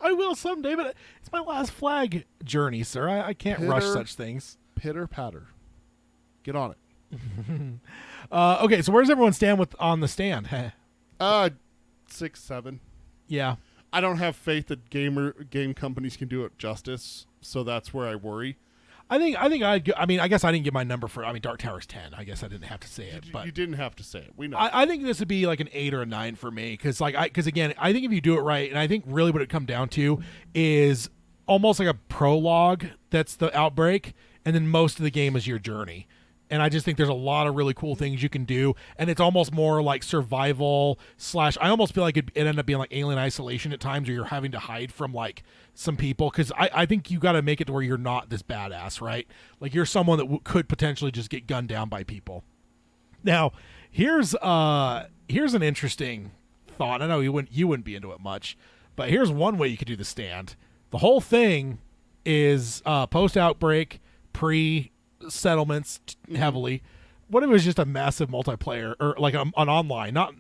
I will someday, but it's my last flag journey, sir. I can't rush such things. Pitter patter. Get on it. Okay, so where does everyone stand on the stand? 6, 7. Yeah. I don't have faith that game companies can do it justice, so that's where I worry. I guess I didn't give my number for. I mean, Dark Tower's 10. I guess I didn't have to say it, but You didn't have to say it. We know. I think this would be like an 8 or a 9 for me because again, I think if you do it right, and I think really what it come down to is almost like a prologue that's the outbreak, and then most of the game is your journey. And I just think there's a lot of really cool things you can do, and it's almost more like survival / I almost feel like it ended up being like Alien Isolation at times, where you're having to hide from like some people, because I think you got to make it to where you're not this badass, right? Like you're someone that could potentially just get gunned down by people. Now, here's an interesting thought. I know you wouldn't be into it much, but here's one way you could do the stand. The whole thing is post-outbreak, pre-settlements heavily. What if it was just a massive multiplayer or like an online, not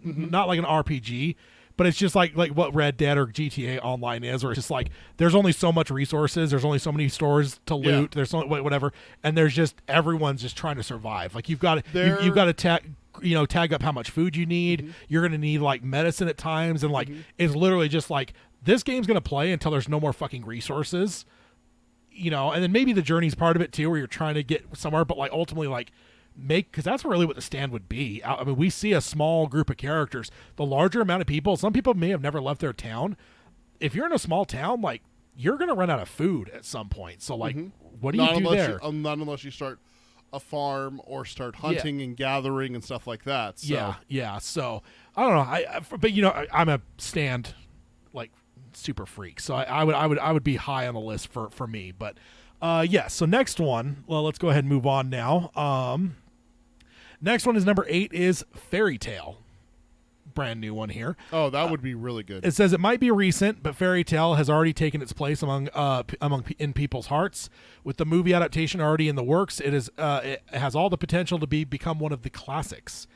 like an RPG, but it's just like what Red Dead or GTA Online is, where it's just like there's only so much resources, there's only so many stores to loot, there's so whatever, and there's just everyone's just trying to survive. Like you've got to tag up how much food you need. You're going to need like medicine at times, and like it's literally just like this game's going to play until there's no more fucking resources. And then maybe the journey's part of it too, where you're trying to get somewhere, but like ultimately like because that's really what the stand would be. I mean, we see a small group of characters. The larger amount of people, some people may have never left their town. If you're in a small town, like you're going to run out of food at some point. So like, what do you do there? Not unless you start a farm or start hunting and gathering and stuff like that. So. Yeah. So I don't know. But I'm a stand like super freak, so I would be high on the list for me. But so next one, well, let's go ahead and move on now. Next one is number 8 is Fairy Tale, brand new one here. Oh, that would be really good. It says it might be recent, but Fairy Tale has already taken its place among in people's hearts. With the movie adaptation already in the works, it has all the potential to become one of the classics.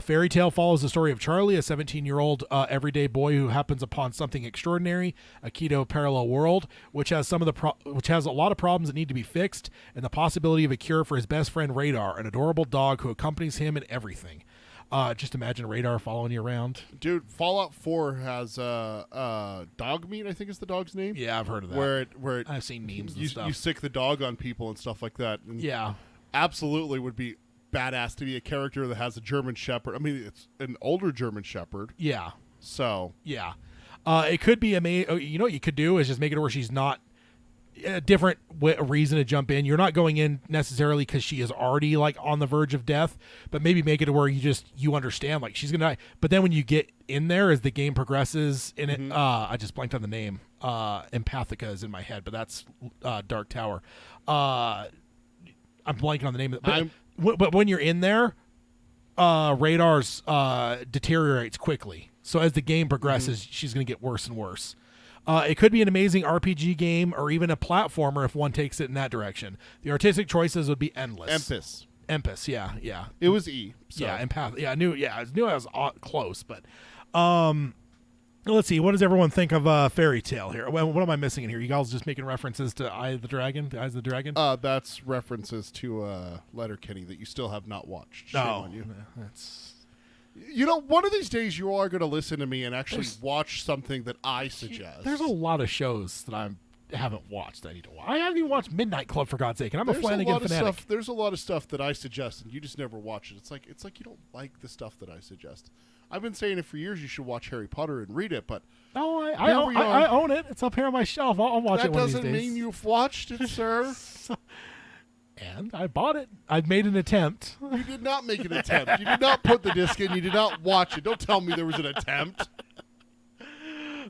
Fairy Tale follows the story of Charlie, a 17-year-old everyday boy who happens upon something extraordinary, a key to a parallel world, which has which has a lot of problems that need to be fixed, and the possibility of a cure for his best friend Radar, an adorable dog who accompanies him in everything. Just imagine Radar following you around. Dude, Fallout 4 has dog meat, I think is the dog's name. Yeah, I've heard of that. Where I've seen memes and stuff. You sick the dog on people and stuff like that. And yeah. Absolutely would be badass to be a character that has a German Shepherd. I mean, it's an older German Shepherd. Yeah. So. Yeah. It could be amazing. You know what you could do is just make it where she's not a different reason to jump in. You're not going in necessarily because she is already like on the verge of death, but maybe make it to where you understand like she's gonna die. But then when you get in there as the game progresses in it, I just blanked on the name. Empathica is in my head, but that's Dark Tower. I'm blanking on the name of it. But when you're in there, Radar's deteriorates quickly. So as the game progresses, she's going to get worse and worse. It could be an amazing RPG game or even a platformer if one takes it in that direction. The artistic choices would be endless. Empus, yeah. It was E. So. Yeah, Empath. Yeah, I knew I was close, but let's see. What does everyone think of Fairy Tale here? What am I missing in here? You guys just making references to Eye of the Dragon? The Eyes of the Dragon? That's references to Letterkenny that you still have not watched. Shame on you. That's... one of these days you are going to listen to me and actually watch something that I suggest. There's a lot of shows that I haven't watched that I need to watch. I haven't even watched Midnight Club, for God's sake, and I'm a Flanagan fanatic. There's a lot of stuff that I suggest, and you just never watch it. It's like you don't like the stuff that I suggest. I've been saying it for years. You should watch Harry Potter and read it, but I own it. It's up here on my shelf. I'll watch it one of these days. That doesn't mean you've watched it, sir. And I bought it. I've made an attempt. You did not make an attempt. You did not put the disc in. You did not watch it. Don't tell me there was an attempt.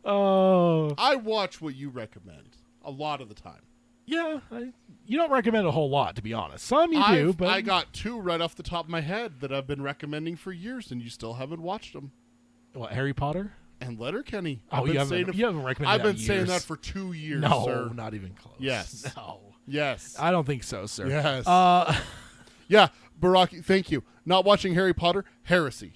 Oh. I watch what you recommend a lot of the time. Yeah, you don't recommend a whole lot, to be honest. Some you do, but I got 2 right off the top of my head that I've been recommending for years, and you still haven't watched them. what, Harry Potter? And Letterkenny. Oh, you haven't recommended. I've been that in saying years. that for 2 years, No, sir. not even close. Yes. No. Yes. I don't think so, sir. Yes. Uh, Yeah, Baraki, thank you. Not watching Harry Potter, heresy.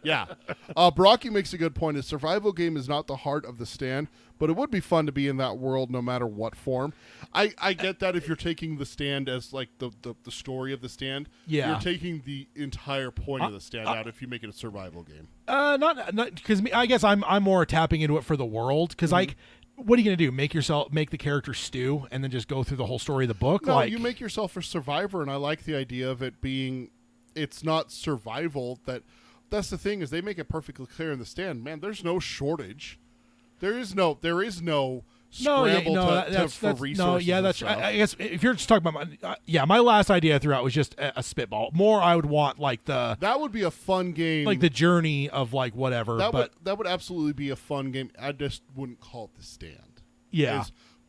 Yeah. Baraki makes a good point. A survival game is not the heart of The Stand, but it would be fun to be in that world no matter what form. I get that if you're taking The Stand as like the story of The Stand. Yeah. You're taking the entire point of The Stand out if you make it a survival game. not because I guess I'm more tapping into it for the world because like. What are you gonna do? Make the character stew and then just go through the whole story of the book? No, like you make yourself a survivor, and I like the idea of it being. It's not survival. That's the thing is they make it perfectly clear in The Stand. Man, there's no shortage. There is no scramble for resources. No, yeah, and that's. stuff. I guess if you're just talking about my last idea I threw out was just a spitball. More, I would want like That would be a fun game. like the journey of like whatever. That would absolutely be a fun game. I just wouldn't call it The Stand. Yeah.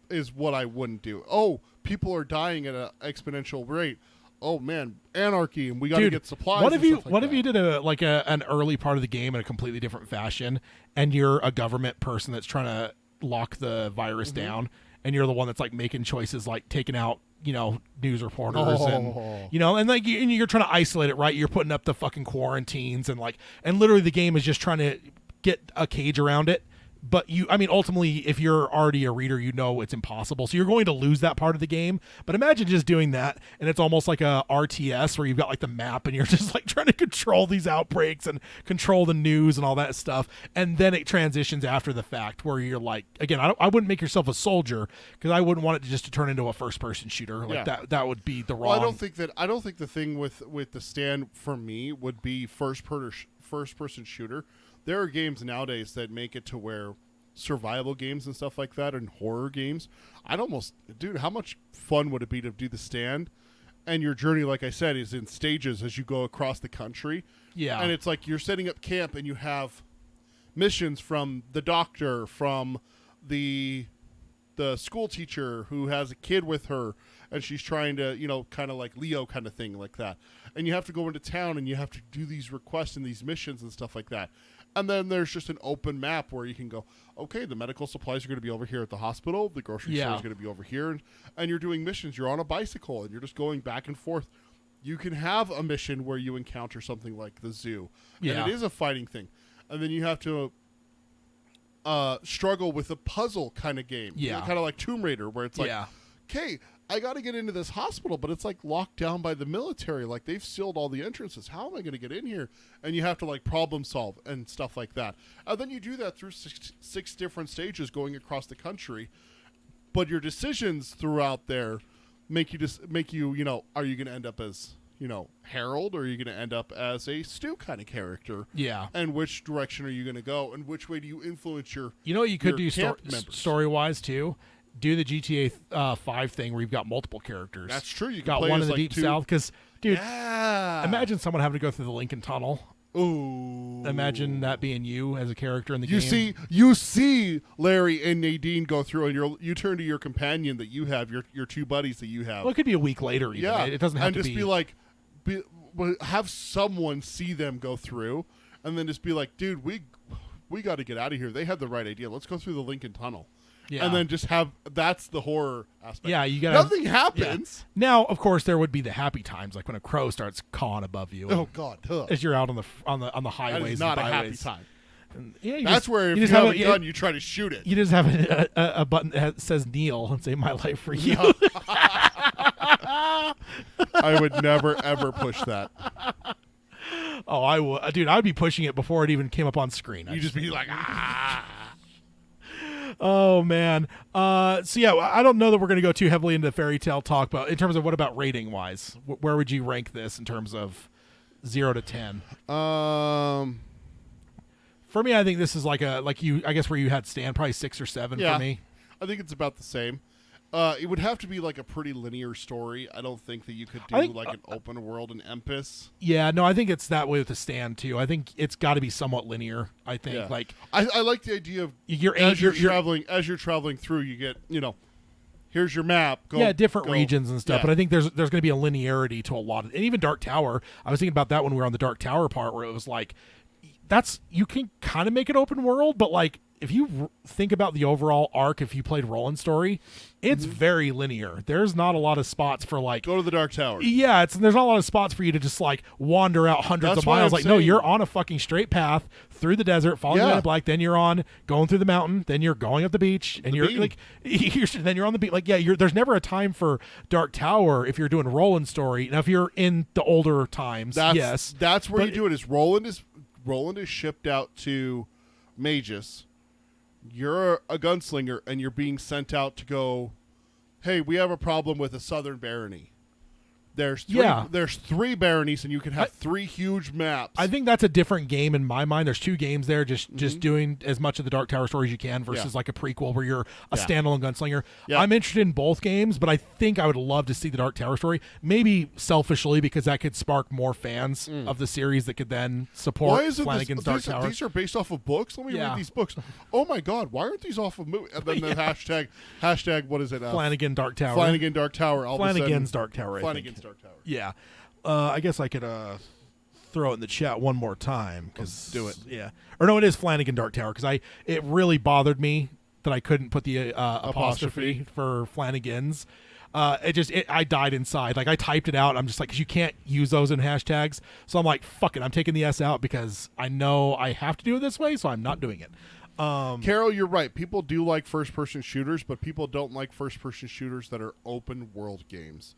Is what I wouldn't do. Oh, people are dying at an exponential rate. Oh man, anarchy, and we got to get supplies. What if you you did an early part of the game in a completely different fashion, and you're a government person that's trying to lock the virus down, and you're the one that's like making choices, like taking out news reporters and and like you're trying to isolate it, right? You're putting up the fucking quarantines and literally the game is just trying to get a cage around it. But ultimately, if you're already a reader, it's impossible. So you're going to lose that part of the game. But imagine just doing that, and it's almost like a RTS where you've got like the map, and you're just like trying to control these outbreaks and control the news and all that stuff. And then it transitions after the fact, where you're like, again, I wouldn't make yourself a soldier because I wouldn't want it to turn into a first-person shooter. Like that would be the wrong. Well, I don't think the thing with The Stand for me would be first-person shooter. There are games nowadays that make it to where survival games and stuff like that and horror games, dude, how much fun would it be to do The Stand? And your journey, like I said, is in stages as you go across the country. Yeah. And it's like you're setting up camp and you have missions from the doctor, from the school teacher who has a kid with her and she's trying to, kind of like Leo kind of thing like that. And you have to go into town and you have to do these requests and these missions and stuff like that. And then there's just an open map where you can go, okay, the medical supplies are going to be over here at the hospital. The grocery store is going to be over here. And you're doing missions. You're on a bicycle and you're just going back and forth. You can have a mission where you encounter something like the zoo. Yeah. And it is a fighting thing. And then you have to struggle with a puzzle kind of game. Yeah. Kind of like Tomb Raider where it's like, okay, I got to get into this hospital, but it's like locked down by the military. Like they've sealed all the entrances. How am I going to get in here? And you have to like problem solve and stuff like that. And then you do that through six different stages going across the country. But your decisions throughout there make you, are you going to end up as, Harold, or are you going to end up as a Stu kind of character? Yeah. And which direction are you going to go? And which way do you influence your you could do members? story-wise too. Do the GTA 5 thing where you've got multiple characters. That's true. You got play one as, in the like, deep two. south because, dude, Yeah. imagine someone having to go through the Lincoln Tunnel. Ooh. Imagine that being you as a character in the game. You see Larry and Nadine go through, and you turn to your companion that you have, your two buddies that you have. Well, it could be a week later. Even. Yeah, It doesn't have and to just be like, have someone see them go through, and then just be like, dude, we got to get out of here. They had the right idea. Let's go through the Lincoln Tunnel. Yeah. And then just that's the horror aspect. Yeah, you got nothing happens. Yeah. Now, of course, there would be the happy times, like when a crow starts cawing above you. Oh God! As you're out on the highways. That is not and a happy byways. time. And, yeah, that's where if you have a gun, you try to shoot it. You just have a button that says "kneel" and say "My life for you." I would never ever push that. Oh, I would, dude. I'd be pushing it before it even came up on screen. You just be like, ah. Oh man. So yeah, I don't know that we're going to go too heavily into fairy tale talk, but in terms of what about rating wise, where would you rank this in terms of 0 to 10? For me, I think this is I guess where you had Stan, probably 6 or 7 for me. I think it's about the same. It would have to be like a pretty linear story. I don't think that you could do an open world in Empis. Yeah, no, I think it's that way with the Stand too. I think it's got to be somewhat linear. I think I like the idea of as you're traveling through, you get here's your map. Go, yeah, different go. regions and stuff. Yeah. But I think there's going to be a linearity to a lot of, and even Dark Tower. I was thinking about that when we were on the Dark Tower part, where it was like, you can kind of make it open world, but like if you think about the overall arc, if you played Roland Story, it's very linear. There's not a lot of spots for like Go to the Dark Tower. yeah, there's not a lot of spots for you to just like wander out hundreds That's of why miles. I'm Like, no, saying- you're on a fucking straight path through the desert, following the Yeah. line of black. Then you're on going through the mountain. Then you're going up the beach, and The you're beam. like, then you're on the beach. Like, yeah, there's never a time for Dark Tower if you're doing Roland Story. Now, if you're in the older times, yes, That's where But- you do it. Is Roland is shipped out to Magus. You're a gunslinger, and you're being sent out to go, hey, we have a problem with a southern barony. There's three baronies, and you can have three huge maps. I think that's a different game in my mind. There's two games there, just doing as much of the Dark Tower story as you can versus Yeah. like a prequel where you're a Yeah. standalone gunslinger. Yeah. I'm interested in both games, but I think I would love to see the Dark Tower story. Maybe selfishly because that could spark more fans of the series that could then support why isn't Flanagan's Dark these, Tower. these are based off of books? Let me Yeah. read these books. Oh my God, why aren't these off of movies? And then the hashtag, what is it? Flanagan Dark Tower. Flanagan Dark Tower. All of a sudden- Flanagan's Dark Tower. I Flanagan's think. Dark Tower. Yeah. I guess I could throw it in the chat one more time. Let's do it. Yeah. Or no, it is Flanagan Dark Tower because it really bothered me that I couldn't put the apostrophe for Flanagan's. I died inside. Like I typed it out. I'm just like, because you can't use those in hashtags. So I'm like, fuck it. I'm taking the S out because I know I have to do it this way. So I'm not doing it. Carol, you're right. People do like first-person shooters, but people don't like first-person shooters that are open-world games.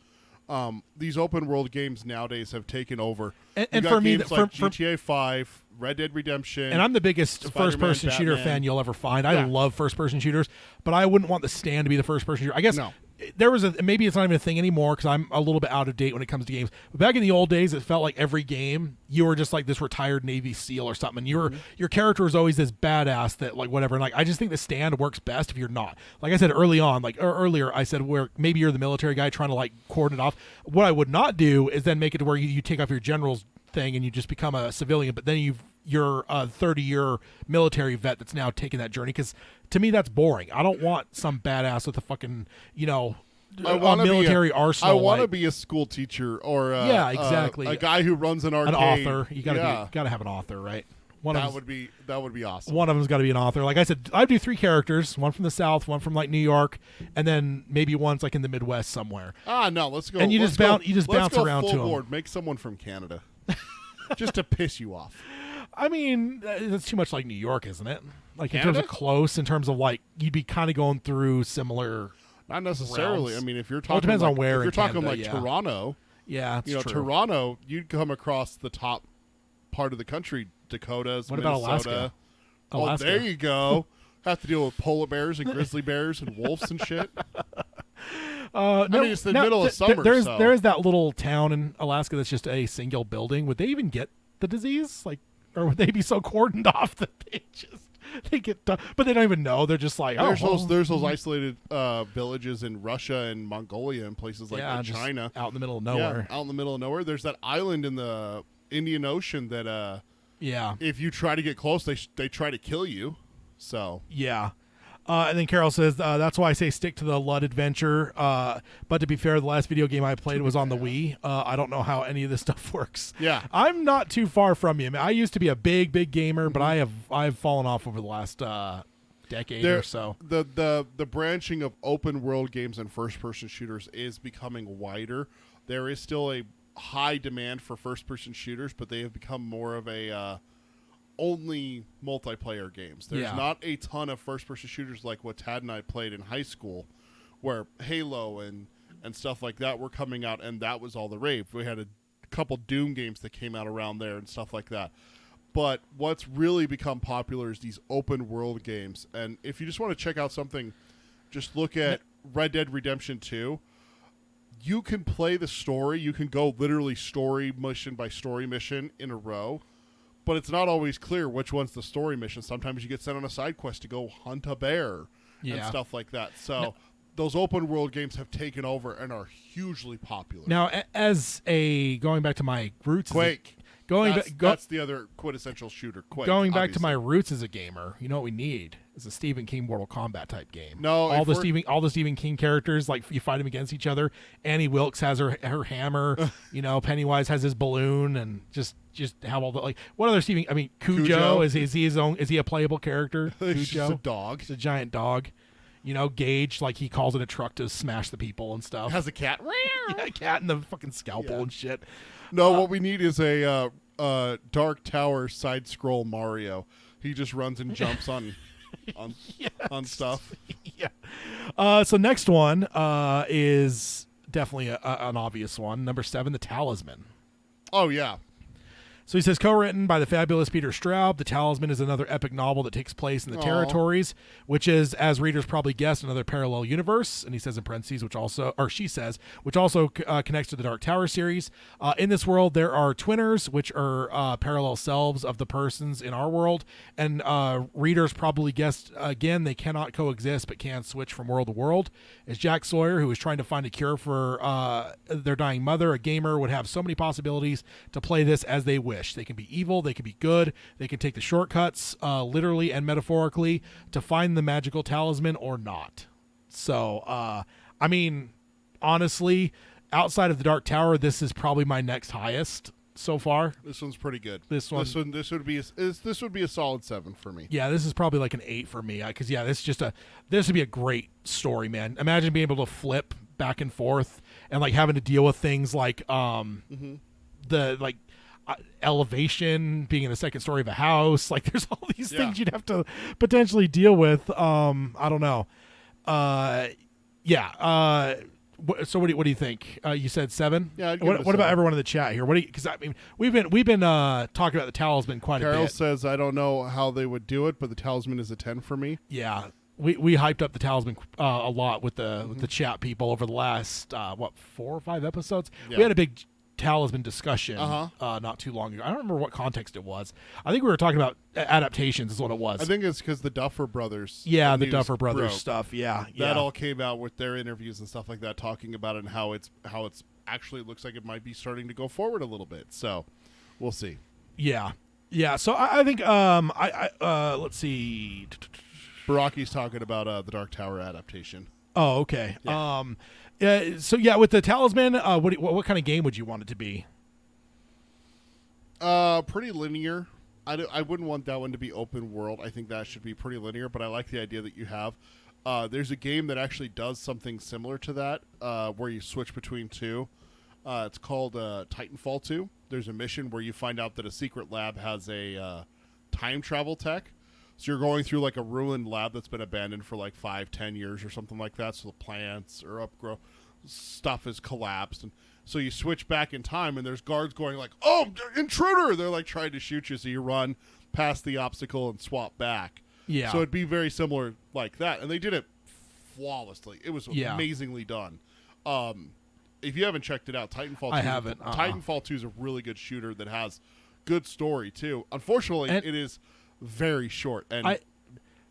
These open-world games nowadays have taken over. And You got for me, games for like GTA 5, Red Dead Redemption, and I'm the biggest Spider-Man, first-person shooter Batman. fan you'll ever find. I Yeah. love first-person shooters, but I wouldn't want the Stand to be the first-person shooter. I guess No. there was maybe it's not even a thing anymore because I'm a little bit out of date when it comes to games. But back in the old days, it felt like every game you were just like this retired Navy SEAL or something. And your character was always this badass that like whatever. And like I just think the Stand works best if you're not. Like I said early on, earlier, I said where maybe you're the military guy trying to like cordon it off. What I would not do is then make it to where you take off your general's thing and you just become a civilian, but then you're a 30-year military vet that's now taking that journey, because to me that's boring. I don't want some badass with a fucking I a wanna military be arsenal. I want to like, be a school teacher or Yeah, exactly. a guy who runs an an arcade. author. You gotta have an author, right? That would be awesome. One of them's got to be an author. Like I said, I'd do 3 characters: one from the South, one from like New York, and then maybe one's like in the Midwest somewhere. No, let's go. And you let's just go- bounce- you just let's bounce go around full to 'em. board. Make someone from Canada, just to piss you off. I mean, that's too much like New York, isn't it? Like in Canada? terms of close, in terms of like you'd be kind of going through similar. Not necessarily. Realms. I mean, if you're talking, Well, it depends like, on where If you're in talking Canada, like yeah. Toronto, Yeah, it's true. Toronto, you'd come across the top part of the country, Dakotas, What about Minnesota. Alaska? Oh, there you go. Have to deal with polar bears and grizzly bears and wolves and shit. No, mean, it's the middle of summer, There so- is that little town in Alaska that's just a single building. Would they even get the disease? Like, or would they be so cordoned off that they get done? But they don't even know. They're just like, There's those isolated villages in Russia and Mongolia and places like that, just China. out in the middle of nowhere. Yeah, out in the middle of nowhere. There's that island in the Indian Ocean that Yeah. if you try to get close, they try to kill you. So Yeah. And then Carol says, that's why I say stick to the Lud adventure. But to be fair, the last video game I played was on the Wii. I don't know how any of this stuff works. Yeah. I'm not too far from you. I mean, I used to be a big gamer, but I've fallen off over the last decade or so. The branching of open world games and first person shooters is becoming wider. There is still a high demand for first person shooters, but they have become more of a only multiplayer games. There's Yeah. not a ton of first person shooters like what Tad and I played in high school, where Halo and stuff like that were coming out, and that was all the rave. We had a couple Doom games that came out around there and stuff like that. But what's really become popular is these open world games. And if you just want to check out something, just look at Red Dead Redemption 2. You can play the story. You can go literally story mission by story mission in a row. But it's not always clear which one's the story mission. Sometimes you get sent on a side quest to go hunt a bear and Yeah. stuff like that. So those open world games have taken over and are hugely popular. Now, as a going back to my roots, Quake. That's the other quintessential shooter. Quake, going back to obviously. my roots as a gamer, you know what we need is a Stephen King Mortal Kombat type game. No, all the Stephen King characters, like you fight them against each other. Annie Wilkes has her hammer. Pennywise has his balloon, and just have all the what other Stephen? I mean, Cujo. Is he his own? Is he a playable character? He's Cujo, just a dog. He's a giant dog. Gage, like he calls it a truck to smash the people and stuff. Has a cat. Yeah, a cat and the fucking scalpel and shit. No, what we need is a Dark Tower side scroll Mario. He just runs and jumps on stuff. Yeah. So next one is definitely an obvious one. Number 7, The Talisman. Oh yeah. So he says, co-written by the fabulous Peter Straub, The Talisman is another epic novel that takes place in the Territories, which is, as readers probably guessed, another parallel universe. And he says in parentheses, which also connects to the Dark Tower series. In this world, there are twinners, which are parallel selves of the persons in our world. And readers probably guessed, again, they cannot coexist, but can switch from world to world. As Jack Sawyer, who is trying to find a cure for their dying mother, a gamer would have so many possibilities to play this as they wish. They can be evil, they can be good, they can take the shortcuts, literally and metaphorically, to find the magical talisman or not. So, I mean, honestly, outside of the Dark Tower, this is probably my next highest so far. This one's pretty good. This would be a solid 7 for me. Yeah, this is probably like an 8 for me, because this would be a great story, man. Imagine being able to flip back and forth and like having to deal with things like elevation, being in the second story of a house. Like there's all these things you'd have to potentially deal with. I don't know. So what do you think? You said 7. Yeah. I'd give it a what about 7. Everyone in the chat here? What do you? Because I mean, we've been talking about the Talisman quite a Carol bit. says I don't know how they would do it, but the Talisman is a 10 for me. Yeah. We hyped up the Talisman a lot with the chat people over the last 4 or 5 episodes. Yeah. We had a big Talisman discussion not too long ago. I don't remember what context it was. I think we were talking about adaptations is what it was. I think it's because the Duffer Brothers. Yeah, the Duffer Brothers broke. stuff. Yeah, That all came out with their interviews and stuff like that, talking about it and how it's actually looks like it might be starting to go forward a little bit. So we'll see. Yeah. So I think let's see. Baraki's talking about the Dark Tower adaptation. Oh, okay. Yeah. With the Talisman, what kind of game would you want it to be? Pretty linear. I wouldn't want that one to be open world. I think that should be pretty linear, but I like the idea that you have. There's a game that actually does something similar to that, where you switch between two. It's called Titanfall 2. There's a mission where you find out that a secret lab has a time travel tech. So you're going through like a ruined lab that's been abandoned for like 5-10 years or something like that. So the plants or stuff has collapsed. And so you switch back in time and there's guards going like, oh, intruder. They're like trying to shoot you. So you run past the obstacle and swap back. Yeah. So it'd be very similar like that. And they did it flawlessly. It was amazingly done. If you haven't checked it out, Titanfall 2. I haven't. Titanfall 2 is a really good shooter that has good story too. Unfortunately, it is very short, and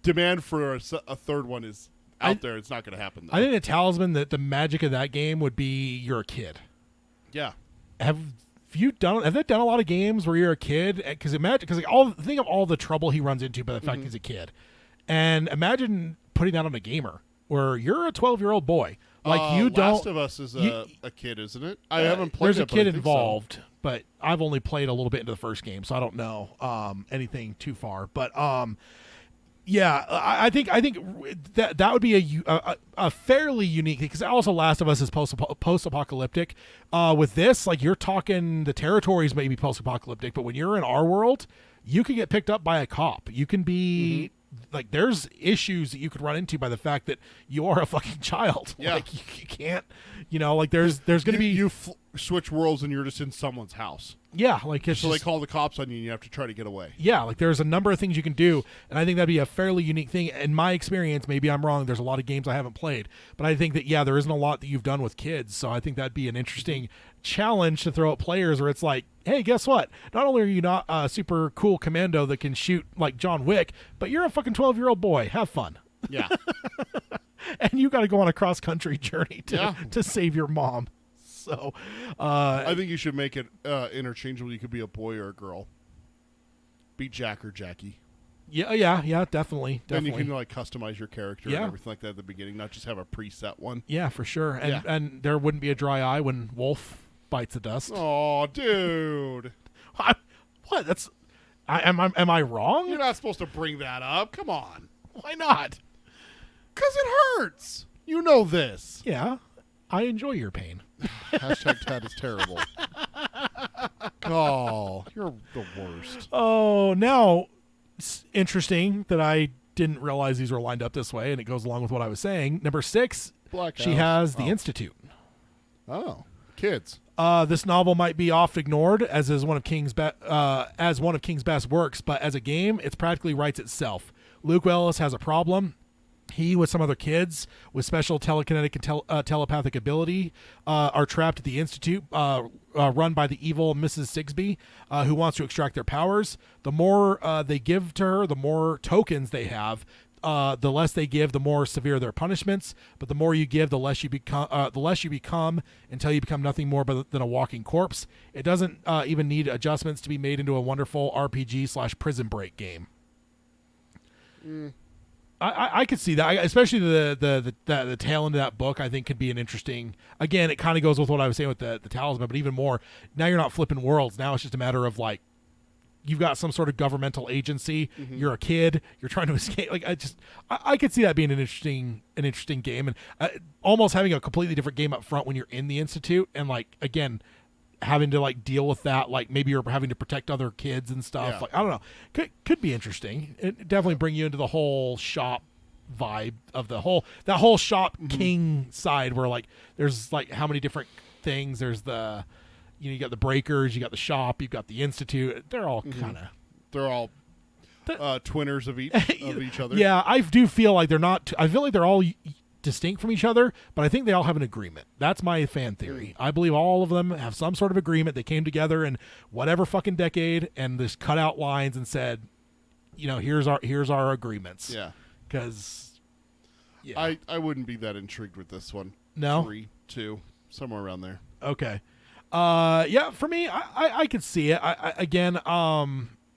demand for a third one is out there. It's not going to happen, though. I think the Talisman, that the magic of that game would be you're a kid. Yeah. Have they done a lot of games where you're a kid? Because think of all the trouble he runs into by the fact he's a kid, and imagine putting that on a gamer where you're a 12-year-old boy. Like you don't. Last of Us is a kid, isn't it? I haven't played. There's it, a kid but I think involved, so. but I've only played a little bit into the first game, so I don't know anything too far. But I think that would be a fairly unique thing, because also Last of Us is post-apocalyptic. With this, like you're talking, the territories may be post-apocalyptic, but when you're in our world, you can get picked up by a cop. You can be. Like there's issues that you could run into by the fact that you are a fucking child. Yeah. Like you can't, like there's going to be you switch worlds and you're just in someone's house. Yeah, like it's So just, they call the cops on you and you have to try to get away. yeah, like there's a number of things you can do, and I think that'd be a fairly unique thing. In my experience, maybe I'm wrong. There's a lot of games I haven't played, but I think that there isn't a lot that you've done with kids. So I think that'd be an interesting challenge to throw at players, where it's like, hey, guess what? Not only are you not a super cool commando that can shoot like John Wick, but you're a fucking 12-year-old boy. Have fun. Yeah. And you got to go on a cross-country journey to save your mom. So, I think you should make it interchangeable. You could be a boy or a girl. Be Jack or Jackie. yeah, definitely. Then you can like customize your character Yeah. and everything like that at the beginning, not just have a preset one. Yeah, for sure. And Yeah. and there wouldn't be a dry eye when Wolf bites the dust. Oh, dude. What? That's am I wrong? You're not supposed to bring that up. Come on. Why not? Because it hurts. You know this. Yeah, I enjoy your pain. Hashtag Tad is terrible. Oh, you're the worst. Oh, now it's interesting that I didn't realize these were lined up this way, and it goes along with what I was saying. Number 6, Black she House. has The Oh. Institute. Oh, kids. This novel might be oft ignored as one of King's best works, but as a game, it practically writes itself. Luke Ellis has a problem. He, with some other kids with special telekinetic and telepathic ability, are trapped at the Institute, run by the evil Mrs. Sigsby, who wants to extract their powers. The more they give to her, the more tokens they have. The less they give, the more severe their punishments. But the more you give, the less you become. Until you become nothing more than a walking corpse. It doesn't even need adjustments to be made into a wonderful RPG/prison break game. I could see that, especially the tail end of that book. I think could be an interesting. Again, it kind of goes with what I was saying with the talisman, but even more. Now you're not flipping worlds. Now it's just a matter of like, you've got some sort of governmental agency. Mm-hmm. You're a kid. You're trying to escape. Like I could see that being an interesting game, and almost having a completely different game up front when you're in the Institute, and like again, having to like deal with that. Like maybe you're having to protect other kids and stuff. Yeah. Like I don't know. Could be interesting. It definitely bring you into the whole shop vibe of that whole shop king side, where like there's like how many different things. There's the you got the breakers, you got the shop, you've got the Institute. They're all kind of They're all twinners of each other. Yeah, I do feel like they're not. I feel like they're all distinct from each other, but I think they all have an agreement. That's my fan theory. I believe all of them have some sort of agreement. They came together in whatever fucking decade and just cut out lines and said, here's our agreements. Yeah. Because I wouldn't be that intrigued with this one. No? 3, 2, somewhere around there. Okay. Yeah, for me, I could see it. I'd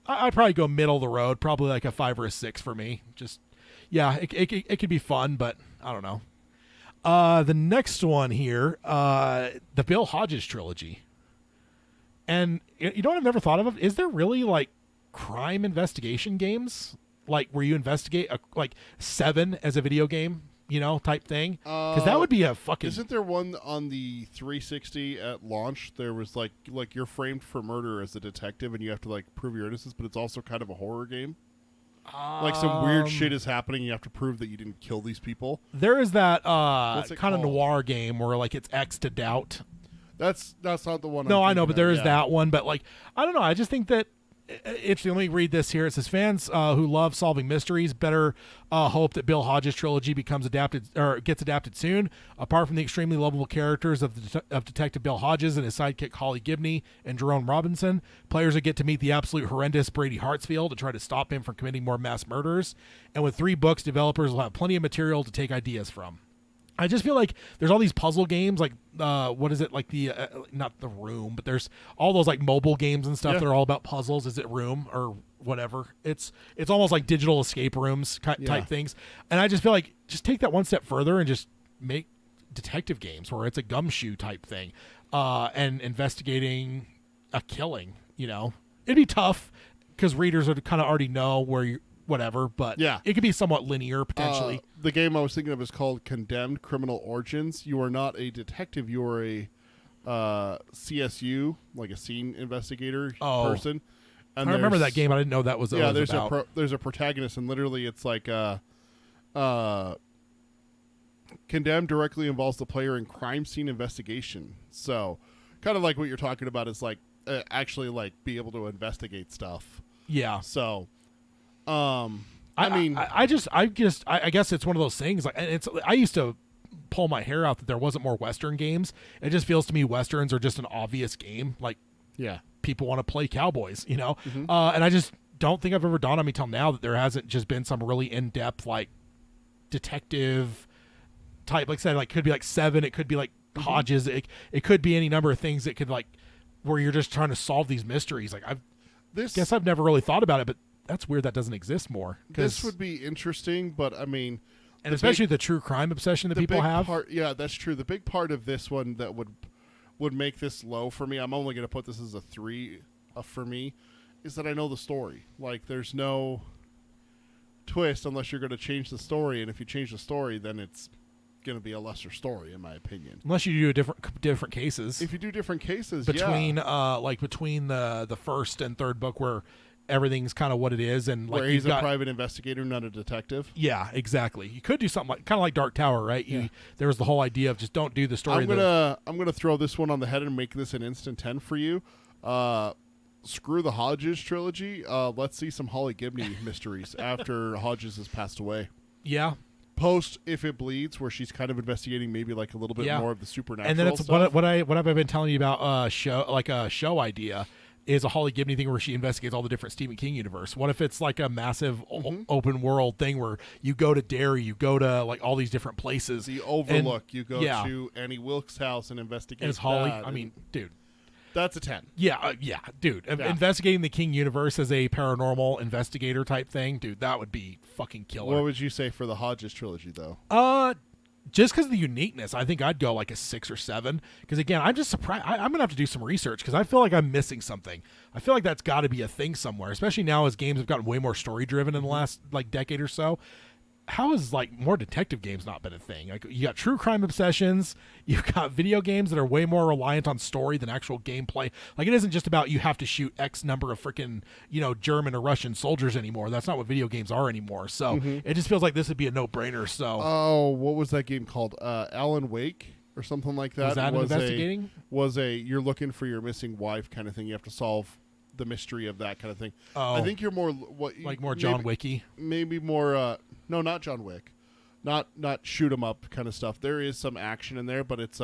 probably go middle of the road, probably like a 5 or a 6 for me. Just, yeah, it could be fun, but I don't know. The next one here, the Bill Hodges trilogy. And you know what I've never thought of? Is there really like crime investigation games? Like where you investigate like Seven as a video game, type thing? Because that would be a fucking... Isn't there one on the 360 at launch? There was like you're framed for murder as a detective and you have to like prove your innocence, but it's also kind of a horror game. Like some weird shit is happening. You have to prove that you didn't kill these people. There is that What's it kind of called? noir game where like it's X to doubt. That's not the one. No, I'm I know, thinking but there of, is yeah. that one. But like, I don't know. I just think that let me read this here. It says fans who love solving mysteries better hope that Bill Hodges' trilogy becomes adapted or gets adapted soon. Apart from the extremely lovable characters of Detective Bill Hodges and his sidekick Holly Gibney and Jerome Robinson, players will get to meet the absolute horrendous Brady Hartsfield to try to stop him from committing more mass murders. And with 3 books, developers will have plenty of material to take ideas from. I just feel like there's all these puzzle games, like what is it, like the not the Room, but there's all those like mobile games and stuff Yeah. that are all about puzzles. Is it Room or whatever? It's almost like digital escape rooms type things, and I just feel like just take that one step further and just make detective games where it's a gumshoe type thing, and investigating a killing. It'd be tough because readers would kind of already know where you. Whatever, but Yeah. it could be somewhat linear potentially. The game I was thinking of is called Condemned Criminal Origins. You are not a detective. You are a CSU, like a scene investigator person. And I remember there's- that game. I didn't know that was. Yeah, what it was about. there's a protagonist, and literally it's like Condemned directly involves the player in crime scene investigation. So, kind of like what you're talking about is like actually like be able to investigate stuff. Yeah. So, I guess it's one of those things. Like, and I used to pull my hair out that there wasn't more Western games. It just feels to me Westerns are just an obvious game. Like, yeah, people want to play cowboys, and I just don't think I've ever dawned on me till now that there hasn't just been some really in-depth like detective type. Like I said, like could be like Seven. It could be like Hodges. It could be any number of things that could like where you're just trying to solve these mysteries. Like guess I've never really thought about it, but that's weird that doesn't exist more. This would be interesting, but I mean, and especially the true crime obsession that people have. Yeah, that's true. The big part of this one that would make this low for me, I'm only going to put this as a 3 for me, is that I know the story. Like, there's no twist unless you're going to change the story, and if you change the story, then it's going to be a lesser story, in my opinion. Unless you do different cases. If you do different cases, between the first and third book where everything's kind of what it is, and like where he's a private investigator, not a detective. Yeah, exactly. You could do something kind of like Dark Tower, right? There was the whole idea of just don't do the story. I'm gonna throw this one on the head and make this an instant 10 for you. Screw the Hodges trilogy. Let's see some Holly Gibney mysteries after Hodges has passed away. Yeah. Post If It Bleeds, where she's kind of investigating maybe like a little bit more of the supernatural. And then it's stuff. what have I been telling you about a show idea is a Holly Gibney thing where she investigates all the different Stephen King universe. What if it's like a massive open world thing where you go to Derry, you go to like all these different places. The Overlook, you go to Annie Wilkes' house and investigate. And it's Holly. That. I mean, dude. That's a 10. Yeah, dude. Yeah. Investigating the King universe as a paranormal investigator type thing, dude, that would be fucking killer. What would you say for the Hodges trilogy, though? Just because of the uniqueness, I think I'd go like a 6 or 7. Because again, I'm just surprised. I'm gonna have to do some research because I feel like I'm missing something. I feel like that's got to be a thing somewhere, especially now as games have gotten way more story driven in the last like decade or so. How has like more detective games not been a thing? Like you got true crime obsessions, you've got video games that are way more reliant on story than actual gameplay. Like it isn't just about you have to shoot X number of freaking German or Russian soldiers anymore. That's not what video games are anymore. So it just feels like this would be a no-brainer. So what was that game called? Alan Wake or something like that. Was that investigating? Was a you're looking for your missing wife kind of thing. You have to solve the mystery of that kind of thing. I think you're more more John Wicky. Maybe more. No, not John Wick, not shoot 'em up kind of stuff. There is some action in there, but it's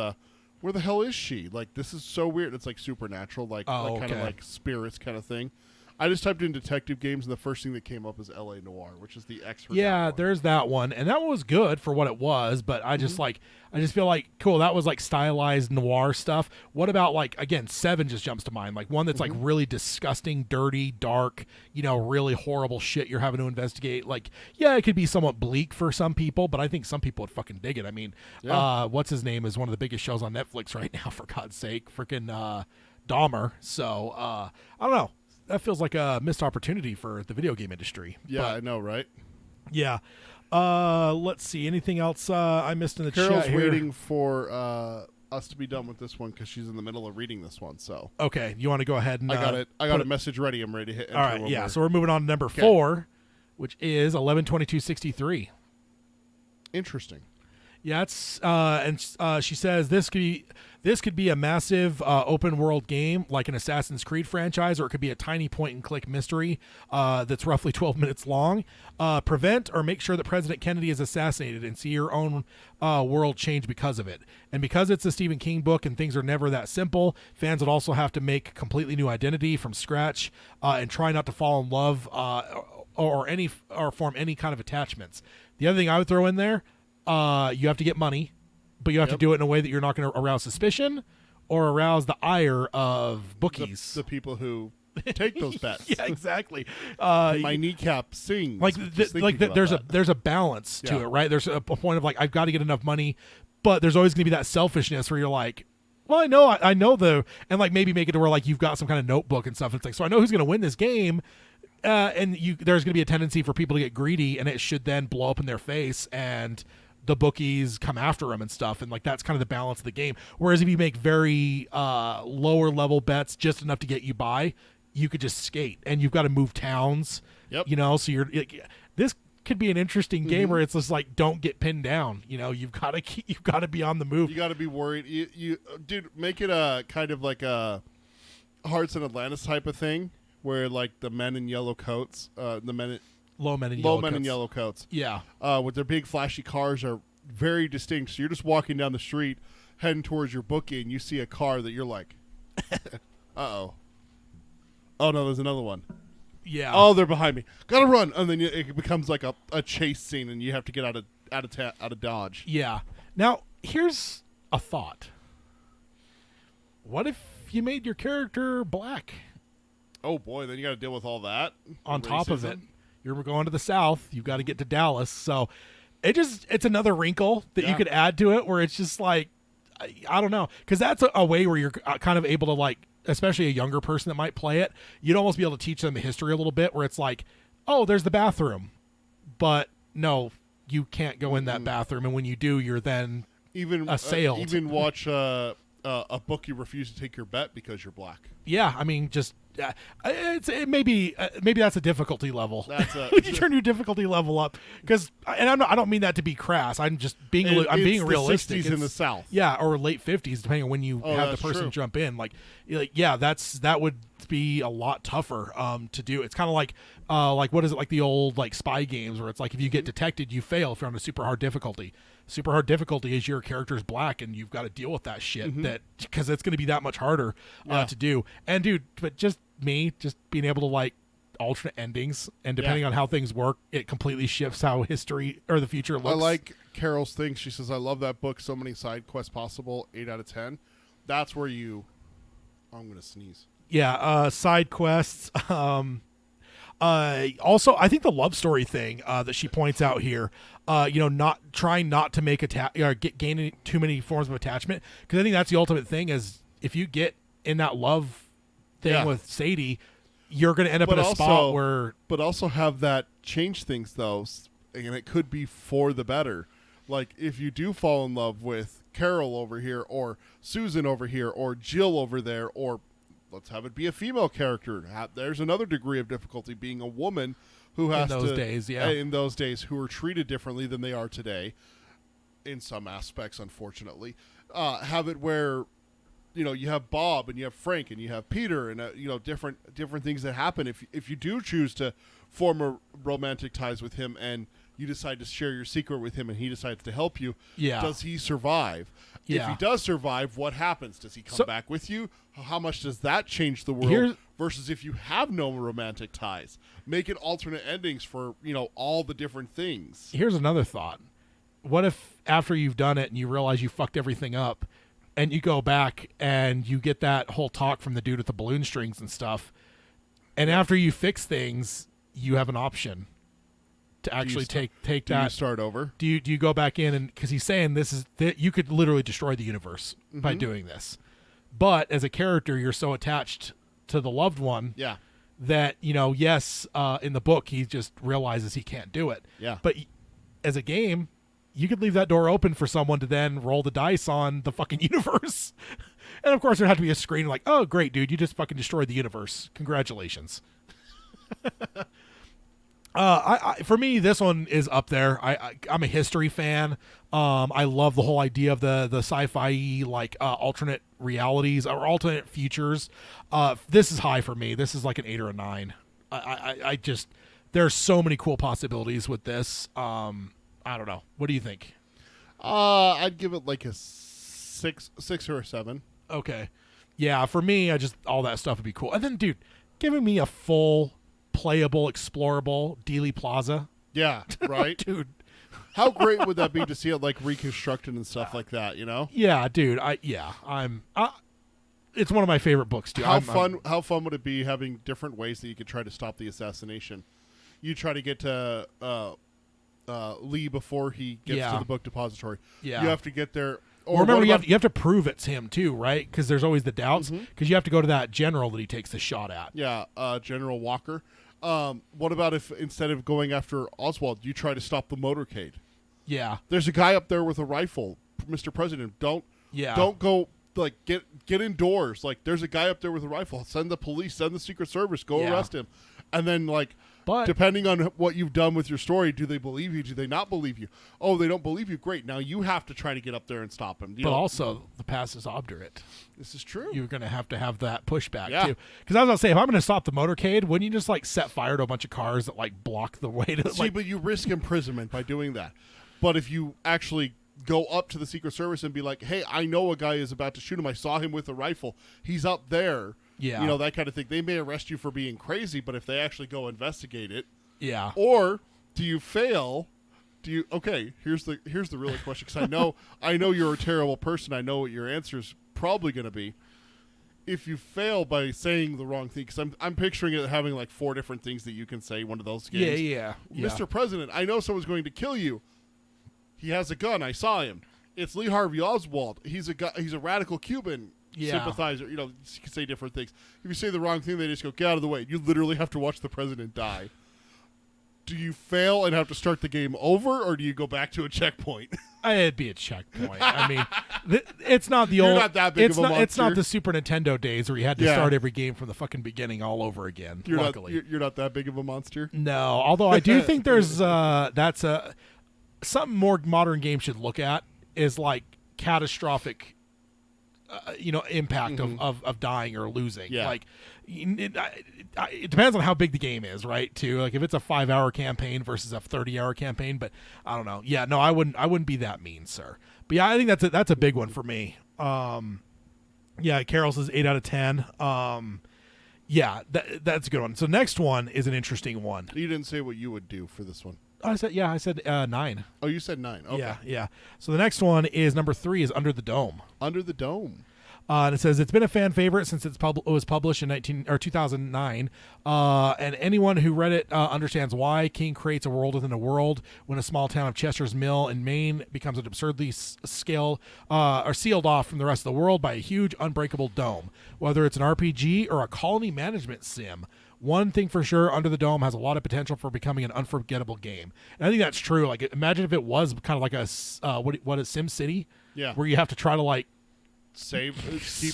where the hell is she? Like this is so weird. It's like supernatural, kind of like spirits kind of thing. I just typed in detective games, and the first thing that came up is L.A. Noire, which is the X. Yeah, there's that one, and that one was good for what it was. But I just I just feel like cool. That was like stylized noir stuff. What about like again, 7 just jumps to mind, like one that's like really disgusting, dirty, dark, really horrible shit you're having to investigate. Like, yeah, it could be somewhat bleak for some people, but I think some people would fucking dig it. I mean, what's his name is one of the biggest shows on Netflix right now. For God's sake, freaking Dahmer. So I don't know. That feels like a missed opportunity for the video game industry. Yeah, I know, right? Yeah. Let's see. Anything else I missed in the Carol's chat here? waiting for us to be done with this one because she's in the middle of reading this one. So okay, you want to go ahead and I got it. I got a message ready. I'm ready to hit. All right. Yeah. So we're moving on to number 4, which is 11/22/63. Interesting. Yeah, it's and she says this could be a massive open world game like an Assassin's Creed franchise, or it could be a tiny point and click mystery that's roughly 12 minutes long. Prevent or make sure that President Kennedy is assassinated and see your own world change because of it. And because it's a Stephen King book and things are never that simple, fans would also have to make a completely new identity from scratch and try not to fall in love or form any kind of attachments. The other thing I would throw in there. You have to get money, but you have to do it in a way that you're not going to arouse suspicion or arouse the ire of bookies. The people who take those bets. Yeah, exactly. My kneecap sings. There's a balance to it, right? There's a point of like I've got to get enough money, but there's always going to be that selfishness where you're like, well, I know and like maybe make it to where like you've got some kind of notebook and stuff. It's like, so I know who's going to win this game. And there's going to be a tendency for people to get greedy, and it should then blow up in their face, and the bookies come after them and stuff, and like that's kind of the balance of the game. Whereas if you make very lower level bets just enough to get you by, you could just skate, and you've got to move towns. Yep. So this could be an interesting game where it's just like don't get pinned down. You've got to be on the move. You got to be worried. You dude, make it a kind of like a Hearts and Atlantis type of thing, where like the men in yellow coats, low men in yellow coats. Yeah. With their big flashy cars are very distinct. So you're just walking down the street heading towards your bookie and you see a car that you're like, uh-oh. Oh, no, there's another one. Yeah. Oh, they're behind me. Gotta run. And then it becomes like a chase scene and you have to get out of Dodge. Yeah. Now, here's a thought. What if you made your character black? Oh boy, then you got to deal with all that On top of it, racism. you're going to the South. You've got to get to Dallas. So it's another wrinkle that you Yeah. could add to it where it's just like, I don't know. Because that's a way where you're kind of able to, like, especially a younger person that might play it, you'd almost be able to teach them the history a little bit where it's like, oh, there's the bathroom. But no, you can't go in that bathroom. And when you do, you're then Even assailed. even watch a book you refuse to take your bet because you're black. yeah, I mean, just maybe that's a difficulty level. That's a- Would you turn your difficulty level up? Because I don't mean that to be crass. I'm just being I'm being It's realistic. The 60s in It's- the South. yeah, or late 50s, depending on when you Oh, have the that's person true. jump in. Like yeah, that would be a lot tougher to do. It's kind of like what is it, like the old like spy games where it's like if you Mm-hmm. get detected, you fail if you're on a super hard difficulty. Super hard difficulty is your character's black and you've got to deal with that shit Mm-hmm. that because it's going to be that much harder to do. And dude, but just being able to like alternate endings and depending on how things work, it completely shifts how history or the future looks. I like Carol's thing. She says, I love that book. So many side quests possible. 8 out of 10. That's where you... I'm going to sneeze. side quests. Also, I think the love story thing that she points out here, not trying not to make gaining too many forms of attachment, because I think that's the ultimate thing is if you get in that love thing Yeah. with Sadie, you're going to end up But in a also- spot where But also have that change things, though. And it could be for the better. Like, if you do fall in love with Carol over here, or Susan over here, or Jill over there, or let's have it be a female character. There's another degree of difficulty being a woman who has those to... days, yeah. In those days, who are treated differently than they are today, in some aspects, unfortunately. Have it where... you have Bob and you have Frank and you have Peter and different things that happen if you do choose to form a romantic ties with him and you decide to share your secret with him and he decides to help you. Yeah. Does he survive? If Yeah. he does survive, what happens? Does he come So- back with you? How much does that change the world? Here's- Versus if you have no romantic ties, make it alternate endings for all the different things. here's another thought. What if after you've done it and you realize you fucked everything up and you go back and you get that whole talk from the dude with the balloon strings and stuff, and after you fix things, you have an option to actually take Do you that. start over? Do you go back in and because he's saying this is that you could literally destroy the universe Mm-hmm. by doing this, but as a character you're so attached to the loved one Yeah. that yes, in the book he just realizes he can't do it. Yeah. But as a game, you could leave that door open for someone to then roll the dice on the fucking universe. And of course there'd have to be a screen like, oh great dude, you just fucking destroyed the universe. Congratulations. For me, this one is up there. I'm a history fan. I love the whole idea of the sci-fi like alternate realities or alternate futures. This is high for me. This is like an 8 or a 9. I just there's so many cool possibilities with this. I don't know. What do you think? I'd give it like a 6 or a 7. Okay, yeah. For me, all that stuff would be cool. And then, dude, giving me a full playable, explorable Dealey Plaza, Yeah, right. dude. How great would that be to see it like reconstructed and stuff like that? Yeah, dude. It's one of my favorite books, dude. How fun would it be having different ways that you could try to stop the assassination? You try to get to Lee before he gets Yeah. to the book depository. Yeah. You have to get there. Or remember, what you about- have to prove it's him too, right? Because there's always the doubts. Mm-hmm. Because you have to go to that general that he takes the shot at. Yeah, General Walker. What about if instead of going after Oswald, you try to stop the motorcade? Yeah, There's a guy up there with a rifle, Mr. President. Don't go like get indoors. Like there's a guy up there with a rifle. Send the police, send the Secret Service, go Yeah. arrest him. And then But- depending on what you've done with your story, do they believe you? Do they not believe you? Oh, they don't believe you. Great. Now you have to try to get up there and stop him. but also the past is obdurate. this is true. You're going to have that pushback Yeah. too. Because I was going to say, if I'm going to stop the motorcade, wouldn't you just like set fire to a bunch of cars that like block the way to See, but you risk imprisonment by doing that. But if you actually go up to the Secret Service and be like, hey, I know a guy is about to shoot him. I saw him with a rifle. He's up there. Yeah. That kind of thing. They may arrest you for being crazy, but if they actually go investigate it, yeah. or do you fail? Okay, here's the real question, because I know you're a terrible person. I know what your answer is probably going to be. if you fail by saying the wrong thing, because I'm picturing it having like 4 different things that you can say one of those games. Yeah. Mr. President, I know someone's going to kill you. He has a gun. I saw him. It's Lee Harvey Oswald. He's a radical Cuban sympathizer. You can say different things. If you say the wrong thing, they just go, get out of the way. You literally have to watch the president die. Do you fail and have to start the game over, or do you go back to a checkpoint? It'd be a checkpoint. I mean, it's not the You're old. not that big of a monster. It's not the Super Nintendo days where you had to start every game from the fucking beginning all over again. Luckily, you're not that big of a monster. No, although I do think there's something more modern games should look at is like catastrophic impact of dying or losing. Yeah. Like it depends on how big the game is, right? Too, like if it's a 5-hour campaign versus a 30-hour campaign, but I don't know. Yeah, no, I wouldn't be that mean, sir. But yeah, I think that's a big one for me. Yeah, Carol says 8 out of 10. Yeah, that's a good one. So next one is an interesting one. You didn't say what you would do for this one. I said 9. Oh, you said 9. Okay. Yeah. So the next one is number 3 is Under the Dome. Under the Dome. And it says it's been a fan favorite since it was published in 2009. And anyone who read it understands why. King creates a world within a world when a small town of Chester's Mill in Maine becomes an absurdly sealed off from the rest of the world by a huge unbreakable dome. Whether it's an RPG or a colony management sim, one thing for sure, Under the Dome has a lot of potential for becoming an unforgettable game. And I think that's true. Like, imagine if it was kind of like a what is Sim City? Yeah. Where you have to try to like keep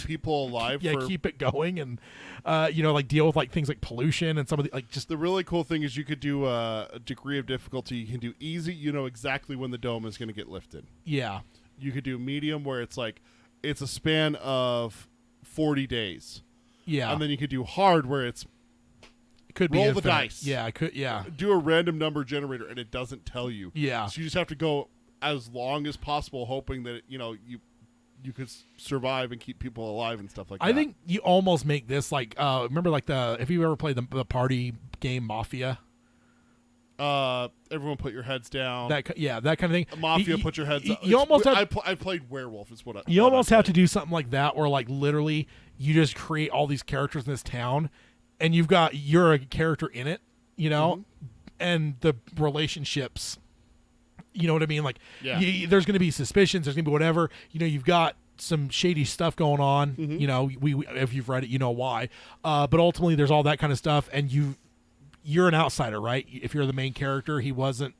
people alive. Keep it going, and like deal with like things like pollution and some of the like just the really cool thing is you could do a degree of difficulty. You can do easy. You know exactly when the dome is going to get lifted. Yeah. You could do medium, where it's like it's a span of 40 days. Yeah. And then you could do hard, where it's could be roll infinite. the dice. Yeah, it could. Yeah. Do a random number generator, and it doesn't tell you. Yeah. So you just have to go as long as possible, hoping that you could survive and keep people alive and stuff like that. I think you almost make this like remember like if you ever played the party game Mafia. Everyone put your heads down. That kind of thing. Mafia, put your heads up. You almost have, I played Werewolf. Is what you almost have to do something like that, where like literally you just create all these characters in this town, and you're a character in it, and the relationships. You know what I mean? Like, there's going to be suspicions. There's going to be whatever. You've got some shady stuff going on. We if you've read it, you know why. But ultimately, there's all that kind of stuff, and you're an outsider, right? If you're the main character, he wasn't.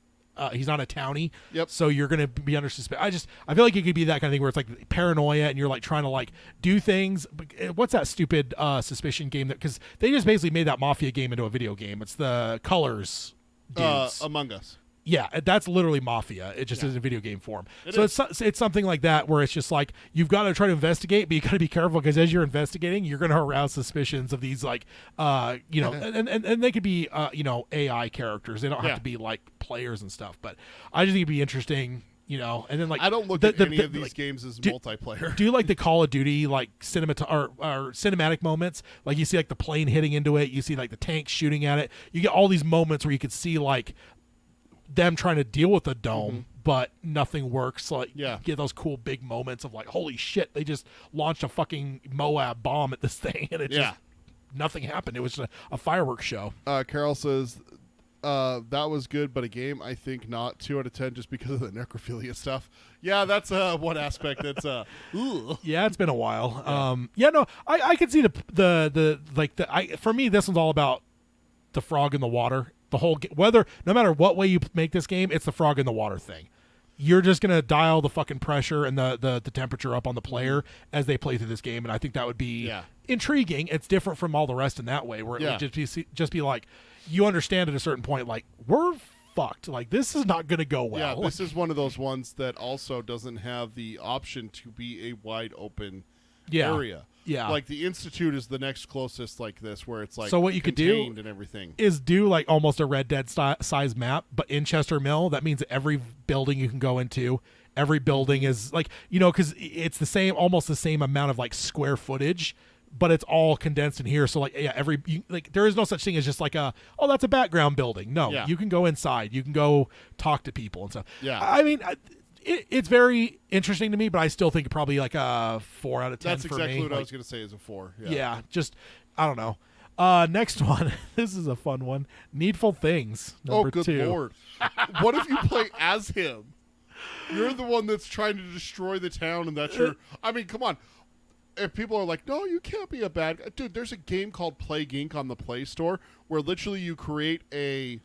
He's not a townie. Yep. So you're going to be under suspicion. I feel like it could be that kind of thing where it's like paranoia, and you're like trying to like do things. What's that stupid suspicion game because they just basically made that Mafia game into a video game. It's the Colors dudes. Among Us. Yeah, that's literally Mafia. It just is in video game form. It's something like that where it's just like you've got to try to investigate, but you got to be careful because as you're investigating, you're going to arouse suspicions of these like, and they could be AI characters. They don't have to be like players and stuff. But I just think it'd be interesting. And then like I don't look at any of these games as multiplayer. Do you like the Call of Duty like cinematic moments? Like you see like the plane hitting into it, you see like the tanks shooting at it. You get all these moments where you could see like them trying to deal with the dome, but nothing works. Like you get those cool big moments of like, holy shit, they just launched a fucking Moab bomb at this thing, and it just nothing happened. It was a fireworks show. Carol says that was good, but a game I think not. 2 out of 10 just because of the necrophilia stuff. Yeah, that's one aspect that's yeah, it's been a while. I could see for me this one's all about the frog in the water. The whole no matter what way you make this game, it's the frog in the water thing. You're just gonna dial the fucking pressure and the temperature up on the player as they play through this game, and I think that would be intriguing. It's different from all the rest in that way, where it would just be like you understand at a certain point, like we're fucked. Like this is not gonna go well. Yeah, this is one of those ones that also doesn't have the option to be a wide open area. Yeah, like the Institute is the next closest like this, where it's like so. What you could do and everything is do like almost a Red Dead size map, but in Chester Mill. That means that every building you can go into, every building is like because it's the same, almost the same amount of like square footage, but it's all condensed in here. So like there is no such thing as just like that's a background building. No, you can go inside, you can go talk to people and stuff. Yeah, I mean. it's very interesting to me, but I still think probably like a 4 out of 10 That's for exactly me. what I Like, was going to say is a 4. yeah, just I don't know. Next one. This is a fun one. Needful Things. Number Oh, good 2. Lord. What if you play as him? You're the one that's trying to destroy the town, and that's your... I mean, come on. If people are like, no, you can't be a bad guy. Dude, there's a game called Plague Inc. on the Play Store where literally you create a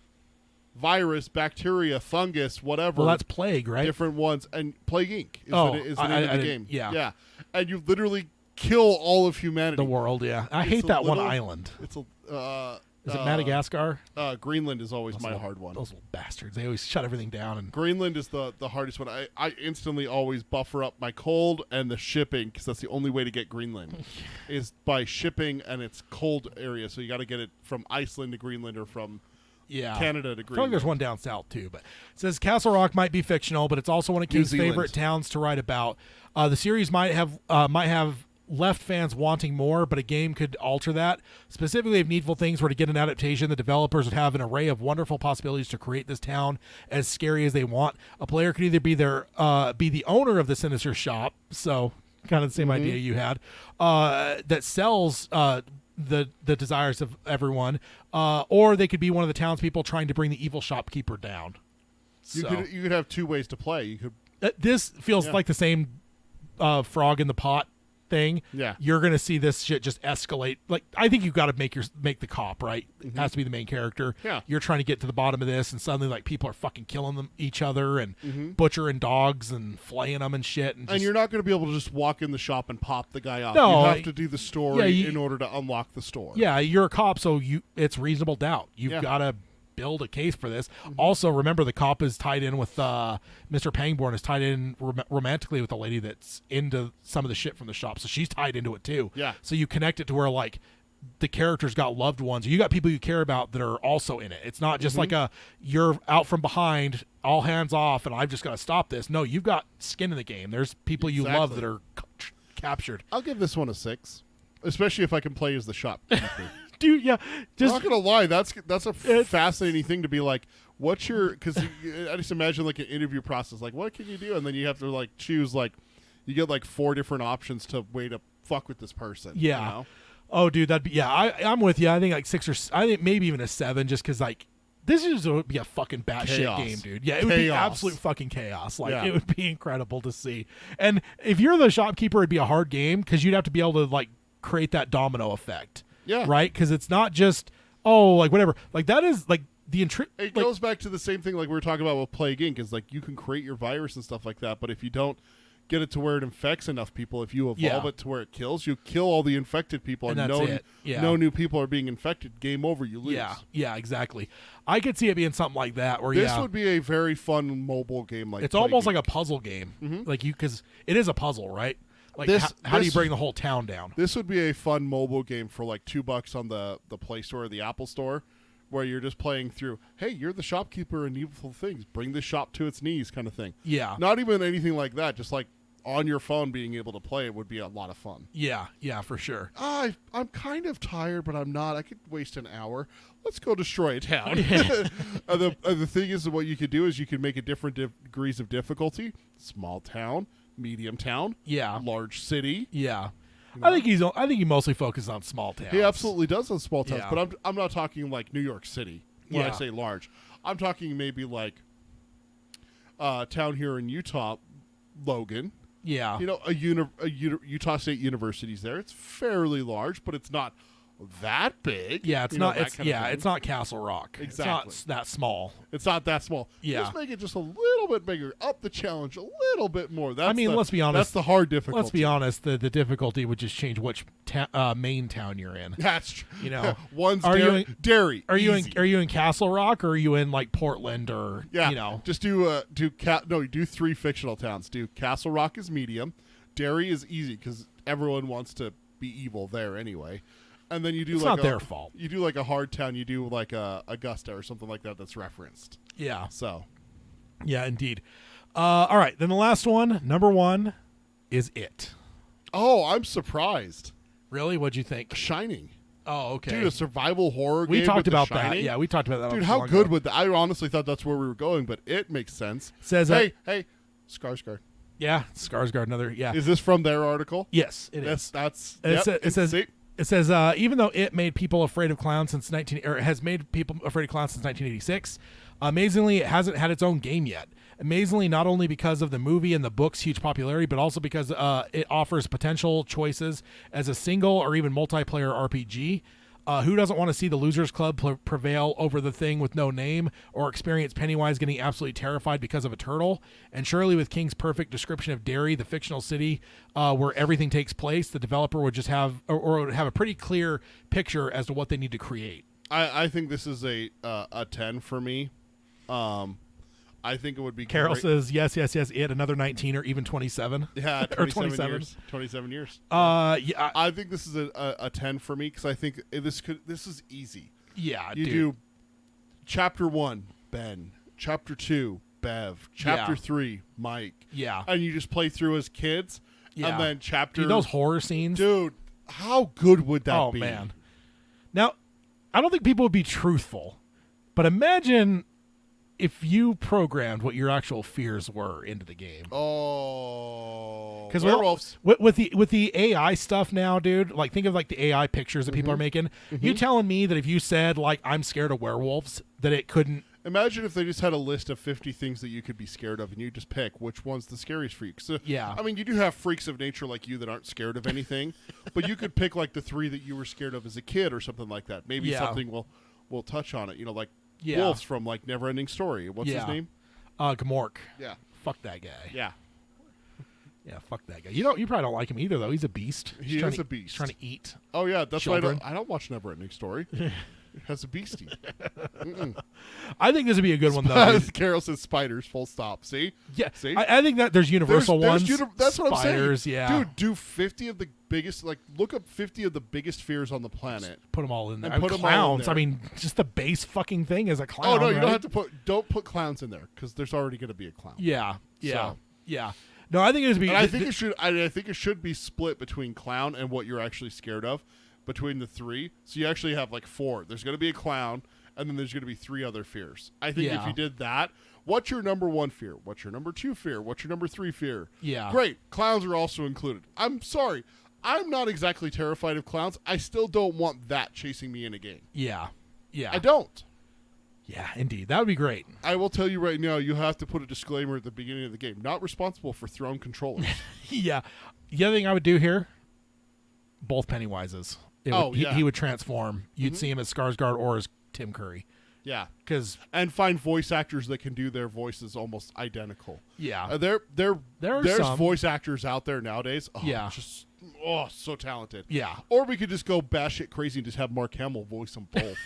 virus, bacteria, fungus, whatever. Well, that's Plague, right? Different ones. And Plague Inc. is Oh, the name of the I game. yeah. Yeah. And you literally kill all of humanity. The world, yeah. I It's hate a that one little- island. It's a... Is it Madagascar? Greenland is always my little- hard one. Those little bastards. They always shut everything down. And Greenland is the hardest one. I instantly always buffer up my cold and the shipping because that's the only way to get Greenland is by shipping, and it's cold area. So you got to get it from Iceland to Greenland or from yeah. Canada to I feel like Greenland. there's one down south too, but it says Castle Rock might be fictional, but it's also one of New King's Zealand. favorite towns to write about. The series might have left fans wanting more, but a game could alter that. Specifically, if Needful Things were to get an adaptation, the developers would have an array of wonderful possibilities to create this town as scary as they want. A player could either be the owner of the sinister shop, so kind of the same idea you had, that sells the desires of everyone, or they could be one of the townspeople trying to bring the evil shopkeeper down. You could have two ways to play. You could This feels Yeah. like the same frog in the pot thing. Yeah. You're gonna see this shit just escalate. Like, I think you've got to make the cop, right. It has to be the main character. Yeah. You're trying to get to the bottom of this, and suddenly like people are fucking killing each other and butchering dogs and flaying them and shit. And, and you're not going to be able to just walk in the shop and pop the guy off. No, you have to do the story in order to unlock the store. yeah, you're a cop, so it's reasonable doubt. You've Yeah. got to build a case for this. Also, remember the cop is tied in with Mr. Pangborn is tied in romantically with a lady that's into some of the shit from the shop, so she's tied into it too. Yeah. So you connect it to where like the characters got loved ones. You got people you care about that are also in it. It's not just like you're out from behind, all hands off, and I've just got to stop this. No, you've got skin in the game. There's people you love Exactly. that are captured. I'll give this one a 6, especially if I can play as the shopkeeper. Dude, yeah, I'm just not gonna lie, that's a It's- fascinating thing to be like. What's your? Because I just imagine like an interview process. Like, what can you do? And then you have to like choose. Like, you get like 4 different options to way to fuck with this person. Yeah. You know? Oh, dude, that'd be I'm with you. I think like 6 or I think maybe even a 7, just because like this would be a fucking batshit Chaos. game, dude. Yeah, it would be Chaos. absolute fucking chaos. Like Yeah. it would be incredible to see. And if you're the shopkeeper, it'd be a hard game because you'd have to be able to like create that domino effect. Yeah. Right? Because it's not just like whatever. Like that is like the It goes back to the same thing like we were talking about with Plague Inc. Is like you can create your virus and stuff like that, but if you don't get it to where it infects enough people, if you evolve it to where it kills, you kill all the infected people, And and that's no, it. Yeah. no new people are being infected. Game over. You lose. Yeah, exactly. I could see it being something like that where This would be a very fun mobile game. Like it's Plague almost Inc. like a puzzle game. Like because it is a puzzle, right? Like This- how do you this- bring the whole town down? This would be a fun mobile game for like $2 on the Play Store or the Apple Store, where you're just playing through. Hey, you're the shopkeeper in Needful Things. Bring this shop to its knees, kind of thing. Yeah. Not even anything like that. Just like on your phone, being able to play it would be a lot of fun. Yeah, for sure. I'm kind of tired, but I'm not. I could waste an hour. Let's go destroy a town. and the thing is, what you could do is you can make it different degrees of difficulty. Small town, medium town, Yeah. large city. Yeah. I think he mostly focuses on small towns. He absolutely does on small towns, Yeah. but I'm not talking like New York City when I Yeah. say large. I'm talking maybe like town here in Utah, Logan. Yeah. You know, a Utah State University's there. It's fairly large, but it's not that big. Yeah, it's You know, not that it's kind of thing. it's not Castle Rock. Exactly. It's not that small. It's not that small. Yeah. Just make it just a little bit bigger. Up the challenge a little bit more. That's let's be honest. That's the hard difficulty. Let's be honest, the difficulty would just change which main town you're in. That's true. You know, One's are you dairy. in- dairy. Are you easy. in Castle Rock or are you in like Portland or Yeah, you know? just do do 3 fictional towns. Do Castle Rock is medium, Derry is easy because everyone wants to be evil there anyway, and then you do It's like not their fault. You do like a hard town. You do like Augusta or something like that that's referenced. Yeah. So Yeah, indeed. All right, then the last one, number 1, is It. oh, I'm surprised. Really? What'd you think? Shining, Oh, okay. dude, a survival horror. We game talked with The about that. Shining? Yeah, we talked about that. Dude, not how long good ago. would that? I honestly thought that's where we were going, but it makes sense. Says hey, Skarsgård. Yeah, Skarsgård. Another. Yeah. Is this from their article? Yes, it is. That's. It says even though it made people afraid of clowns since has made people afraid of clowns since 1986, amazingly it hasn't had its own game yet. Amazingly, not only because of the movie and the book's huge popularity, but also because it offers potential choices as a single or even multiplayer RPG. Who doesn't want to see the Losers Club prevail over the thing with no name, or experience Pennywise getting absolutely terrified because of a turtle? And surely with King's perfect description of Derry, the fictional city where everything takes place, the developer would just have or would have a pretty clear picture as to what they need to create. I think this is a 10 for me. I think it would be. Carol great. says yes. It another 19 or even 27. Yeah, 27 or 27 years. 27 years. Yeah, I think this is a 10 for me because I think this is easy. Yeah, you dude. do chapter 1, Ben. Chapter 2, Bev. Chapter 3, Mike. Yeah, and you just play through as kids. Yeah, and then chapter. Dude, those horror scenes, dude. How good would that be? Oh man. Now, I don't think people would be truthful, but imagine if you programmed what your actual fears were into the game. Oh, because werewolves with the AI stuff now, dude. Like, think of like the AI pictures that people are making. You telling me that if you said like I'm scared of werewolves, that it couldn't? Imagine if they just had a list of 50 things that you could be scared of, and you just pick which one's the scariest for you. So, yeah, I mean, you do have freaks of nature like you that aren't scared of anything, but you could pick like the 3 that you were scared of as a kid or something like that. Maybe something we'll touch on it. You know, like. Yeah. Wolves from like Neverending Story. What's his name? Gamork. Yeah. Fuck that guy. Yeah. Yeah, fuck that guy. You probably don't like him either, though. He's a beast. He is a beast. He's trying to eat. Oh yeah, that's children. why I don't watch Neverending Story. It has a beastie. I think this would be a good one though. Carol says spiders. Full stop. See? Yeah. See? I think that there's universal ones. That's what spiders, I'm saying. Yeah. Dude, do 50 of the biggest. Like, look up 50 of the biggest fears on the planet. Put them all in there. And put them all in clowns. there. I mean, just the base fucking thing is a clown. Oh no, you right? don't have to don't put clowns in there because there's already going to be a clown. Yeah. Yeah. So. Yeah. No, I think it would be. And I think it should. I think it should be split between clown and what you're actually scared of, between the 3. So you actually have like 4. There's going to be a clown, and then there's going to be 3 other fears. I think if you did that, what's your number 1 fear? What's your number 2 fear? What's your number 3 fear? Yeah. Great. Clowns are also included. I'm sorry. I'm not exactly terrified of clowns. I still don't want that chasing me in a game. Yeah. Yeah. I don't. Yeah, indeed. That would be great. I will tell you right now, you have to put a disclaimer at the beginning of the game. Not responsible for thrown controllers. Yeah. The other thing I would do here, both Pennywises. He would transform. You'd see him as Skarsgård or as Tim Curry. Yeah. And find voice actors that can do their voices almost identical. Yeah. There's some voice actors out there nowadays. Oh, yeah. Just so talented. Yeah. Or we could just go batshit crazy and just have Mark Hamill voice them both.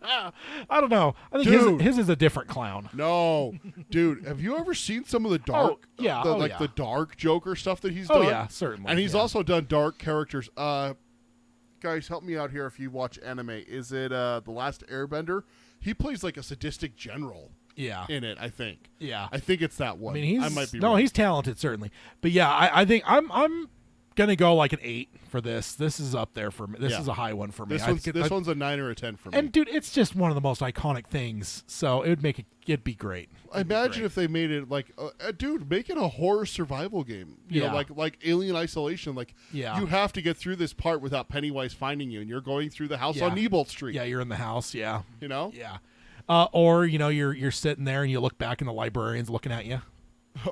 I don't know. I think his is a different clown. No, dude. Have you ever seen some of the dark? The dark Joker stuff that he's done. Oh yeah, certainly. And he's also done dark characters. Guys, help me out here. If you watch anime, is it The Last Airbender? He plays like a sadistic general. Yeah. In it, I think. Yeah. I think it's that one. I mean, I might be wrong. he's talented certainly, but yeah, I think I'm gonna go like an 8 for this. This is up there for me. This is a high one for me. This one's a 9 or a 10 for me. And dude, it's just one of the most iconic things. So it would it'd be great. Imagine if they made it like, dude, make it a horror survival game. You know, like Alien Isolation. Like, you have to get through this part without Pennywise finding you, and you're going through the house on Nebolt Street. Yeah, you're in the house. Yeah, you know. Yeah, or you're sitting there and you look back and the librarian's looking at you.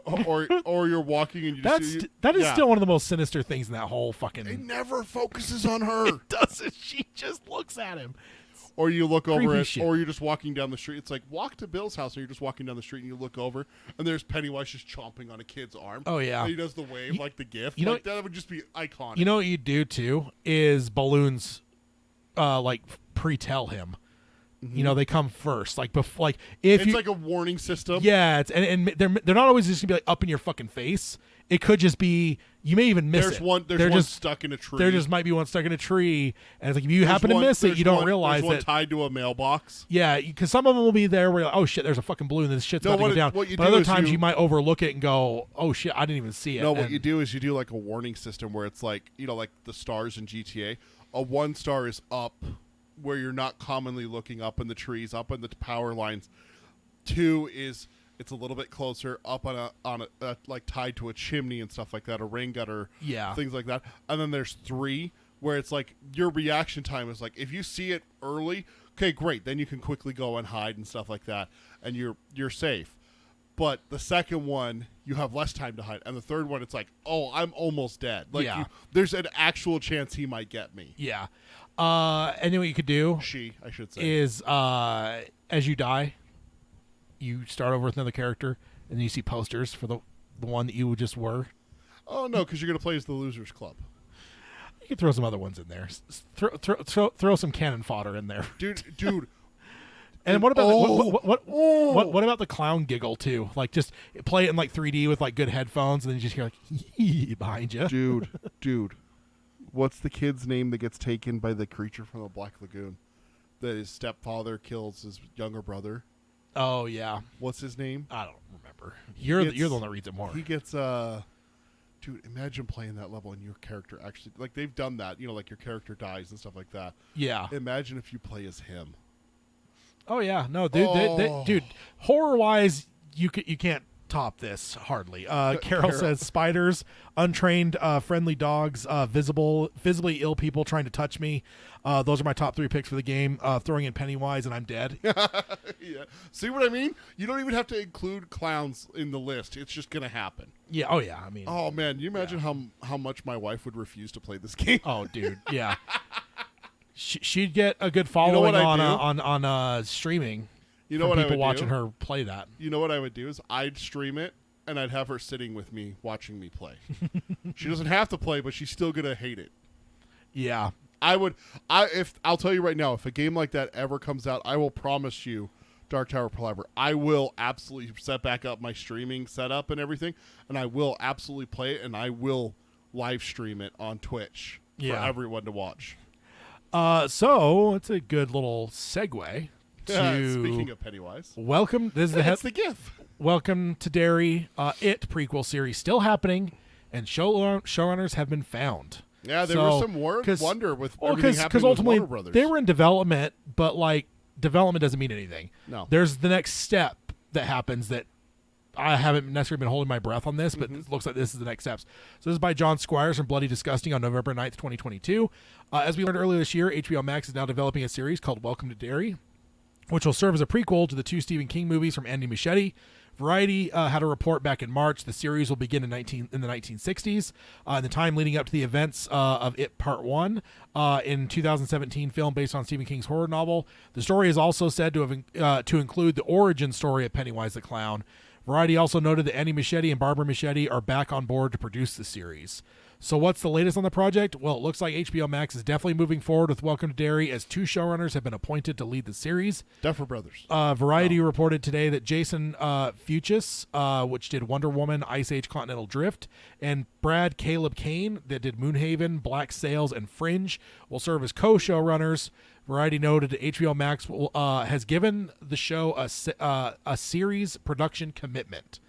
or you're walking and that is still one of the most sinister things in that whole fucking. It never focuses on her. It doesn't. She just looks at him. Or you look over it, shit. or you're just walking down the street. It's like walk to Bill's house, and you're just walking down the street, and you look over, and there's Pennywise just chomping on a kid's arm. Oh yeah, and he does the wave like the GIF. That would just be iconic. You know what you do too is balloons, like pre-tell him. You know, they come first. Like before, like if it's like a warning system. Yeah, and they're not always just gonna be like up in your fucking face. It could just be you may even miss it. There's one stuck in a tree. There just might be one stuck in a tree, and it's like if you happen to miss it, you don't realize there's one tied to a mailbox. Yeah, because some of them will be there where you're like, oh shit, there's a fucking balloon. This shit's about to go down. But other times you might overlook it and go, oh shit, I didn't even see it. No, what you do is you do like a warning system where it's like like the stars in GTA. A 1 star is up, where you're not commonly looking up in the trees, up in the power lines. 2 is It's a little bit closer up on a like tied to a chimney and stuff like that, a rain gutter, Yeah. things like that. And then there's 3 where it's like your reaction time is like if you see it early, okay, great, then you can quickly go and hide and stuff like that, and you're safe. But the second one, you have less time to hide, and the third one, it's like, oh, I'm almost dead. Like Yeah. there's an actual chance he might get me. Yeah. And then what you could do I should say. is as you die, you start over with another character, and then you see posters for the one that you just were. Oh no, because you're gonna play as the Losers Club, You can throw some other ones in there. Throw some cannon fodder in there. dude. And what about Oh. what about the clown giggle too? Like just play it in like 3D with like good headphones, and then you just hear like behind you. Dude, what's the kid's name that gets taken by the creature from the Black Lagoon? That his stepfather kills his younger brother. Oh yeah, What's his name? I don't remember. You're the one that reads it more. He gets dude, imagine playing that level and your character actually, like they've done that, like your character dies and stuff like that. Yeah. Imagine if you play as him. Oh yeah, no, dude, dude, horror wise, you can't top this hardly. Carol says spiders, untrained, friendly dogs, visibly ill people trying to touch me. Those are my top 3 picks for the game. Throwing in Pennywise and I'm dead. Yeah. See what I mean? You don't even have to include clowns in the list. It's just gonna happen. Yeah. Oh yeah. I mean. Oh man, you imagine how much my wife would refuse to play this game? Oh dude. Yeah. She'd get a good following on streaming. You know from what I people would watching do? her play that. You know what I would do is I'd stream it and I'd have her sitting with me watching me play. She doesn't have to play, but she's still gonna hate it. Yeah. I'll tell you right now, if a game like that ever comes out, I will promise you, Dark Tower Palaver, I will absolutely set back up my streaming setup and everything, and I will absolutely play it, and I will live stream it on Twitch for everyone to watch. So it's a good little segue to Speaking of Pennywise, welcome. This is that's the GIF. Welcome to Derry. It prequel series still happening, and showrunners have been found. Yeah, there was some wonder with everything happening with ultimately Warner Brothers. they were in development, but like development doesn't mean anything. No. There's the next step that happens that I haven't necessarily been holding my breath on this, but it looks like this is the next steps. So this is by John Squires from Bloody Disgusting on November 9th, 2022. As we learned earlier this year, HBO Max is now developing a series called Welcome to Derry, which will serve as a prequel to the 2 Stephen King movies from Andy Muschietti. Variety had a report back in March. The series will begin in the 1960s, in the time leading up to the events of It Part 1, in 2017 film based on Stephen King's horror novel. The story is also said to have to include the origin story of Pennywise the Clown. Variety also noted that Andy Muschietti and Barbara Muschietti are back on board to produce the series. So what's the latest on the project? Well, it looks like HBO Max is definitely moving forward with Welcome to Derry, as 2 showrunners have been appointed to lead the series. Duffer Brothers. Variety reported today that Jason Fuchs, which did Wonder Woman, Ice Age Continental Drift, and Brad Caleb Kane, that did Moonhaven, Black Sails, and Fringe, will serve as co-showrunners. Variety noted that HBO Max has given the show a series production commitment.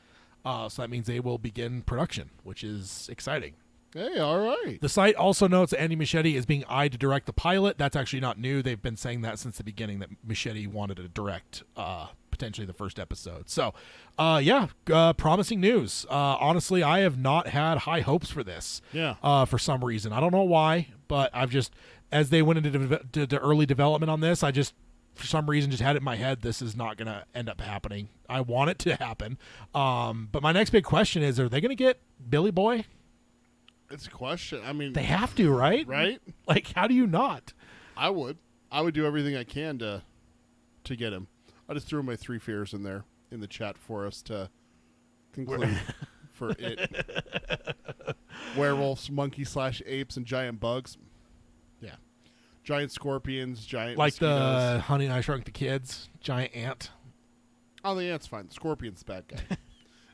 So that means they will begin production, which is exciting. Hey, all right. The site also notes that Andy Muschietti is being eyed to direct the pilot. That's actually not new. They've been saying that since the beginning, that Muschietti wanted to direct potentially the first episode. So, promising news. Honestly, I have not had high hopes for this. Yeah. For some reason. I don't know why, but I've just, as they went into early development on this, I just, for some reason, just had it in my head, this is not going to end up happening. I want it to happen. But my next big question is, are they going to get Billy Boy? It's a question. I mean, They have to, right? right? Like, how do you not? I would do everything I can to get him. I just threw my 3 fears in there in the chat for us to conclude for it. Werewolves, monkey/apes, and giant bugs. Yeah, giant scorpions, giant Like mosquitoes. the Honey and I Shrunk the Kids, giant ant. Oh, the ant's fine. The scorpion's the bad guy.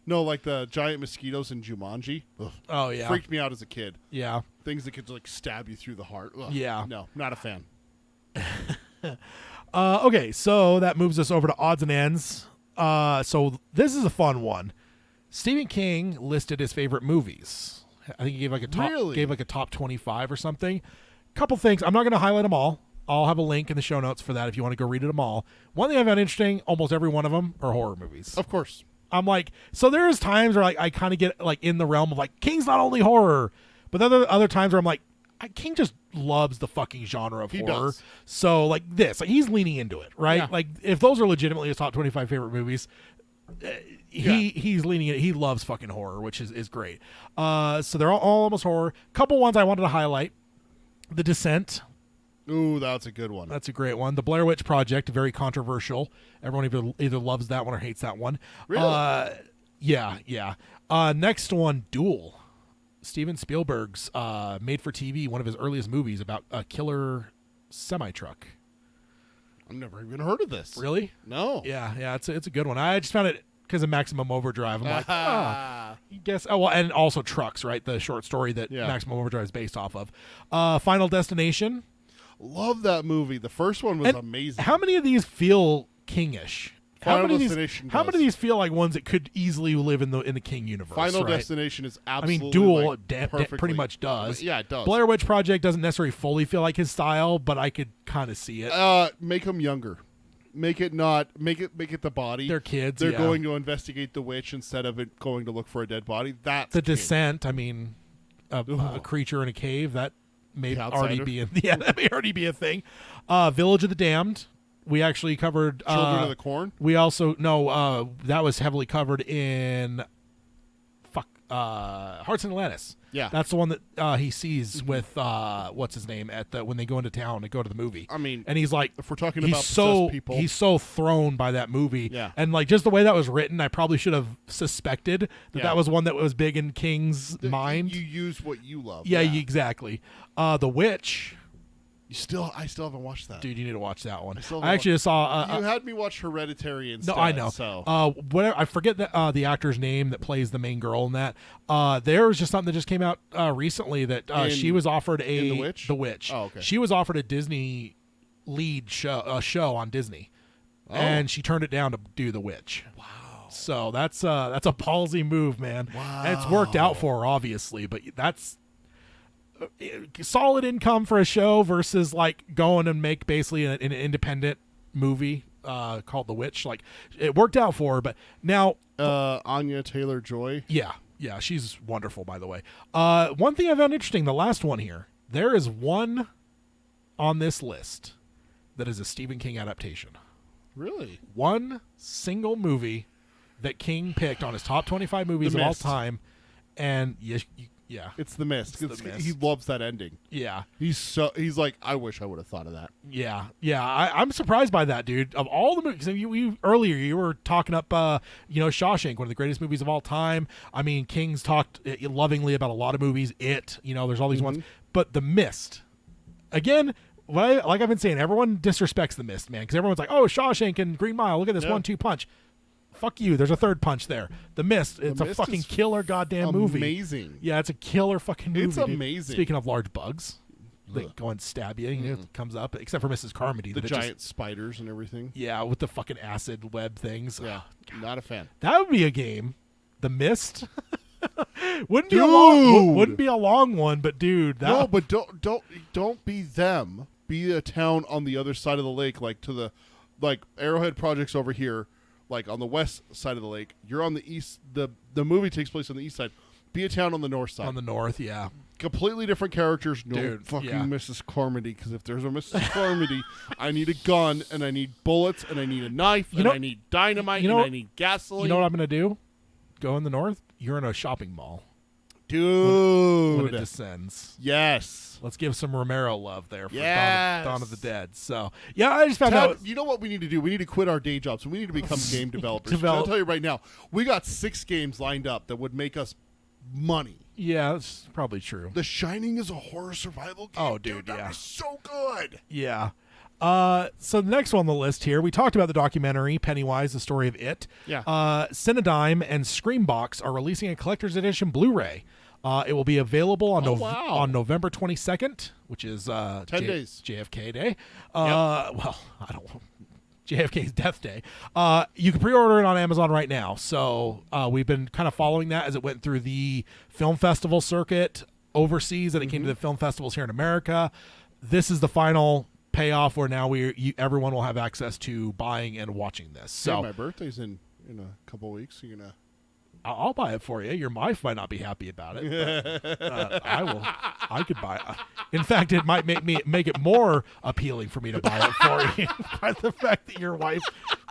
No, like the giant mosquitoes in Jumanji. Ugh. Oh, yeah. Freaked me out as a kid. Yeah. Things that could like stab you through the heart. Ugh. Yeah. No, not a fan. Okay, so that moves us over to odds and ends. So this is a fun one. Stephen King listed his favorite movies. I think he gave like a top 25 or something. Couple things. I'm not going to highlight them all. I'll have a link in the show notes for that if you want to go read them all. One thing I found interesting, almost every one of them are horror movies. Of course. I'm like, so there's times where like I kind of get like in the realm of like King's not only horror, but then there are other times where I'm like, King just loves the fucking genre of horror. Does. So like this, like he's leaning into it, right? Yeah. Like if those are legitimately his top 25 favorite movies, he's leaning in. He loves fucking horror, which is great. So they're all almost horror. Couple ones I wanted to highlight: The Descent. Ooh, that's a good one. That's a great one. The Blair Witch Project, very controversial. Everyone either loves that one or hates that one. Really? Yeah. Next one, Duel. Steven Spielberg's made for TV, one of his earliest movies about a killer semi-truck. I've never even heard of this. Really? No. Yeah, it's a good one. I just found it because of Maximum Overdrive. I'm like, I guess. Oh, well, and also Trucks, right? The short story that Maximum Overdrive is based off of. Final Destination. Love that movie. The first one was amazing. How many of these feel Kingish? How many of these feel like ones that could easily live in the King universe? Final right? Destination is absolutely. Duel like, pretty much does. Yeah, it does. Blair Witch Project doesn't necessarily fully feel like his style, but I could kind of see it. Make them younger. Make it the body. They're kids. They're going to investigate the witch instead of it going to look for a dead body. That's The Descent. I mean, a creature in a cave that may already be a thing. Village of the Damned. We actually covered Children of the Corn. We also that was heavily covered in Hearts and Atlantis. Yeah, that's the one that he sees with what's his name when they go into town to go to the movie. I mean, and he's like, if we're talking about possessed people, he's so thrown by that movie. Yeah, and like just the way that was written, I probably should have suspected that was one that was big in King's mind. You use what you love. Yeah, exactly. The Witch. I still haven't watched that. Dude, you need to watch that one. I actually just saw. You had me watch Hereditary instead. No, I know. So, whatever. I forget the actor's name that plays the main girl in that. There was just something that just came out recently that she was offered The Witch. The Witch. Oh, okay. She was offered a Disney lead show on Disney, and she turned it down to do The Witch. Wow. So that's a ballsy move, man. Wow. And it's worked out for her, obviously, but that's solid income for a show versus like going and make basically an independent movie called The Witch. Like it worked out for her, but now Anya Taylor-Joy. Yeah, she's wonderful, by the way. One thing I found interesting, the last one here, there is one on this list that is a Stephen King adaptation. Really? One single movie that King picked on his top 25 movies of all time, and yeah, it's The Mist. The Mist. He loves that ending. Yeah, he's like, I wish I would have thought of that. Yeah. I'm surprised by that, dude. Of all the movies, earlier you were talking up, Shawshank, one of the greatest movies of all time. I mean, King's talked lovingly about a lot of movies. There's all these ones, but The Mist, again. Like I've been saying, everyone disrespects The Mist, man, because everyone's like, "Oh, Shawshank and Green Mile, look at this 1-2 punch." Fuck you. There's a third punch there. The Mist. It's a fucking killer goddamn movie. Amazing. Yeah, it's a killer fucking movie. It's amazing. Dude. Speaking of large bugs, they go and stab you. It comes up, except for Mrs. Carmody. The giant spiders and everything. Yeah, with the fucking acid web things. Yeah, not a fan. That would be a game. The Mist. Wouldn't be a long one, but dude. No, but don't be them. Be a town on the other side of the lake, like Arrowhead Project's over here. Like on the west side of the lake, you're on the east. The movie takes place on the east side. Be a town on the north side. On the north, yeah. Completely different characters. No Mrs. Carmody, because if there's a Mrs. Carmody, I need a gun and I need bullets and I need a knife and I need dynamite and I need gasoline. You know what I'm gonna do? Go in the north. You're in a shopping mall, dude. When it descends. Yes. Let's give some Romero love there for Dawn of the Dead. So, yeah, I just found out. You know what we need to do? We need to quit our day jobs. We need to become game developers. I'll tell you right now, we got 6 games lined up that would make us money. Yeah, that's probably true. The Shining is a horror survival game. Oh, dude, that was so good. Yeah. So the next one on the list here, we talked about the documentary Pennywise, the story of it. Yeah. Cinedigm and Screambox are releasing a collector's edition Blu-ray. It will be available on November 22nd, which is 10 days. JFK Day. Well, I don't know. JFK's death day. You can pre-order it on Amazon right now. So we've been kind of following that as it went through the film festival circuit overseas, and it came to the film festivals here in America. This is the final payoff where now everyone will have access to buying and watching this. So my birthday's in in a couple weeks? You're gonna. I'll buy it for you. Your wife might not be happy about it. But, I will. I could buy it. In fact, it might make it more appealing for me to buy it for you by the fact that your wife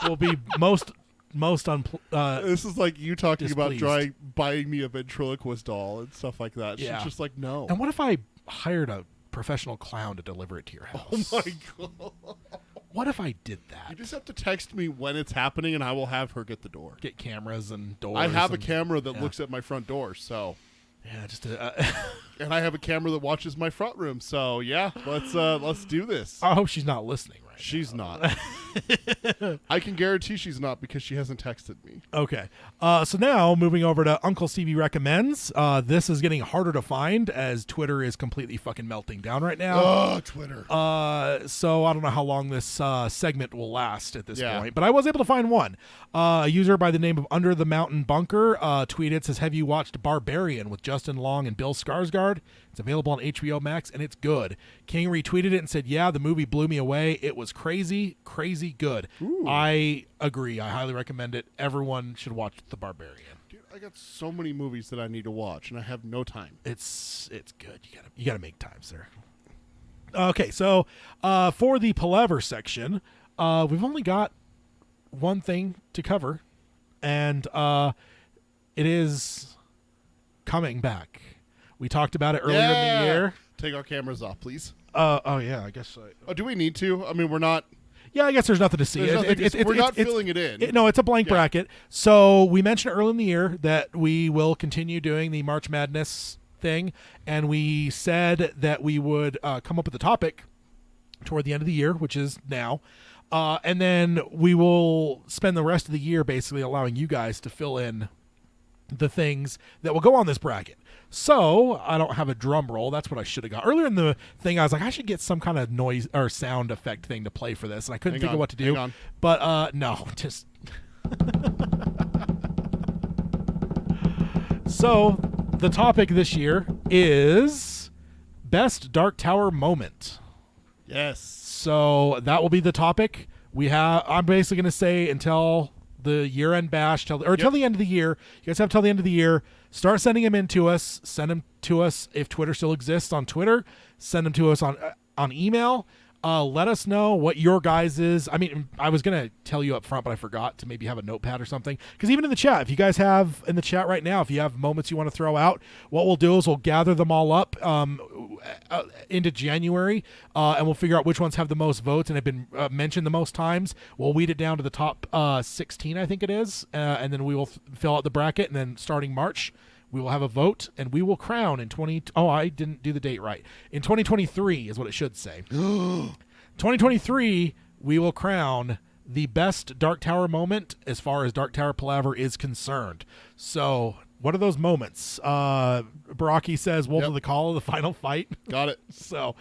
will be most this is like you talking displeased. about buying me a ventriloquist doll and stuff like that. Yeah. She's just like, no. And what if I hired a professional clown to deliver it to your house? Oh my god. What if I did that? You just have to text me when it's happening, and I will have her get the door. Get cameras and doors. I have a and- camera that yeah. looks at my front door, so. Yeah, just And I have a camera that watches my front room, so yeah, let's do this. I hope she's not listening right She's not. I can guarantee she's not because she hasn't texted me. Okay. So now moving over to Uncle Stevie Recommends. This is getting harder to find as Twitter is completely fucking melting down right now. Oh, Twitter. So I don't know how long this segment will last at this Yeah. point, but I was able to find one. A user by the name of Under the Mountain Bunker tweeted, says, "Have you watched Barbarian with Justin Long and Bill Skarsgård? It's available on HBO Max and it's good." King retweeted it and said, "Yeah, the movie blew me away. It was crazy, crazy good." Ooh. I agree. I highly recommend it. Everyone should watch The Barbarian. Dude, I got so many movies that I need to watch, and I have no time. It's good. You gotta make time, sir. Okay, so for the Palaver section, we've only got one thing to cover, and it is coming back. We talked about it earlier in the year. Take our cameras off, please. Oh yeah, I guess. Oh, do we need to? I mean, we're not. Yeah, I guess there's nothing to see. There's nothing to- we're not filling it in. No, it's a blank Yeah. bracket. So we mentioned early in the year that we will continue doing the March Madness thing, and we said that we would come up with a topic toward the end of the year, which is now, and then we will spend the rest of the year basically allowing you guys to fill in the things that will go on this bracket. So I don't have a drum roll. That's what I should have got earlier in the thing. I was like, I should get some kind of noise or sound effect thing to play for this, and I couldn't think of what to do. Hang on. But no, just so the topic this year is best Dark Tower moment. Yes. So that will be the topic. I'm basically going to say until the year-end bash, till the end of the year. You guys have till the end of the year. Start sending them in to us. Send them to us if Twitter still exists on Twitter. Send them to us on email. Let us know what your guys is. I mean, I was going to tell you up front, but I forgot to maybe have a notepad or something. Because even in the chat, if you guys have in the chat right now, if you have moments you want to throw out, what we'll do is we'll gather them all up into January, and we'll figure out which ones have the most votes and have been mentioned the most times. We'll weed it down to the top 16, I think it is, and then we will fill out the bracket, and then starting March, we will have a vote, and we will crown in I didn't do the date right. In 2023 is what it should say. 2023, we will crown the best Dark Tower moment as far as Dark Tower Palaver is concerned. So, what are those moments? Baraki says, Wolf of the Call of the final fight. Got it. So,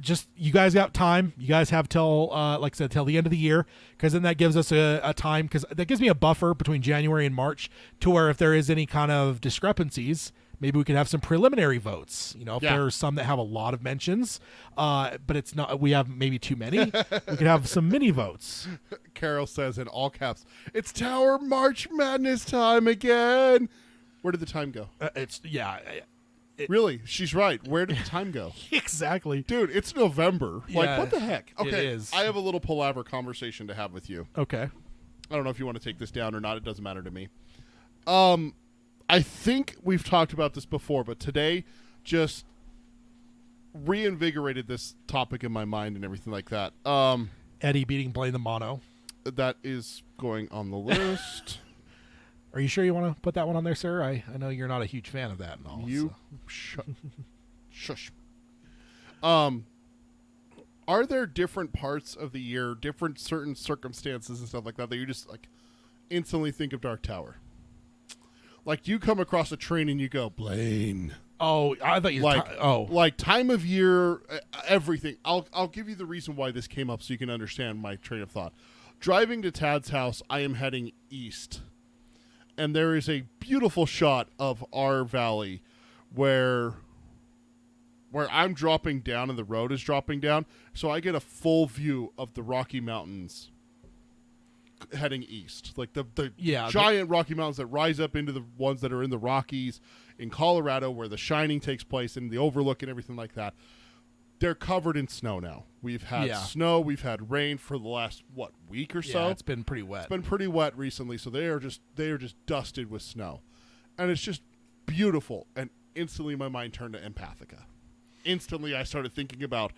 just you guys got time. You guys have till, like I said, till the end of the year, because then that gives us a time, because that gives me a buffer between January and March to where if there is any kind of discrepancies, maybe we could have some preliminary votes. You know, if there's some that have a lot of mentions, but it's not, we have maybe too many, we could have some mini votes. Carol says in all caps, "It's Tower March Madness time again." Where did the time go? Really? She's right. Where did the time go? Exactly. Dude, it's November. Yeah, Like, what the heck? it Okay, is. I have a little Palaver conversation to have with you. Okay. I don't know if you want to take this down or not. It doesn't matter to me. I think we've talked about this before, but today just reinvigorated this topic in my mind and everything like that. Eddie beating Blaine the Mono. That is going on the list. Are you sure you want to put that one on there, sir? I know you're not a huge fan of that and all. You so. shush. Are there different parts of the year, different certain circumstances and stuff like that you just like instantly think of Dark Tower? Like you come across a train and you go, Blaine. Oh, I thought you like time of year, everything. I'll give you the reason why this came up so you can understand my train of thought. Driving to Tad's house, I am heading east. And there is a beautiful shot of our valley where I'm dropping down and the road is dropping down. So I get a full view of the Rocky Mountains heading east, like the Yeah, giant Rocky Mountains that rise up into the ones that are in the Rockies in Colorado, where The Shining takes place, and the Overlook and everything like that. They're covered in snow now. We've had snow, we've had rain for the last week or so. Yeah, it's been pretty wet. It's been pretty wet recently, so they are just dusted with snow, and it's just beautiful. And instantly, my mind turned to Empathica. Instantly, I started thinking about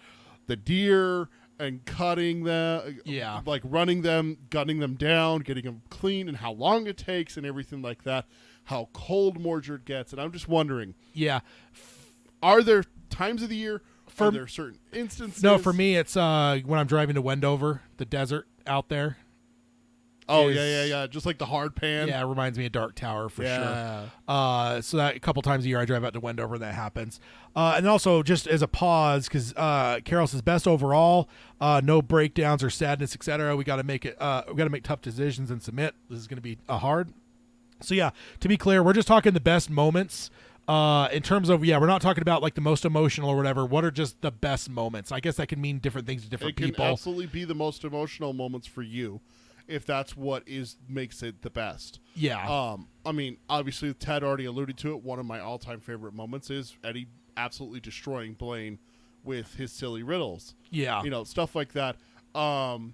the deer and cutting them, like running them, gunning them down, getting them clean, and how long it takes, and everything like that. How cold Mordred gets, and I'm just wondering. Yeah, are there times of the year? Are there certain instances? No, for me, it's when I'm driving to Wendover, the desert out there. Oh, yeah. Just like the hard pan. Yeah, it reminds me of Dark Tower for sure. So that a couple times a year I drive out to Wendover and that happens. And also just as a pause, because Carol says best overall, no breakdowns or sadness, etc. We got to make it. We got to make tough decisions and submit. This is going to be hard. So yeah, to be clear, we're just talking the best moments. In terms of, we're not talking about like the most emotional or whatever. What are just the best moments? I guess that can mean different things to different people. It can absolutely be the most emotional moments for you, if that's what makes it the best. Yeah. I mean, obviously, Ted already alluded to it. One of my all-time favorite moments is Eddie absolutely destroying Blaine with his silly riddles. Yeah. Stuff like that. One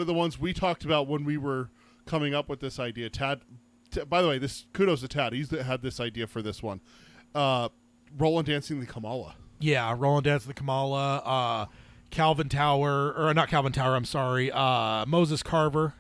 of the ones we talked about when we were coming up with this idea, Tad. By the way, this kudos to Tad. He's had this idea for this one. Roland dancing the Kamala. Yeah, Roland dancing the Kamala. Calvin Tower, or not Calvin Tower, I'm sorry. Moses Carver.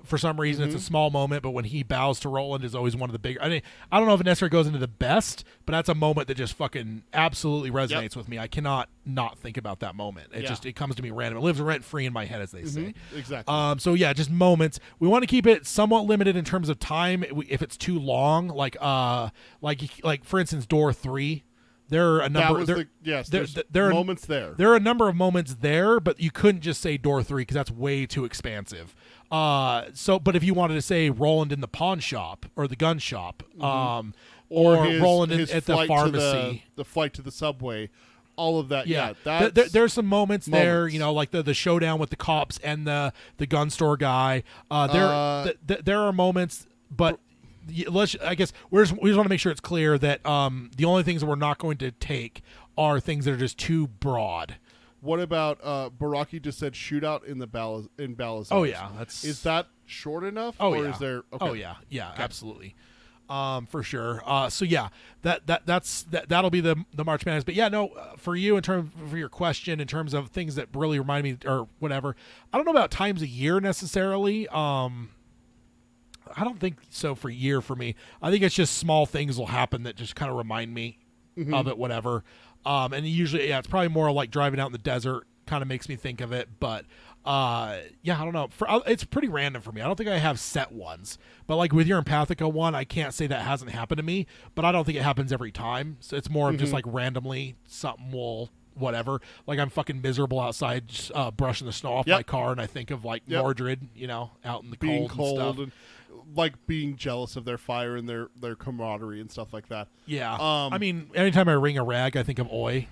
For some reason, it's a small moment, but when he bows to Roland is always one of the bigger. I mean, I don't know if it necessarily goes into the best, but that's a moment that just fucking absolutely resonates with me. I cannot not think about that moment. It comes to me random. It lives rent free in my head, as they say. Exactly. So yeah, just moments. We want to keep it somewhat limited in terms of time. If it's too long, like for instance, Door 3. There are a number. There are moments there. There are a number of moments there, but you couldn't just say Door 3 because that's way too expansive. But if you wanted to say Roland in the pawn shop or the gun shop, or Roland at the pharmacy, the flight to the subway, all of that. Yeah, there's some moments there. Like the showdown with the cops and the gun store guy. There are moments, but. I guess we just want to make sure it's clear that the only things that we're not going to take are things that are just too broad. What about Baraki just said shootout in Balazar? Oh yeah, is that short enough? Oh or yeah. Is there? Okay. Oh yeah, okay. Absolutely, for sure. So yeah, that'll be the March Madness. But yeah, no, for you for your question in terms of things that really remind me or whatever. I don't know about times a year necessarily. I don't think so for year for me. I think it's just small things will happen that just kind of remind me of it, whatever. And usually, it's probably more like driving out in the desert kind of makes me think of it. But I don't know. It's pretty random for me. I don't think I have set ones. But like with your Empathica one, I can't say that hasn't happened to me. But I don't think it happens every time. So it's more of just like randomly something will whatever. Like I'm fucking miserable outside brushing the snow off my car, and I think of like Mordred, out in the being cold and stuff. Like being jealous of their fire and their camaraderie and stuff like that. Yeah. I mean, anytime I ring a rag, I think of Oi.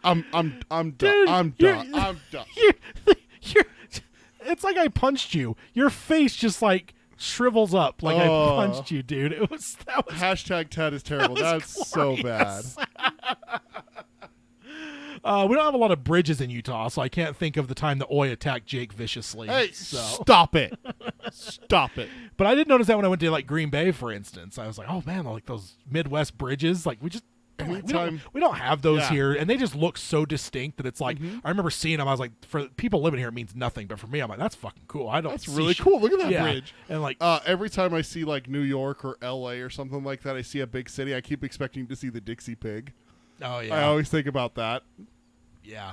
I'm done. Dude, I'm done. It's like I punched you. Your face just like shrivels up like I punched you, dude. That was hashtag Ted is terrible. That's so bad. We don't have a lot of bridges in Utah, so I can't think of the time that Oi attacked Jake viciously. Hey, stop it. Stop it. But I did notice that when I went to like Green Bay, for instance. I was like, oh man, like those Midwest bridges, like we don't have those here, and they just look so distinct that it's like I remember seeing them. I was like, for people living here, it means nothing, but for me, I'm like, that's fucking cool. That's really cool. Look at that bridge. And like every time I see like New York or L.A. or something like that, I see a big city. I keep expecting to see the Dixie Pig. Oh yeah, I always think about that. Yeah,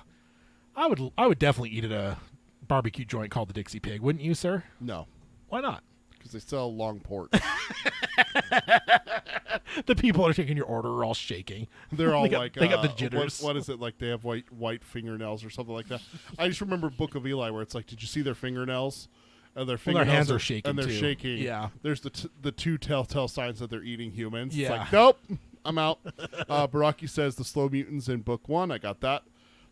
I would definitely eat at a barbecue joint called the Dixie Pig, wouldn't you, sir? No. Why not? Because they sell long pork. The people that are taking your order are all shaking. They're all they got the jitters. What is it like? They have white fingernails or something like that. I just remember Book of Eli where it's like, did you see their fingernails? And their hands are shaking. And they're too. shaking. Yeah. There's the two telltale signs that they're eating humans. Yeah. It's like, nope, I'm out. Baraki says the slow mutants in book 1. I got that.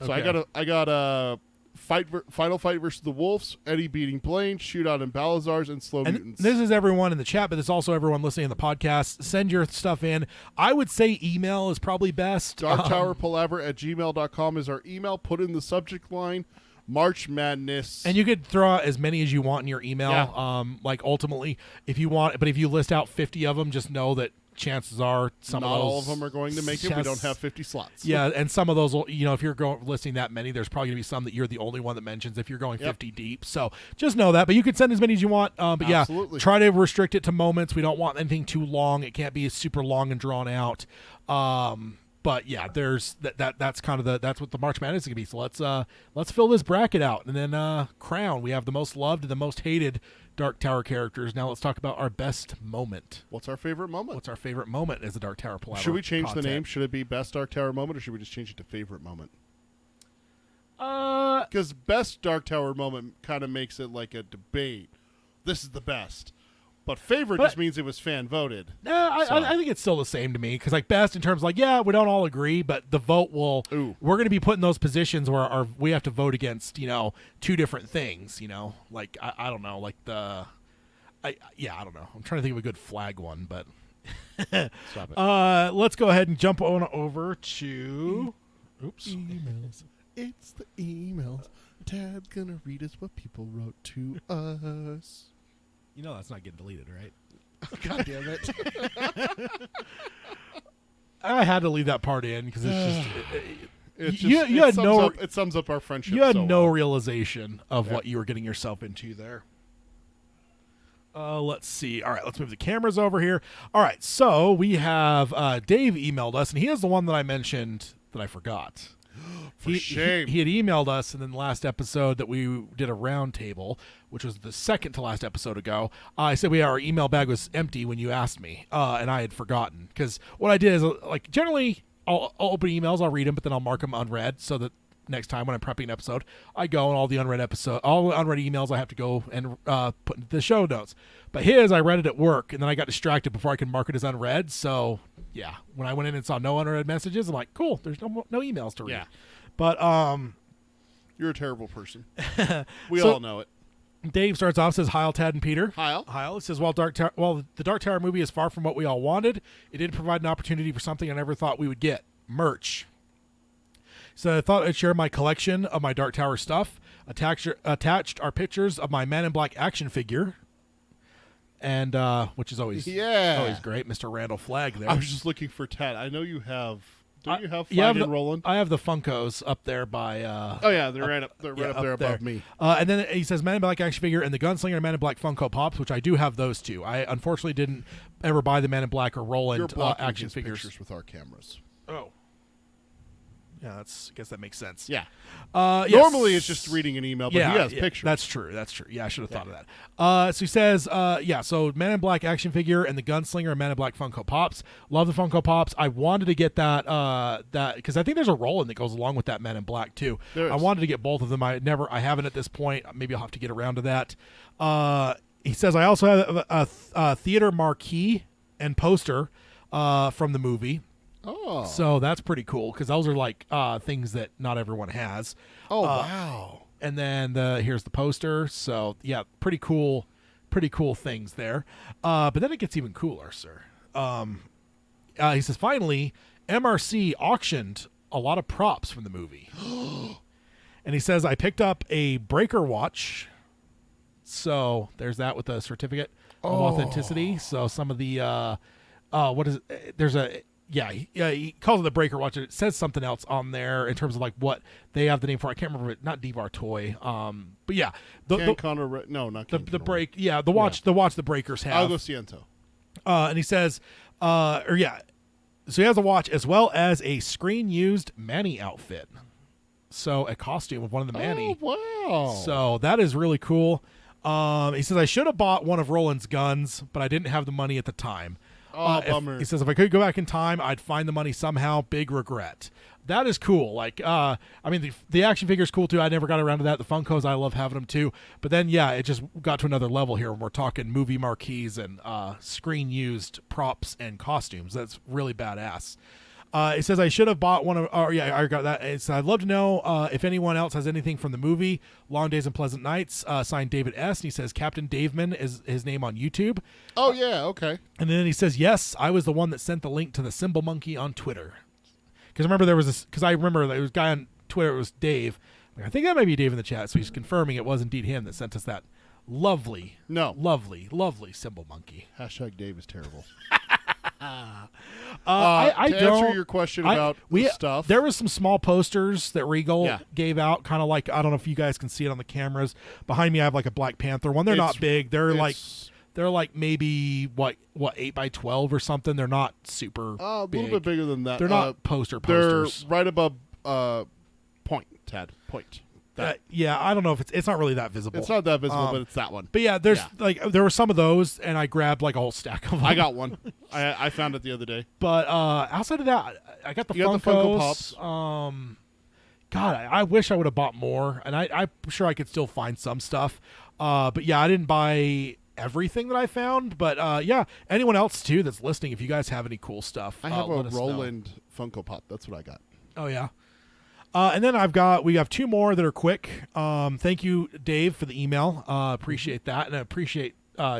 So okay. I got Final fight versus the Wolves, Eddie beating Blaine, shootout in Balazar's, and Slow And Mutants. this is everyone in the chat, but it's also everyone listening to the podcast. Send your stuff in. I would say email is probably best. DarkTowerPalaver@gmail.com is our email. Put in the subject line, March Madness. And you could throw out as many as you want in your email. Yeah. Like ultimately, if you want, but if you list out 50 of them, just know that chances are not all of them are going to make it. We don't have 50 slots. Yeah, and some of those will, if you're listing that many, there's probably going to be some that you're the only one that mentions if you're going 50 deep. So just know that. But you can send as many as you want. But Absolutely. Try to restrict it to moments. We don't want anything too long. It can't be super long and drawn out. But yeah, there's that's kind of that's what the March Madness is going to be. So let's fill this bracket out, and then crown. We have the most loved and the most hated Dark Tower characters. Now let's talk about our best moment. What's our favorite moment? What's our favorite moment as a Dark Tower Palaver? Should we change content? the name? Should it be Best Dark Tower Moment, or should we just change it to Favorite Moment? Because Best Dark Tower Moment kind of makes it like a debate. This is the best. But favorite just means it was fan voted. I think it's still the same to me because like best in terms of like we don't all agree, but the vote will. Ooh. We're going to be put in those positions where we have to vote against two different things. Like I don't know, like I don't know. I'm trying to think of a good flag one, but Stop it. let's go ahead and jump on over to. Oops. Emails. It's the emails. Tad's gonna read us what people wrote to us. That's not getting deleted, right? God damn it. I had to leave that part in because it's just. It sums up our friendship. You had so no well. realization of what you were getting yourself into there. Let's see. All right, let's move the cameras over here. All right, so we have Dave emailed us, and he is the one that I mentioned that I forgot. Shame. He had emailed us in the last episode that we did a round table, which was the second to last episode ago. I said our email bag was empty when you asked me, and I had forgotten. Because what I did is, like, generally I'll open emails, I'll read them, but then I'll mark them unread so that next time when I'm prepping an episode, I go and all the unread emails I have to go and put into the show notes. But I read it at work, and then I got distracted before I could mark it as unread. So yeah, when I went in and saw no unread messages, I'm like, cool, there's no emails to read. Yeah. But You're a terrible person. We all know it. Dave starts off, says, "Hi, Tad and Peter." Hi. It says, while the Dark Tower movie is far from what we all wanted, it did provide an opportunity for something I never thought we would get: merch. So I thought I'd share my collection of my Dark Tower stuff. Attached are pictures of my Man in Black action figure, and which is always great, Mr. Randall Flagg there. I was just looking for Tad. I know you have. Don't you have Yeah, Flag and Roland? I have the Funkos up there by. Oh yeah, they're right up. They're right up there above me. And then he says Man in Black action figure and the Gunslinger and Man in Black Funko Pops, which I do have those two. I unfortunately didn't ever buy the Man in Black or Roland You're blocking action his figures pictures with our cameras. Oh. Yeah, I guess that makes sense. Yeah. Yes. Normally it's just reading an email, but he has pictures. That's true. Yeah, I should have thought of that. So he says, so Man in Black action figure and the Gunslinger and Man in Black Funko Pops. Love the Funko Pops. I wanted to get that because I think there's a Roland that goes along with that Man in Black too. I wanted to get both of them. I haven't at this point. Maybe I'll have to get around to that. He says, I also have a theater marquee and poster from the movie. Oh. So that's pretty cool because those are like things that not everyone has. Oh, wow. And then here's the poster. So yeah, pretty cool things there. But then it gets even cooler, sir. He says, finally, MRC auctioned a lot of props from the movie. And he says, I picked up a breaker watch. So there's that with a certificate of authenticity. So some of the what is it? There's a he calls it the breaker watch. It says something else on there in terms of like what they have the name for. I can't remember it. Not Devar Toy. But yeah, not the break. Yeah, the watch. Yeah. The watch the breakers have. Algo Ciento. And he says, so he has a watch as well as a screen used Manny outfit. So a costume of one of the Manny. Oh wow! So that is really cool. He says I should have bought one of Roland's guns, but I didn't have the money at the time. Bummer. He says, if I could go back in time, I'd find the money somehow. Big regret. That is cool. Like, I mean, the action figure is cool too. I never got around to that. The Funkos, I love having them too. But then, it just got to another level here when we're talking movie marquees and screen used props and costumes. That's really badass. It says I should have bought one of. Oh yeah, I got that. It's I'd love to know if anyone else has anything from the movie Long Days and Pleasant Nights. Signed David S. And he says Captain Daveman is his name on YouTube. Oh yeah, okay. And then he says yes, I was the one that sent the link to the Symbol Monkey on Twitter. Because remember there was this. Because I remember there was a guy on Twitter. It was Dave. I think that might be Dave in the chat. So he's confirming it was indeed him that sent us that lovely Symbol Monkey. Hashtag Dave is terrible. I to don't answer your question about the stuff. There was some small posters that Regal gave out, kind of like, I don't know if you guys can see it on the cameras. Behind me, I have like a Black Panther one. They're not big. They're like maybe what 8x12 or something. They're not super. A little bit bigger than that. They're not posters. They're right above point. Yeah, I don't know if it's not really that visible. It's not that visible, but it's that one. But yeah, there were some of those, and I grabbed like a whole stack of them. I got one. I found it the other day. But outside of that, I got the You Funkos. got the Funko Pops. God, I wish I would have bought more, and I'm sure I could still find some stuff. But yeah, I didn't buy everything that I found. But yeah, anyone else too that's listening, if you guys have any cool stuff, I have a let us know. Roland Funko Pop. That's what I got. Oh yeah. And then we have two more that are quick. Thank you, Dave, for the email. Appreciate that, and I appreciate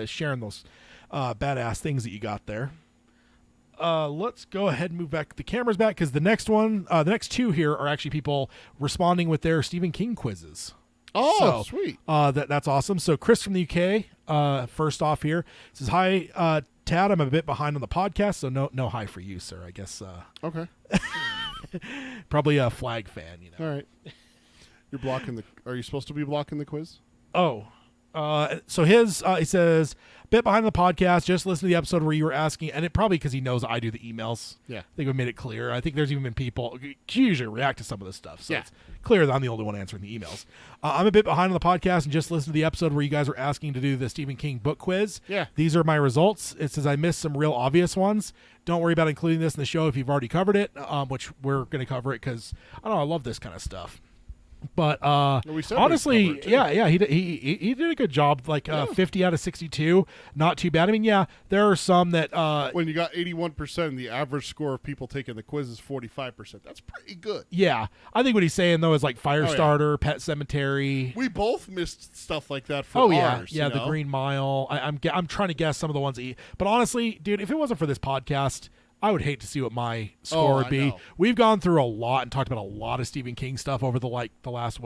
sharing those badass things that you got there. Let's go ahead and move back the cameras back, because the next two here are actually people responding with their Stephen King quizzes. Oh, sweet. That's awesome. So Chris from the UK, first off here, says, hi, Tad, I'm a bit behind on the podcast, so no hi for you, sir. I guess. Okay. Probably a Flag fan, you know. All right. You're blocking the. Are you supposed to be blocking the quiz? Oh. So he says, bit behind the podcast, just listen to the episode where you were asking, and it probably because he knows I do the emails. Yeah. I think we made it clear. I think there's even been people who usually react to some of this stuff. So yeah. It's clear that I'm the only one answering the emails. I'm a bit behind on the podcast and just listened to the episode where you guys were asking to do the Stephen King book quiz. Yeah. These are my results. It says I missed some real obvious ones. Don't worry about including this in the show if you've already covered it, which we're going to cover it because, I don't know, I love this kind of stuff. But honestly, yeah, he did a good job. Like 50 out of 62, not too bad. I mean, yeah, there are some that when you got 81% and the average score of people taking the quiz is 45%, that's pretty good. Yeah, I think what he's saying though is like Firestarter, Pet Cemetery. We both missed stuff like that for ours. Yeah, you know? The Green Mile. I'm trying to guess some of the ones but honestly, dude, if it wasn't for this podcast, I would hate to see what my score would be. Know. We've gone through a lot and talked about a lot of Stephen King stuff over the last,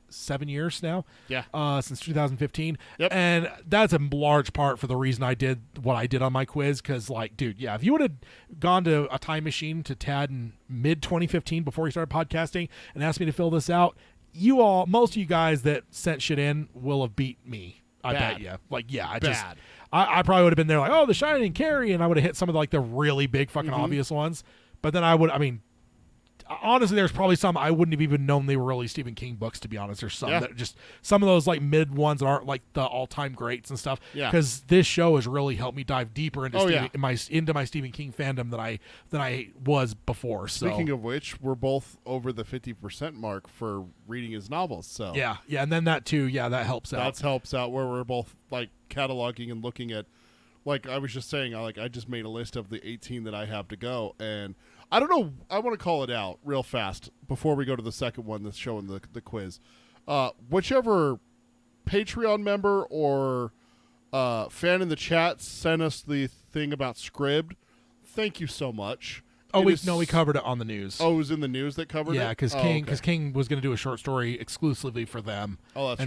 7 years now? Yeah. Since 2015. Yep. And that's a large part for the reason I did what I did on my quiz. Because, dude, yeah, if you would have gone to a time machine to Tad in mid-2015 before he started podcasting and asked me to fill this out, most of you guys that sent shit in will have beat me. I bet you. I probably would have been there like, oh, The Shining, Carrie, and I would have hit some of the really big fucking obvious ones. But then honestly, there's probably some I wouldn't have even known they were really Stephen King books, to be honest. There's some that just, some of those mid ones that aren't like the all-time greats and stuff. Yeah. Because this show has really helped me dive deeper into into my Stephen King fandom than I was before. Speaking of which, we're both over the 50% mark for reading his novels. So yeah, and then that too, that helps out. That helps out where we're both cataloging and looking at, I was just saying, I just made a list of the 18 that I have to go, and I don't know. I want to call it out real fast before we go to the second one that's showing the quiz. Whichever Patreon member or fan in the chat sent us the thing about Scribd, thank you so much. Oh, we covered it on the news. Oh, it was in the news that covered it? Yeah, because King was going to do a short story exclusively for them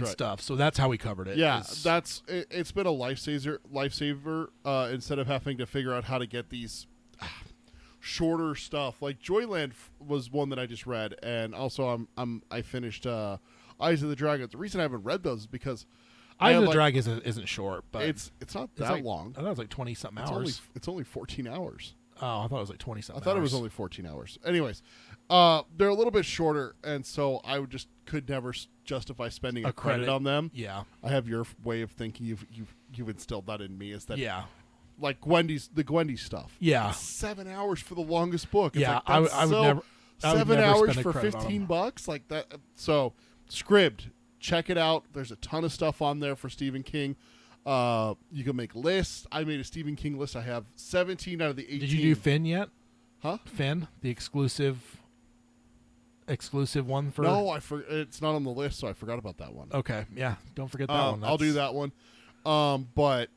stuff. So that's how we covered it. Yeah, it's been a lifesaver instead of having to figure out how to get these shorter stuff. Like Joyland was one that I just read, and also I finished Eyes of the Dragon. The reason I haven't read those is because Eyes of the Dragon isn't short, but it's not that long. I thought it was like 20-something hours. It's only 14 hours. Oh, I thought it was like 20-something hours. I thought it was only 14 hours. Anyways, they're a little bit shorter, and so I could never justify spending a credit on them. Yeah. I have your way of thinking. You've instilled that in me. Is that like the Gwendy stuff? Yeah. It's 7 hours for the longest book. It's yeah, I would never. 7 hours for $15 like that. So, Scribd, check it out. There's a ton of stuff on there for Stephen King. You can make lists. I made a Stephen King list. I have 17 out of the 18. Did you do Finn yet? Huh? Finn, the exclusive one for. No, it's not on the list, so I forgot about that one. Okay, yeah, don't forget that one. I'll do that one. But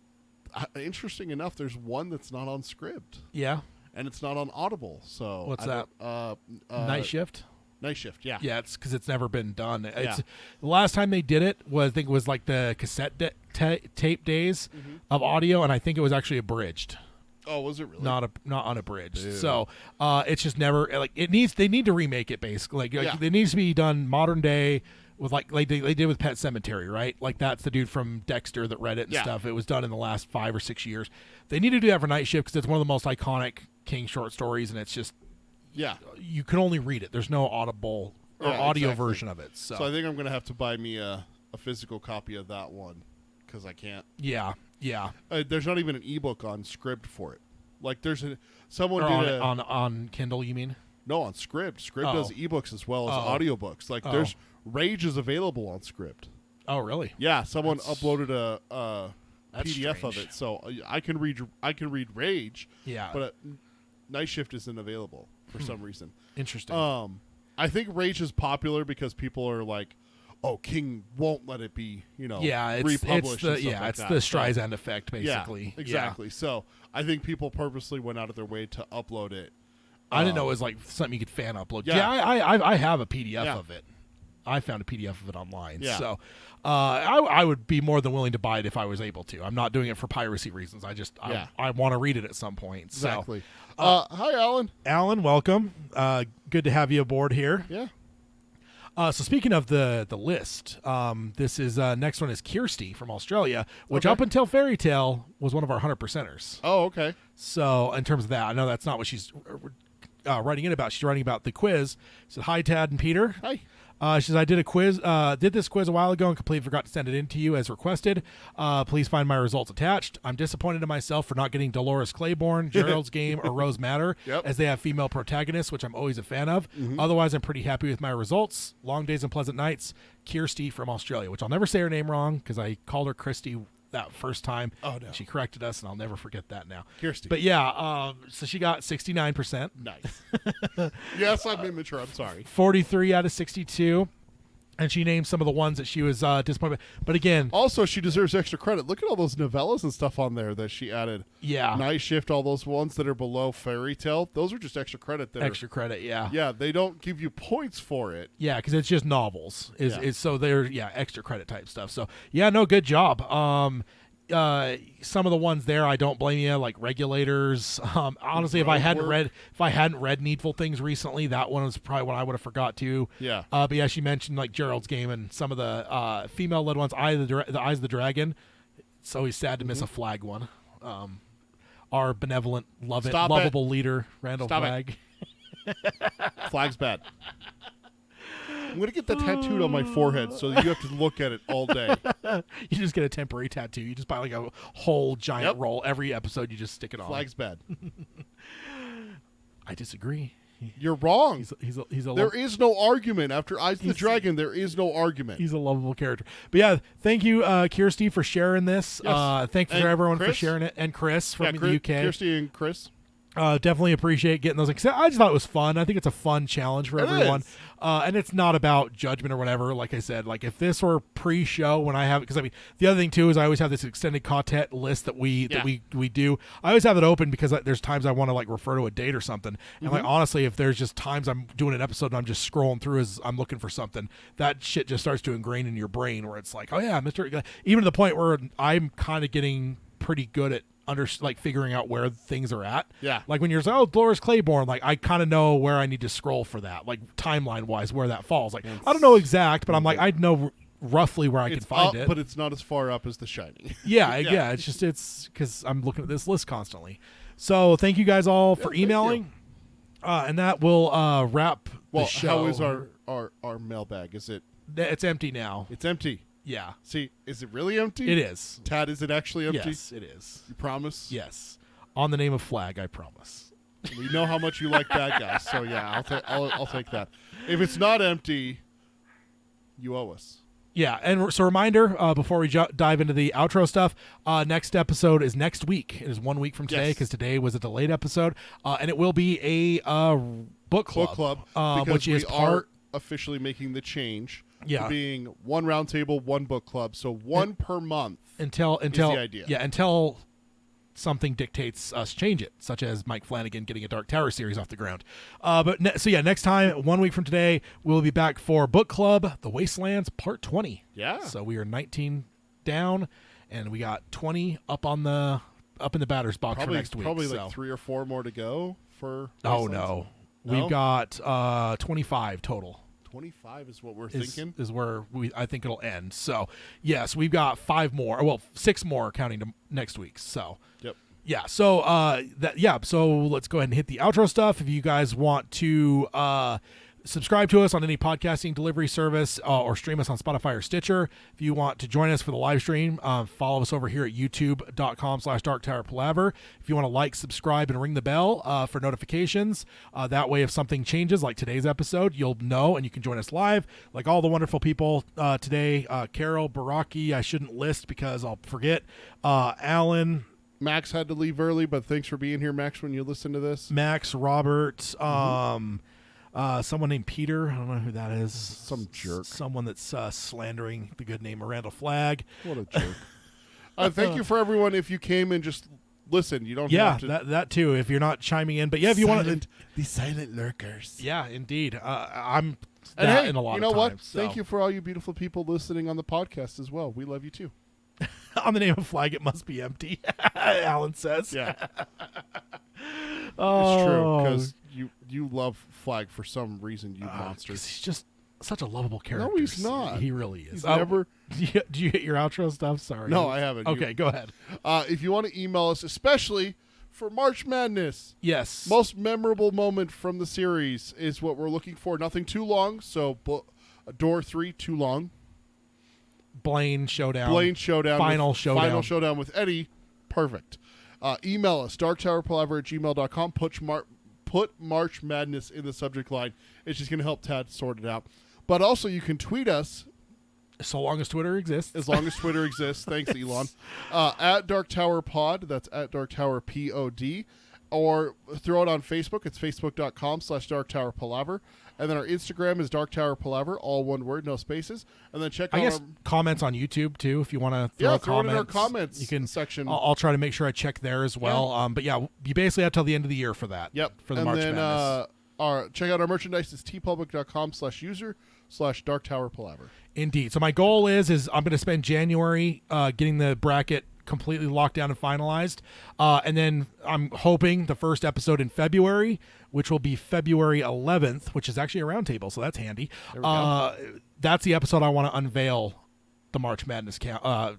interesting enough, there's one that's not on Scribd. Yeah. And it's not on Audible. So What's that? Night Shift. Night Shift. Yeah. Yeah, it's because it's never been done. It's the last time they did it was, I think it was like the cassette tape days of audio, and I think it was actually abridged. Oh, was it really? Not unabridged. Ew. So it's just never like it needs. They need to remake it basically. Like it needs to be done modern day with like they did with Pet Sematary, right? Like that's the dude from Dexter that read it and stuff. It was done in the last 5 or 6 years. They need to do that for Night Shift because it's one of the most iconic King short stories, and it's just you can only read it. There's no audible or audio version of it. So I think I'm going to have to buy me a physical copy of that one because I can't. Yeah. There's not even an ebook on Scribd for it. Like there's someone or did on Kindle. You mean? No, on Scribd. Scribd does ebooks as well as audiobooks. Like there's Rage is available on Scribd. Oh, really? Yeah, someone uploaded a PDF of strange. it, so I can read Rage. Yeah, but Night Shift isn't available for some reason. Interesting. I think Rage is popular because people are like, "Oh, King won't let it be, republished." It's the Streisand effect, basically. Yeah, exactly. So I think people purposely went out of their way to upload it. I didn't know it was like something you could fan upload. Yeah. I have a PDF of it. I found a PDF of it online. Yeah. So I would be more than willing to buy it if I was able to. I'm not doing it for piracy reasons. I want to read it at some point. Exactly. So, hi, Alan. Alan, welcome. Good to have you aboard here. Yeah. So speaking of the list, this is next one is Kirsty from Australia, which up until Fairy Tale was one of our 100%ers. Oh, okay. So in terms of that, I know that's not what she's writing in about. She's writing about the quiz. She said, "Hi, Tad and Peter." Hi. She says, "I did this quiz a while ago and completely forgot to send it in to you as requested. Please find my results attached. I'm disappointed in myself for not getting Dolores Claiborne, Gerald's Game, or Rose Matter, as they have female protagonists, which I'm always a fan of. Otherwise, I'm pretty happy with my results. Long days and pleasant nights. Kirsty from Australia," which I'll never say her name wrong because I called her Christy that first time. Oh, no. She corrected us, and I'll never forget that now. Kirsty. But yeah, so she got 69%. Nice. Yes, I'm immature. I'm sorry. 43 out of 62. And she named some of the ones that she was disappointed. But again, also she deserves extra credit. Look at all those novellas and stuff on there that she added. Yeah, Night Shift, all those ones that are below Fairy Tale. Those are just extra credit. Credit, yeah. Yeah, they don't give you points for it. Yeah, because it's just novels. So they're extra credit type stuff. So yeah, no, good job. Some of the ones there, I don't blame you, like Regulators. Honestly, if I hadn't read Needful Things recently, that one was probably one I would have forgot to. Yeah. But yeah, she mentioned like Gerald's Game and some of the female-led ones. The Eyes of the Dragon. It's always sad to miss a Flag one. Our benevolent, lovable leader, Randall Flagg. Flag's bad. I'm going to get that tattooed on my forehead so that you have to look at it all day. You just get a temporary tattoo. You just buy like a whole giant roll. Every episode, you just stick it on. Flag's bad. I disagree. You're wrong. There is no argument. After Eyes of the Dragon, there is no argument. He's a lovable character. But yeah, thank you, Kirsty, for sharing this. Yes. Thank you for everyone for sharing it. And Chris from the UK. Kirsty and Chris. Definitely appreciate getting those. I just thought it was fun. I think it's a fun challenge for everyone. And it's not about judgment or whatever. Like I said, like if this were pre-show when I have it, because I mean, the other thing too is I always have this extended content list that we do. I always have it open because there's times I want to like refer to a date or something. And like honestly, if there's just times I'm doing an episode and I'm just scrolling through as I'm looking for something, that shit just starts to ingrain in your brain where it's like, oh yeah, even to the point where I'm kind of getting pretty good at figuring out where things are at. Yeah. Like when you're like, oh, Dolores Claiborne, like I kind of know where I need to scroll for that, like timeline wise, where that falls. Like I don't know exact, but I'm like I know roughly where I can find it. But it's not as far up as The Shining. Yeah. It's because I'm looking at this list constantly. So thank you guys all for emailing, and that will wrap the show. How is our mailbag? Is it? It's empty now. It's empty. Yeah. See, is it really empty? It is. Tad, is it actually empty? Yes, it is. You promise? Yes. On the name of Flag, I promise. We know how much you like bad guys, so yeah, I'll take that. If it's not empty, you owe us. Yeah, and so reminder before we dive into the outro stuff, next episode is next week. It is 1 week from today because today was a delayed episode, and it will be a book club, because which is are officially making the change to being one roundtable, one book club, so one per month. Until is the idea. Yeah, until something dictates us change it, such as Mike Flanagan getting a Dark Tower series off the ground. Next time, 1 week from today, we'll be back for Book Club, The Wastelands, Part 20. Yeah. So we are 19 down, and we got 20 up in the batter's box for next week. Probably like 3 or 4 more to go for Oh, Wastelands. no. We've got 25 total. 25 is what we're thinking. Is where I think it'll end. So, yes, we've got 5 more. Well, 6 more counting to next week. So, yep. Yeah. So, so let's go ahead and hit the outro stuff. If you guys want to subscribe to us on any podcasting delivery service or stream us on Spotify or Stitcher. If you want to join us for the live stream, follow us over here at youtube.com/darktowerpalaver. If you want to like, subscribe, and ring the bell for notifications, that way if something changes like today's episode, you'll know and you can join us live. Like all the wonderful people today, Carol, Baraki, I shouldn't list because I'll forget, Alan, Max had to leave early, but thanks for being here, Max, when you listen to this. Max, Robert, someone named Peter. I don't know who that is. Some jerk. Someone that's slandering the good name of Randall Flagg. What a jerk. Thank you for everyone. If you came and just listened, you don't have to. that too. If you're not chiming in, but yeah, if you want to, the silent lurkers. Yeah, indeed. I'm and that hey, in a lot you know of what? times, so. Thank you for all you beautiful people listening on the podcast as well. We love you too. On the name of Flag, it must be empty. Alan says. Yeah. Oh, it's true because you love Flag for some reason. You monster. He's just such a lovable character. No, he's not. He really is. He's never. Do you hit your outro stuff? Sorry. No, I haven't. Okay, go ahead. If you want to email us, especially for March Madness, yes, most memorable moment from the series is what we're looking for. Nothing too long. So, Door 3 too long. Blaine Showdown. Final Showdown with Eddie. Perfect. Email us, darktowerpalaver@gmail.com. Put March Madness in the subject line. It's just going to help Tad sort it out. But also, you can tweet us. So long as Twitter exists. As long as Twitter exists. Thanks, Elon. At Dark Tower Pod. That's at Dark Tower POD. Or throw it on Facebook. It's facebook.com/darktowerpalaver. And then our Instagram is Dark Tower Palaver, all one word, no spaces. And then check out our comments on YouTube too, if you want to throw it in our comments you can section. I'll try to make sure I check there as well. Yeah. But yeah, you basically have till the end of the year for that. Yep. For the March Madness. Check out our merchandise. It's tpublic.com/user/darktowerpalaver. Indeed. So my goal is I'm going to spend January getting the bracket completely locked down and finalized. And then I'm hoping the first episode in February, which will be February 11th, which is actually a roundtable, so that's handy. That's the episode I want to unveil the March Madness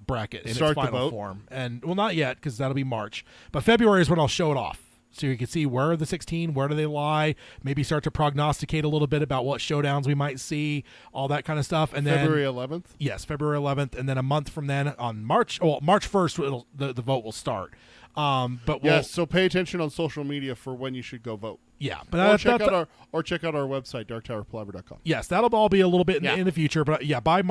bracket in its final form. And well, not yet because that'll be March, but February is when I'll show it off. So you can see where are the 16, where do they lie, maybe start to prognosticate a little bit about what showdowns we might see, all that kind of stuff. And February 11th? Yes, February 11th. And then a month from then on March 1st, the vote will start. So pay attention on social media for when you should go vote. Yeah, but check out our website, darktowerpalaver.com. Yes, that'll all be a little bit in the future, but by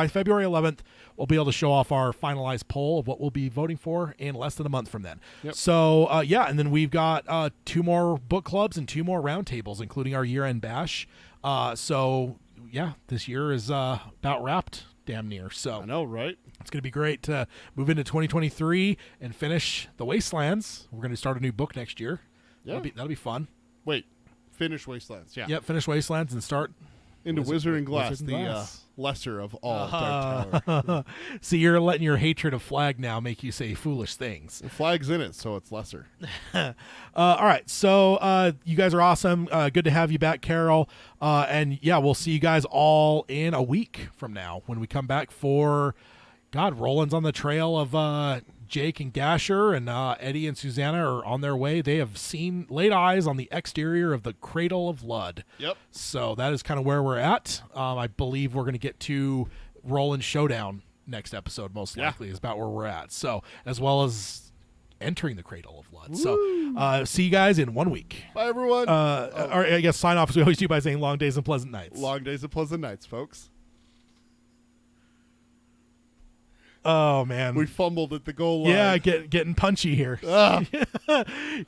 February 11th, we'll be able to show off our finalized poll of what we'll be voting for in less than a month from then. Yep. So and then we've got 2 more book clubs and 2 more roundtables, including our year-end bash. This year is about wrapped, damn near. So I know, right? It's going to be great to move into 2023 and finish the Wastelands. We're going to start a new book next year. Yeah, that'll be fun. Wait, finish Wastelands. Yeah. Yep, finish Wastelands and start into Wizard and Glass, the lesser of all Dark Tower. See, you're letting your hatred of Flag now make you say foolish things. The Flag's in it, so it's lesser. All right, so you guys are awesome. Good to have you back, Carol. And yeah, we'll see you guys all in a week from now when we come back for Roland's on the trail of Jake and Gasher, and Eddie and Susanna are on their way. They have laid eyes on the exterior of the Cradle of Blood. Yep. So that is kind of where we're at. I believe we're going to get to Roland's Showdown next episode, most likely, is about where we're at. So, as well as entering the Cradle of Blood. Woo. So, see you guys in 1 week. Bye, everyone. Or I guess sign off as we always do by saying long days and pleasant nights. Long days and pleasant nights, folks. Oh man, We fumbled at the goal line. yeah, getting punchy here. Ah.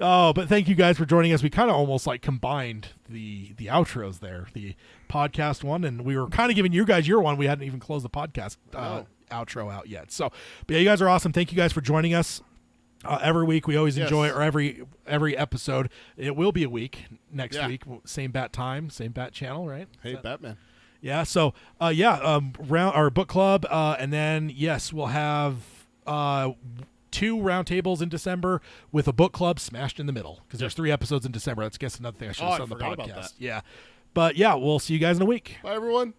Oh, but thank you guys for joining us. We kind of almost like combined the outros there, the podcast one, and we were kind of giving you guys your one. We hadn't even closed the podcast outro out yet. So, but yeah, you guys are awesome. Thank you guys for joining us. Every week we always enjoy it, or every episode. It will be a week next week, same bat time, same bat channel, right? Hey, Batman. Yeah. So, round our book club, and then yes, we'll have 2 roundtables in December with a book club smashed in the middle because there's 3 episodes in December. That's another thing I should have said on the forgot about podcast. that. Yeah, but yeah, we'll see you guys in a week. Bye, everyone.